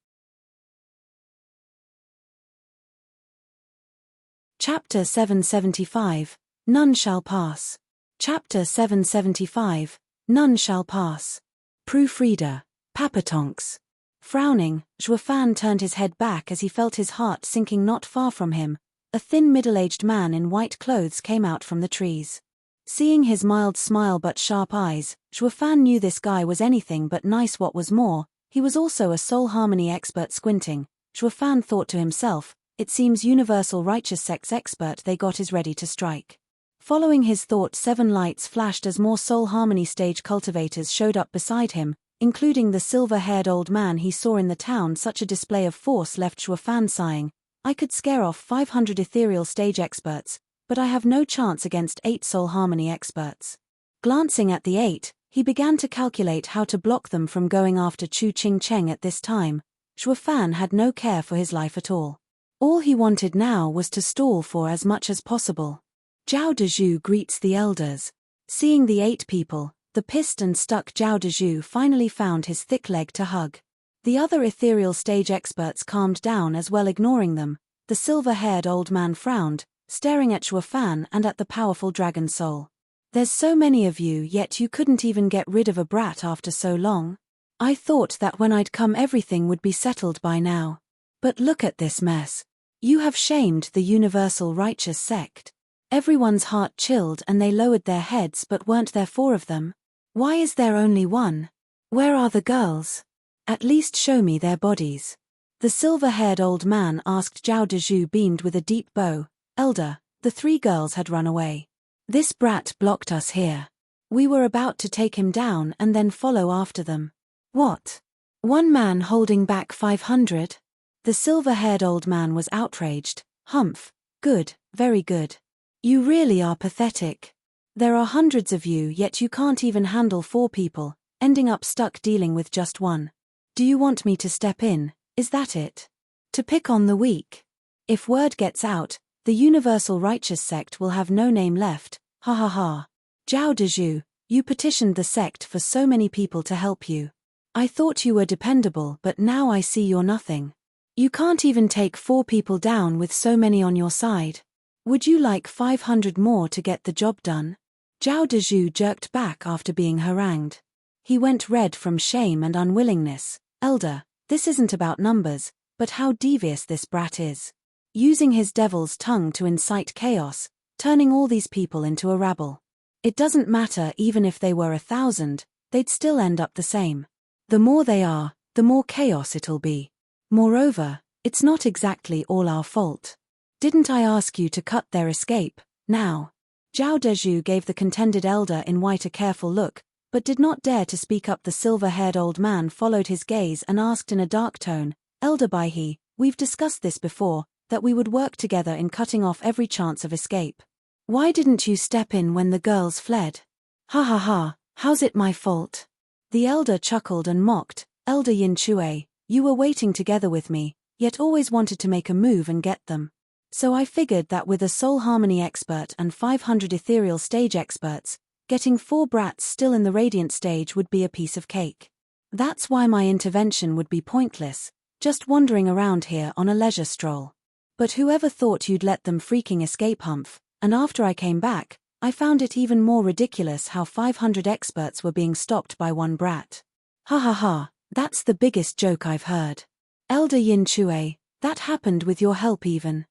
[SPEAKER 1] Chapter 775, None Shall Pass. Chapter 775, None Shall Pass. Proofreader, Papatonks. Frowning, Zhuofan turned his head back as he felt his heart sinking. Not far from him, a thin middle-aged man in white clothes came out from the trees. Seeing his mild smile but sharp eyes, Zhuofan knew this guy was anything but nice. What was more, he was also a soul harmony expert. Squinting, Zhuofan thought to himself, it seems Universal Righteous Sect's expert they got is ready to strike. Following his thought, 7 lights flashed as more soul harmony stage cultivators showed up beside him, including the silver-haired old man he saw in the town. Such a display of force left Zhuofan sighing. I could scare off 500 ethereal stage experts, but I have no chance against 8 soul harmony experts. Glancing at the 8, he began to calculate how to block them from going after Chu Ching Cheng. At this time, Zhuofan had no care for his life at all. All he wanted now was to stall for as much as possible. Zhao Dezhu greets the elders. Seeing the 8 people, the pissed and stuck Zhao Dezhu finally found his thick leg to hug. The other ethereal stage experts calmed down as well, ignoring them. The silver-haired old man frowned, staring at Zhuofan and at the powerful dragon soul. There's so many of you, yet you couldn't even get rid of a brat after so long? I thought that when I'd come everything would be settled by now. But look at this mess. You have shamed the Universal Righteous Sect. Everyone's heart chilled and they lowered their heads. But weren't there 4 of them? Why is there only 1? Where are the girls? At least show me their bodies. The silver-haired old man asked. Zhao Dezhu beamed with a deep bow. Elder, the 3 girls had run away. This brat blocked us here. We were about to take him down and then follow after them. What? 1 man holding back 500? The silver-haired old man was outraged. Humph. Good, very good. You really are pathetic. There are hundreds of you, yet you can't even handle 4 people, ending up stuck dealing with just 1. Do you want me to step in, is that it? To pick on the weak? If word gets out, the Universal Righteous Sect will have no name left, ha ha ha. Zhao Dezhu, you petitioned the sect for so many people to help you. I thought you were dependable, but now I see you're nothing. You can't even take 4 people down with so many on your side. Would you like 500 more to get the job done? Zhao Dezhu jerked back after being harangued. He went red from shame and unwillingness. Elder, this isn't about numbers, but how devious this brat is. Using his devil's tongue to incite chaos, turning all these people into a rabble. It doesn't matter even if they were 1,000, they'd still end up the same. The more they are, the more chaos it'll be. Moreover, it's not exactly all our fault. Didn't I ask you to cut their escape, now? Zhao Dezhu gave the contended elder in white a careful look, but did not dare to speak up. The silver-haired old man followed his gaze and asked in a dark tone, Elder Baihe, we've discussed this before, that we would work together in cutting off every chance of escape. Why didn't you step in when the girls fled? Ha ha ha, how's it my fault? The elder chuckled and mocked, Elder Yin Chue, you were waiting together with me, yet always wanted to make a move and get them. So I figured that with a soul harmony expert and 500 ethereal stage experts, getting 4 brats still in the radiant stage would be a piece of cake. That's why my intervention would be pointless, just wandering around here on a leisure stroll. But whoever thought you'd let them freaking escape, Humph, and after I came back, I found it even more ridiculous how 500 experts were being stopped by 1 brat. Ha ha ha, that's the biggest joke I've heard. Elder Yin Chue, that happened with your help even.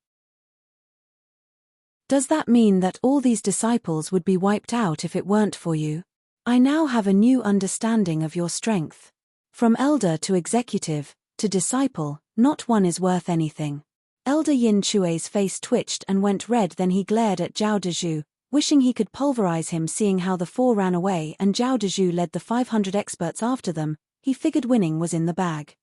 [SPEAKER 1] Does that mean that all these disciples would be wiped out if it weren't for you? I now have a new understanding of your strength. From elder to executive, to disciple, not one is worth anything. Elder Yin Chue's face twitched and went red, then he glared at Zhao Dezhu, wishing he could pulverize him. Seeing how the four ran away and Zhao Dezhu led the 500 experts after them, he figured winning was in the bag.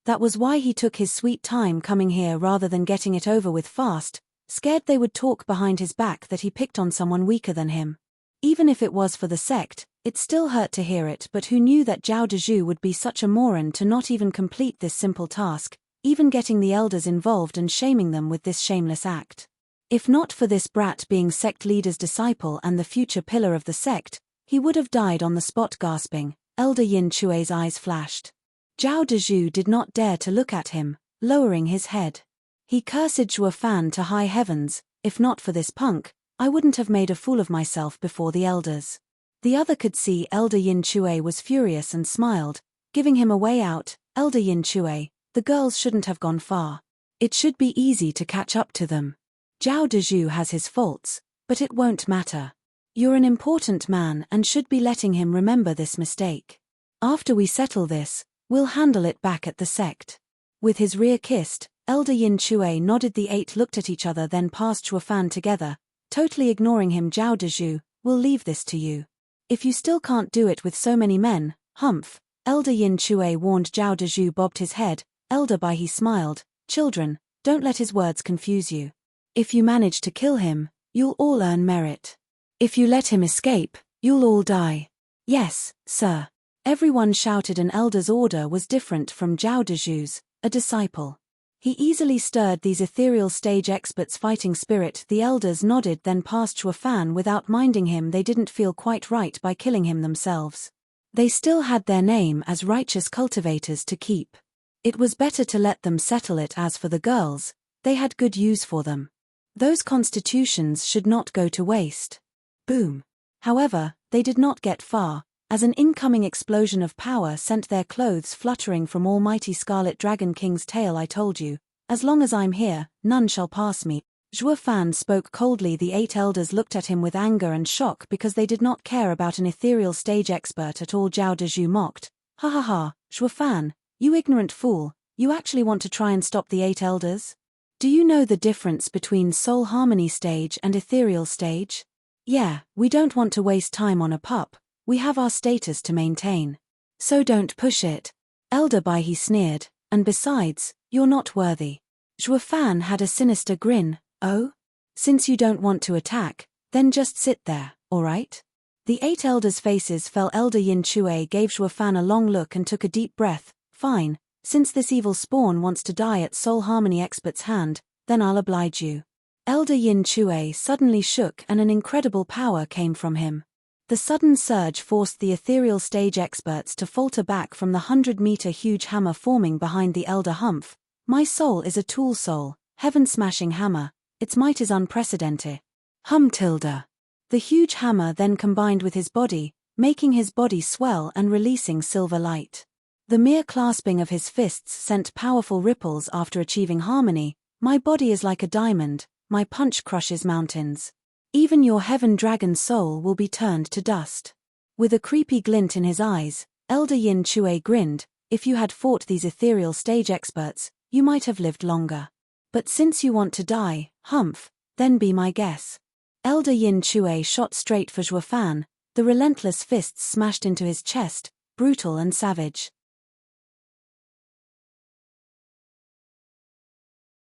[SPEAKER 1] That was why he took his sweet time coming here rather than getting it over with fast, scared they would talk behind his back that he picked on someone weaker than him. Even if it was for the sect, it still hurt to hear it, but who knew that Zhao Dezhu would be such a moron to not even complete this simple task, even getting the elders involved and shaming them with this shameless act. If not for this brat being sect leader's disciple and the future pillar of the sect, he would have died on the spot. Gasping, Elder Yin Chue's eyes flashed. Zhao Dezhu did not dare to look at him, lowering his head. He cursed Zhuo Fan to high heavens. If not for this punk, I wouldn't have made a fool of myself before the elders. The other could see Elder Yin Chue was furious and smiled, giving him a way out. Elder Yin Chue, the girls shouldn't have gone far. It should be easy to catch up to them. Zhao Dezhu has his faults, but it won't matter. You're an important man and should be letting him remember this mistake. After we settle this, we'll handle it back at the sect. With his rear kissed, Elder Yin Chue nodded. The eight looked at each other, then passed Zhuo Fan together, totally ignoring him. Zhao Dezhu, we'll leave this to you. If you still can't do it with so many men, humph, Elder Yin Chue warned. Zhao Dezhu bobbed his head. Elder Bai, he smiled. Children, don't let his words confuse you. If you manage to kill him, you'll all earn merit. If you let him escape, you'll all die. Yes, sir. Everyone shouted. An elder's order was different from Zhao Dezhu's, a disciple. He easily stirred these ethereal stage experts' fighting spirit. The elders nodded, then passed Zhuo Fan without minding him. They didn't feel quite right by killing him themselves. They still had their name as righteous cultivators to keep. It was better to let them settle it. As for the girls, they had good use for them. Those constitutions should not go to waste. Boom. However, they did not get far, as an incoming explosion of power sent their clothes fluttering from almighty Scarlet Dragon King's tail. I told you, as long as I'm here, none shall pass me. Zhuo Fan spoke coldly. The eight elders looked at him with anger and shock because they did not care about an ethereal stage expert at all. Zhao Dezhu mocked. Ha ha ha, Zhuo Fan, you ignorant fool, you actually want to try and stop the eight elders? Do you know the difference between soul harmony stage and ethereal stage? Yeah, we don't want to waste time on a pup. We have our status to maintain. So don't push it. Elder Bai, he sneered, and besides, you're not worthy. Zhuo Fan had a sinister grin. Oh? Since you don't want to attack, then just sit there, alright? The eight elders' faces fell. Elder Yin Chue gave Zhuo Fan a long look and took a deep breath. Fine, since this evil spawn wants to die at Soul Harmony Expert's hand, then I'll oblige you. Elder Yin Chue suddenly shook and an incredible power came from him. The sudden surge forced the ethereal stage experts to falter back from the 100-meter huge hammer forming behind the elder. Humph, my soul is a tool soul, heaven-smashing hammer, its might is unprecedented. Tilde. The huge hammer then combined with his body, making his body swell and releasing silver light. The mere clasping of his fists sent powerful ripples. After achieving harmony, my body is like a diamond, my punch crushes mountains. Even your heaven dragon soul will be turned to dust. With a creepy glint in his eyes, Elder Yin Chue grinned. If you had fought these ethereal stage experts, you might have lived longer. But since you want to die, humph, then be my guess. Elder Yin Chue shot straight for Zhuo Fan, the relentless fists smashed into his chest, brutal and savage.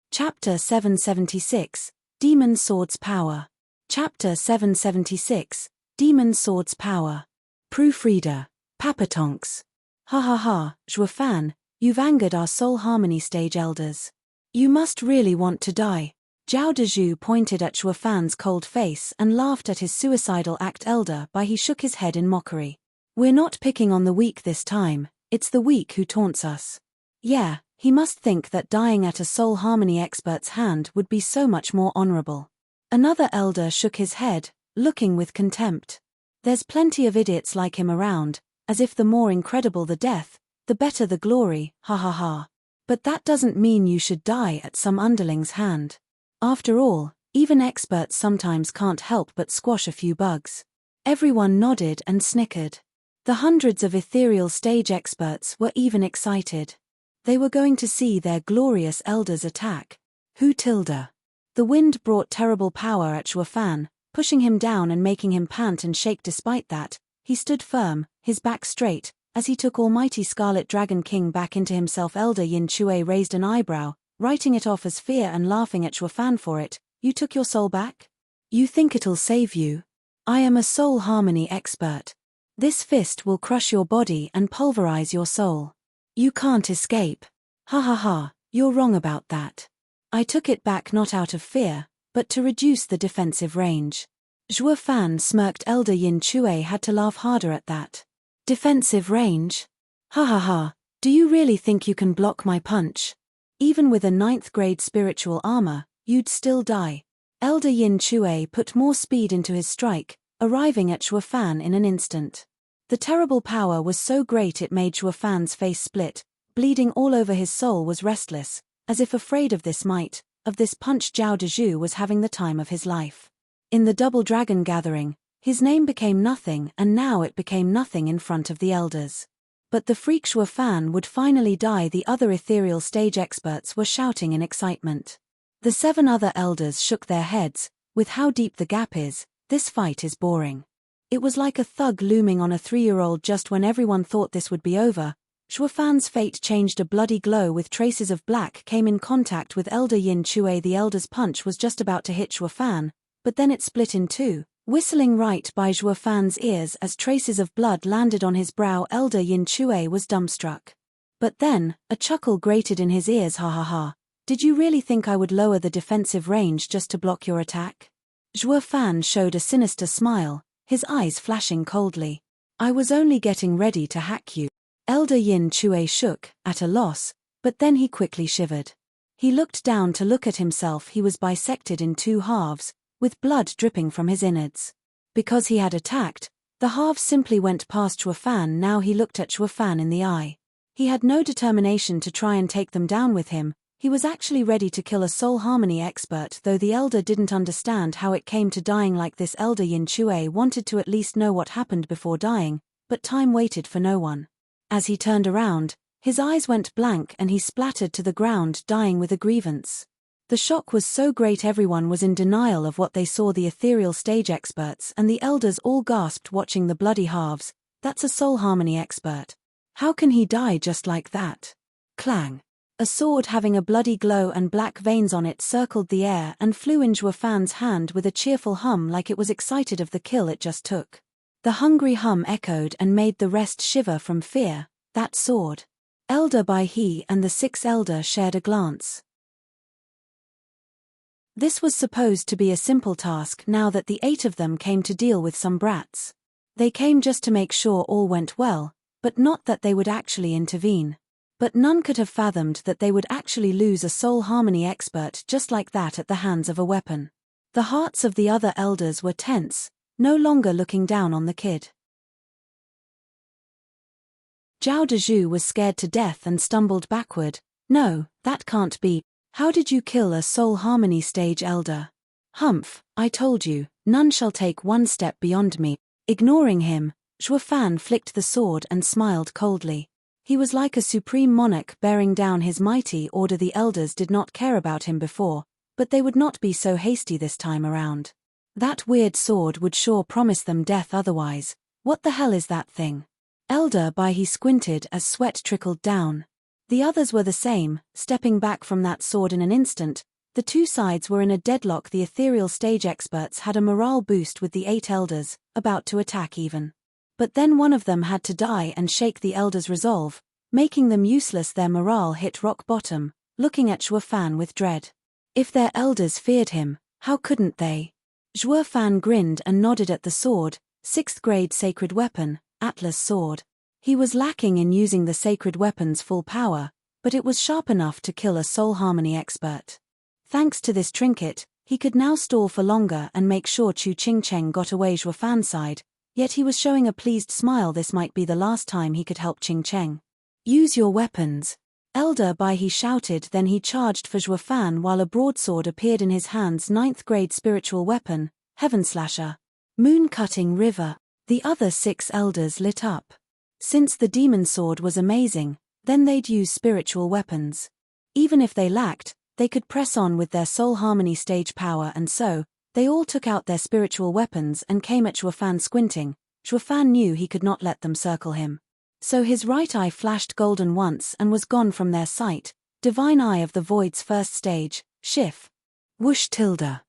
[SPEAKER 1] Chapter 776, Demon Sword's Power. Chapter 776, Demon Sword's Power. Proofreader, Papatonks. Ha ha ha, Zhuo Fan, you've angered our soul harmony stage elders. You must really want to die. Zhao Dezhu pointed at Zhuo Fan's cold face and laughed at his suicidal act. Elder Bai, he shook his head in mockery. We're not picking on the weak this time, it's the weak who taunts us. Yeah, he must think that dying at a soul harmony expert's hand would be so much more honorable. Another elder shook his head, looking with contempt. There's plenty of idiots like him around, as if the more incredible the death, the better the glory, ha ha ha. But that doesn't mean you should die at some underling's hand. After all, even experts sometimes can't help but squash a few bugs. Everyone nodded and snickered. The hundreds of ethereal stage experts were even excited. They were going to see their glorious elders attack. Who tilde? The wind brought terrible power at Shuofan, pushing him down and making him pant and shake. Despite that, he stood firm, his back straight, as he took almighty Scarlet Dragon King back into himself. Elder Yin Chue raised an eyebrow, writing it off as fear and laughing at Shuofan for it. You took your soul back? You think it'll save you? I am a soul harmony expert. This fist will crush your body and pulverize your soul. You can't escape. Ha ha ha, you're wrong about that. I took it back not out of fear, but to reduce the defensive range. Shuofan smirked. Elder Yin Chue had to laugh harder at that. Defensive range? Ha ha ha, do you really think you can block my punch? Even with a 9th grade spiritual armor, you'd still die. Elder Yin Chue put more speed into his strike, arriving at Shuofan in an instant. The terrible power was so great it made Shuofan's face split, bleeding all over. His soul was restless, as if afraid of this might, of this punch. Zhao Dezhu was having the time of his life. In the Double Dragon gathering, his name became nothing, and now it became nothing in front of the elders. But the freak Shuofan would finally die. The other ethereal stage experts were shouting in excitement. The 7 other elders shook their heads. With how deep the gap is, this fight is boring. It was like a thug looming on a 3-year-old. Just when everyone thought this would be over, Shuofan's fate changed. A bloody glow with traces of black came in contact with Elder Yin Chue. The elder's punch was just about to hit Shuofan, but then it split in two, whistling right by Shuofan's ears as traces of blood landed on his brow. Elder Yin Chue was dumbstruck. But then, a chuckle grated in his ears. Ha ha ha, did you really think I would lower the defensive range just to block your attack? Shuofan showed a sinister smile, his eyes flashing coldly. I was only getting ready to hack you. Elder Yin Chue shook, at a loss, but then he quickly shivered. He looked down to look at himself. He was bisected in 2 halves, with blood dripping from his innards. Because he had attacked, the halves simply went past Shuofan. Now he looked at Shuofan in the eye. He had no determination to try and take them down with him. He was actually ready to kill a soul harmony expert, though the elder didn't understand how it came to dying like this. Elder Yin Chue wanted to at least know what happened before dying, but time waited for no one. As he turned around, his eyes went blank and he splattered to the ground, dying with a grievance. The shock was so great everyone was in denial of what they saw. The ethereal stage experts and the elders all gasped, watching the bloody halves. That's a soul harmony expert. How can he die just like that? Clang. A sword having a bloody glow and black veins on it circled the air and flew in Shuofan's hand with a cheerful hum, like it was excited of the kill it just took. The hungry hum echoed and made the rest shiver from fear. That sword. Elder Bai He and the 6 elder shared a glance. This was supposed to be a simple task now that the 8 of them came to deal with some brats. They came just to make sure all went well, but not that they would actually intervene. But none could have fathomed that they would actually lose a soul harmony expert just like that at the hands of a weapon. The hearts of the other elders were tense, no longer looking down on the kid. Zhao Dezhu was scared to death and stumbled backward. No, that can't be. How did you kill a soul harmony stage elder? Humph, I told you, none shall take 1 step beyond me. Ignoring him, Shuofan flicked the sword and smiled coldly. He was like a supreme monarch bearing down his mighty order. The elders did not care about him before, but they would not be so hasty this time around. That weird sword would sure promise them death otherwise. What the hell is that thing? Elder Bai He squinted as sweat trickled down. The others were the same, stepping back from that sword in an instant. The 2 sides were in a deadlock. The ethereal stage experts had a morale boost with the 8 elders, about to attack even. But then one of them had to die and shake the elders' resolve, making them useless. Their morale hit rock bottom, looking at Shuofan with dread. If their elders feared him, how couldn't they? Shuofan grinned and nodded at the sword, 6th grade sacred weapon, Atlas sword. He was lacking in using the sacred weapon's full power, but it was sharp enough to kill a soul harmony expert. Thanks to this trinket, he could now stall for longer and make sure Chu Qingcheng got away. Shuofan's side, yet he was showing a pleased smile. This might be the last time he could help Qingcheng. Use your weapons. Elder Bai He shouted, then he charged for Zhuo Fan while a broadsword appeared in his hands. 9th grade spiritual weapon, Heaven Slasher. Moon-cutting river. The other 6 elders lit up. Since the demon sword was amazing, then they'd use spiritual weapons. Even if they lacked, they could press on with their soul harmony stage power, and so, they all took out their spiritual weapons and came at Zhuo Fan squinting. Zhuo Fan knew he could not let them circle him. So his right eye flashed golden once and was gone from their sight. Divine Eye of the Void's first stage, Shif. Whoosh tilde.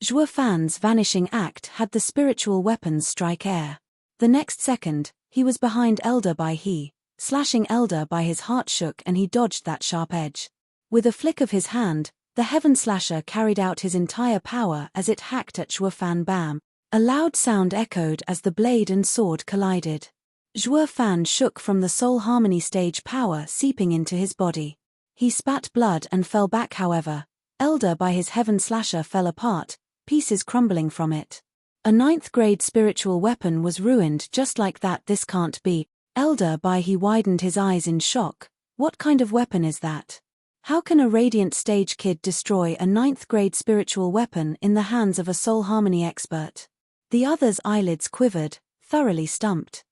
[SPEAKER 1] Zhuo Fan's vanishing act had the spiritual weapons strike air. The next second, he was behind Elder Bai He, slashing Elder Bai. His heart shook and he dodged that sharp edge. With a flick of his hand, the Heaven Slasher carried out his entire power as it hacked at Zhuo Fan. Bam! A loud sound echoed as the blade and sword collided. Zhuo Fan shook from the soul harmony stage power seeping into his body. He spat blood and fell back. However, Elder Bai. His Heaven Slasher fell apart, pieces crumbling from it. A 9th grade spiritual weapon was ruined just like that. This can't be. Elder Bai. He widened his eyes in shock. What kind of weapon is that? How can a Radiant Stage kid destroy a 9th grade spiritual weapon in the hands of a soul harmony expert? The other's eyelids quivered, thoroughly stumped.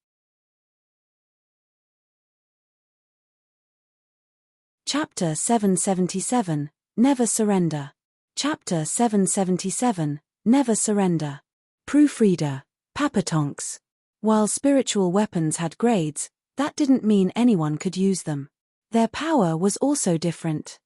[SPEAKER 1] Chapter 777, Never Surrender. Chapter 777, Never Surrender. Proofreader, Papatonks. While spiritual weapons had grades, that didn't mean anyone could use them. Their power was also different.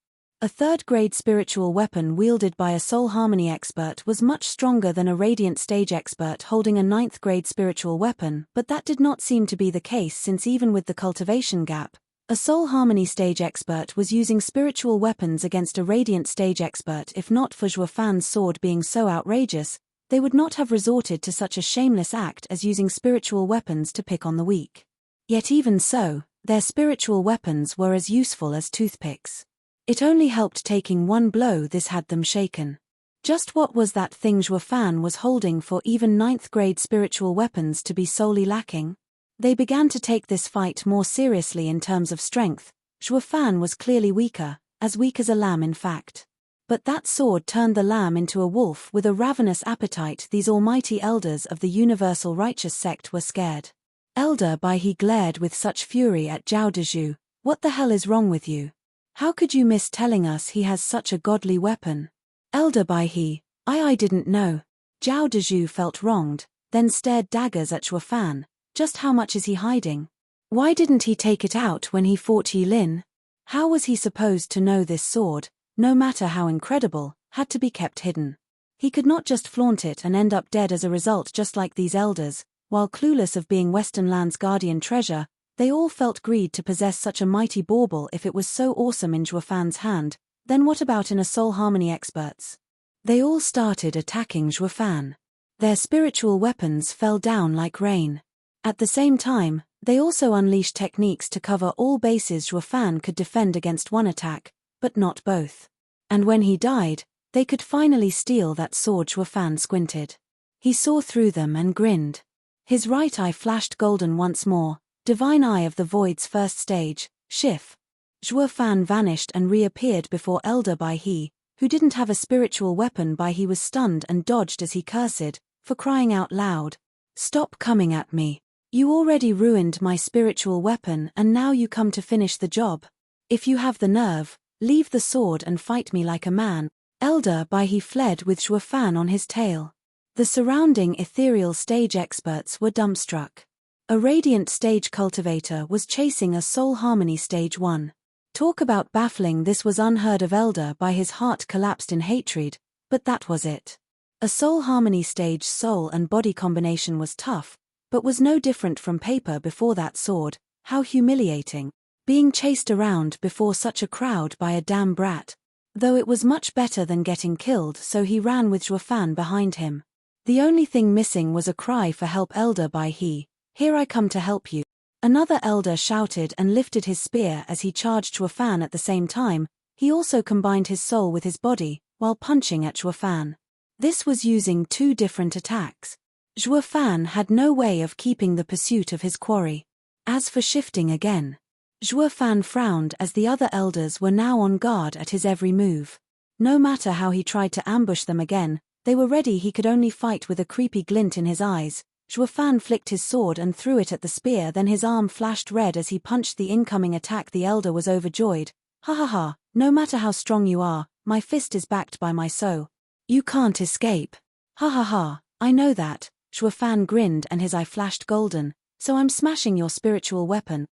[SPEAKER 1] A 3rd grade spiritual weapon wielded by a soul harmony expert was much stronger than a Radiant Stage expert holding a 9th grade spiritual weapon, but that did not seem to be the case, since even with the cultivation gap, a soul harmony stage expert was using spiritual weapons against a Radiant Stage expert. If not for Zhuo Fan's sword being so outrageous, they would not have resorted to such a shameless act as using spiritual weapons to pick on the weak. Yet even so, their spiritual weapons were as useful as toothpicks. It only helped taking one blow. This had them shaken. Just what was that thing Zhuo Fan was holding for even 9th grade spiritual weapons to be solely lacking? They began to take this fight more seriously in terms of strength. Zhuo Fan was clearly weaker, as weak as a lamb in fact. But that sword turned the lamb into a wolf with a ravenous appetite. These almighty elders of the universal righteous sect were scared. Elder Bai He glared with such fury at Zhao Dezhu. What the hell is wrong with you? How could you miss telling us he has such a godly weapon? Elder Bai He, I didn't know. Zhao Dezhu felt wronged, then stared daggers at Zhuo Fan. Just how much is he hiding? Why didn't he take it out when he fought Yi Lin? How was he supposed to know this sword, no matter how incredible, had to be kept hidden? He could not just flaunt it and end up dead as a result, just like these elders. While clueless of being Western Land's guardian treasure, they all felt greed to possess such a mighty bauble. If it was so awesome in Zhuo Fan's hand, then what about in a soul harmony expert's? They all started attacking Zhuo Fan. Their spiritual weapons fell down like rain. At the same time, they also unleashed techniques to cover all bases. Zhuo Fan could defend against one attack, but not both. And when he died, they could finally steal that sword. Zhuo Fan squinted. He saw through them and grinned. His right eye flashed golden once more, Divine Eye of the Void's first stage, Shif. Zhuo Fan vanished and reappeared before Elder Bai He, who didn't have a spiritual weapon. Bai He was stunned and dodged as he cursed, for crying out loud. Stop coming at me. You already ruined my spiritual weapon and now you come to finish the job. If you have the nerve, leave the sword and fight me like a man. Elder Bai He fled with Zhuo Fan on his tail. The surrounding ethereal stage experts were dumbstruck. A Radiant Stage cultivator was chasing a soul harmony stage 1. Talk about baffling. This was unheard of. Elder Bai His heart collapsed in hatred, but that was it. A soul harmony stage soul and body combination was tough, but was no different from paper before that sword. How humiliating. Being chased around before such a crowd by a damn brat. Though it was much better than getting killed, so he ran with Zhuo Fan behind him. The only thing missing was a cry for help. Elder Bai He, here I come to help you. Another elder shouted and lifted his spear as he charged Zhuo Fan. At the same time, he also combined his soul with his body, while punching at Zhuo Fan. This was using 2 different attacks. Zhuo Fan had no way of keeping the pursuit of his quarry. As for shifting again, Zhuo Fan frowned as the other elders were now on guard at his every move. No matter how he tried to ambush them again, they were ready. He could only fight with a creepy glint in his eyes. Zhuo Fan flicked his sword and threw it at the spear, then his arm flashed red as he punched the incoming attack. The elder was overjoyed. Ha ha ha, no matter how strong you are, my fist is backed by my soul. You can't escape. Ha ha ha, I know that. Zhuo Fan grinned and his eye flashed golden. So I'm smashing your spiritual weapon.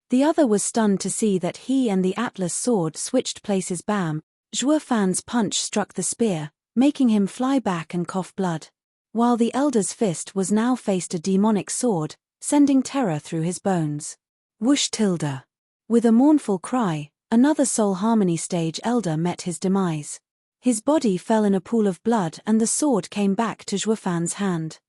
[SPEAKER 1] The other was stunned to see that he and the Atlas sword switched places. Bam! Zhuo Fan's punch struck the spear, making him fly back and cough blood. While the elder's fist was now faced a demonic sword, sending terror through his bones. Whoosh tilde. With a mournful cry, another soul harmony stage elder met his demise. His body fell in a pool of blood and the sword came back to Zhuo Fan's hand.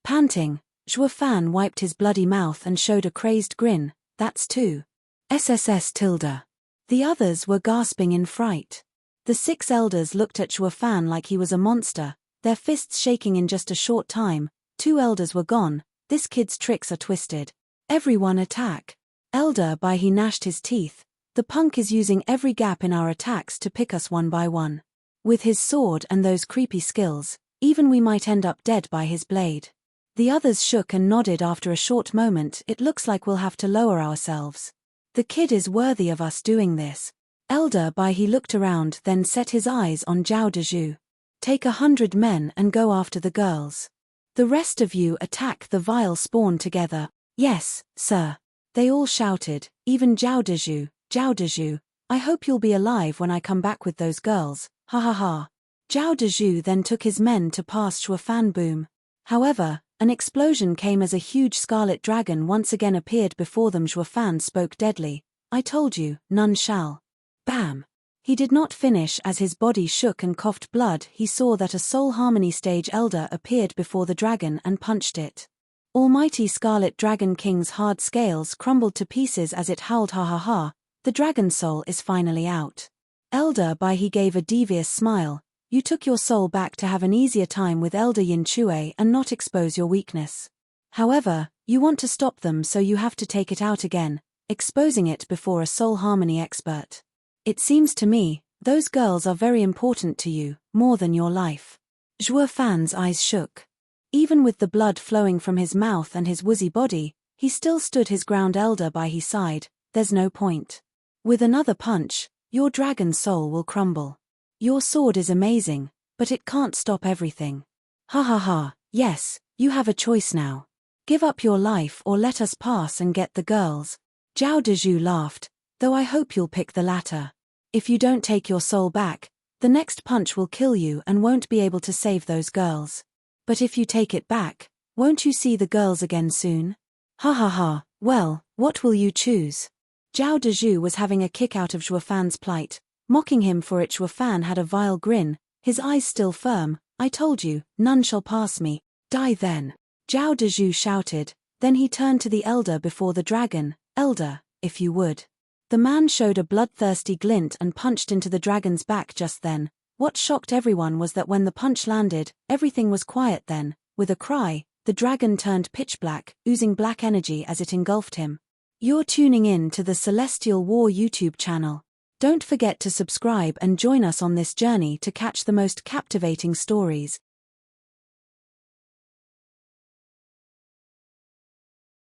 [SPEAKER 1] Panting, Zhuo Fan wiped his bloody mouth and showed a crazed grin. That's two. SSS tilde. The others were gasping in fright. The 6 elders looked at Zhuo Fan like he was a monster, their fists shaking. In just a short time, 2 elders were gone. This kid's tricks are twisted. Everyone attack. Elder by he gnashed his teeth. The punk is using every gap in our attacks to pick us one by one. With his sword and those creepy skills, even we might end up dead by his blade. The others shook and nodded after a short moment. It looks like we'll have to lower ourselves. The kid is worthy of us doing this. Elder by he looked around, then set his eyes on Zhao Dezhu. Take 100 men and go after the girls. The rest of you attack the vile spawn together. Yes, sir. They all shouted, even Zhao Dezhu. Zhao Dezhu, I hope you'll be alive when I come back with those girls. Ha ha ha. Zhao Dezhu then took his men to pass Zhuo Fan. Boom. However, an explosion came as a huge scarlet dragon once again appeared before them. Zhuo Fan spoke deadly. I told you, none shall. Bam! He did not finish as his body shook and coughed blood. He saw that a soul harmony stage elder appeared before the dragon and punched it. Almighty Scarlet Dragon King's hard scales crumbled to pieces as it howled. Ha ha ha, the dragon soul is finally out. Elder by he gave a devious smile. You took your soul back to have an easier time with Elder Yin Chue and not expose your weakness. However, you want to stop them, so you have to take it out again, exposing it before a soul harmony expert. It seems to me, those girls are very important to you, more than your life. Zhuo Fan's eyes shook. Even with the blood flowing from his mouth and his woozy body, he still stood his ground. Elder by his side, there's no point. With another punch, your dragon soul will crumble. Your sword is amazing, but it can't stop everything. Ha ha ha, yes, you have a choice now. Give up your life or let us pass and get the girls. Zhao Dezhu laughed, though I hope you'll pick the latter. If you don't take your soul back, the next punch will kill you and won't be able to save those girls. But if you take it back, won't you see the girls again soon? Ha ha ha, well, what will you choose? Zhao Dezhu was having a kick out of Zhuo Fan's plight, mocking him for it. Zhuo Fan had a vile grin, his eyes still firm. I told you, none shall pass me. Die then. Zhao Dezhu shouted, then he turned to the elder before the dragon. Elder, if you would. The man showed a bloodthirsty glint and punched into the dragon's back just then. What shocked everyone was that when the punch landed, everything was quiet. Then, with a cry, the dragon turned pitch black, oozing black energy as it engulfed him. You're tuning in to the Celestial War YouTube channel. Don't forget to subscribe and join us on this journey to catch the most captivating stories.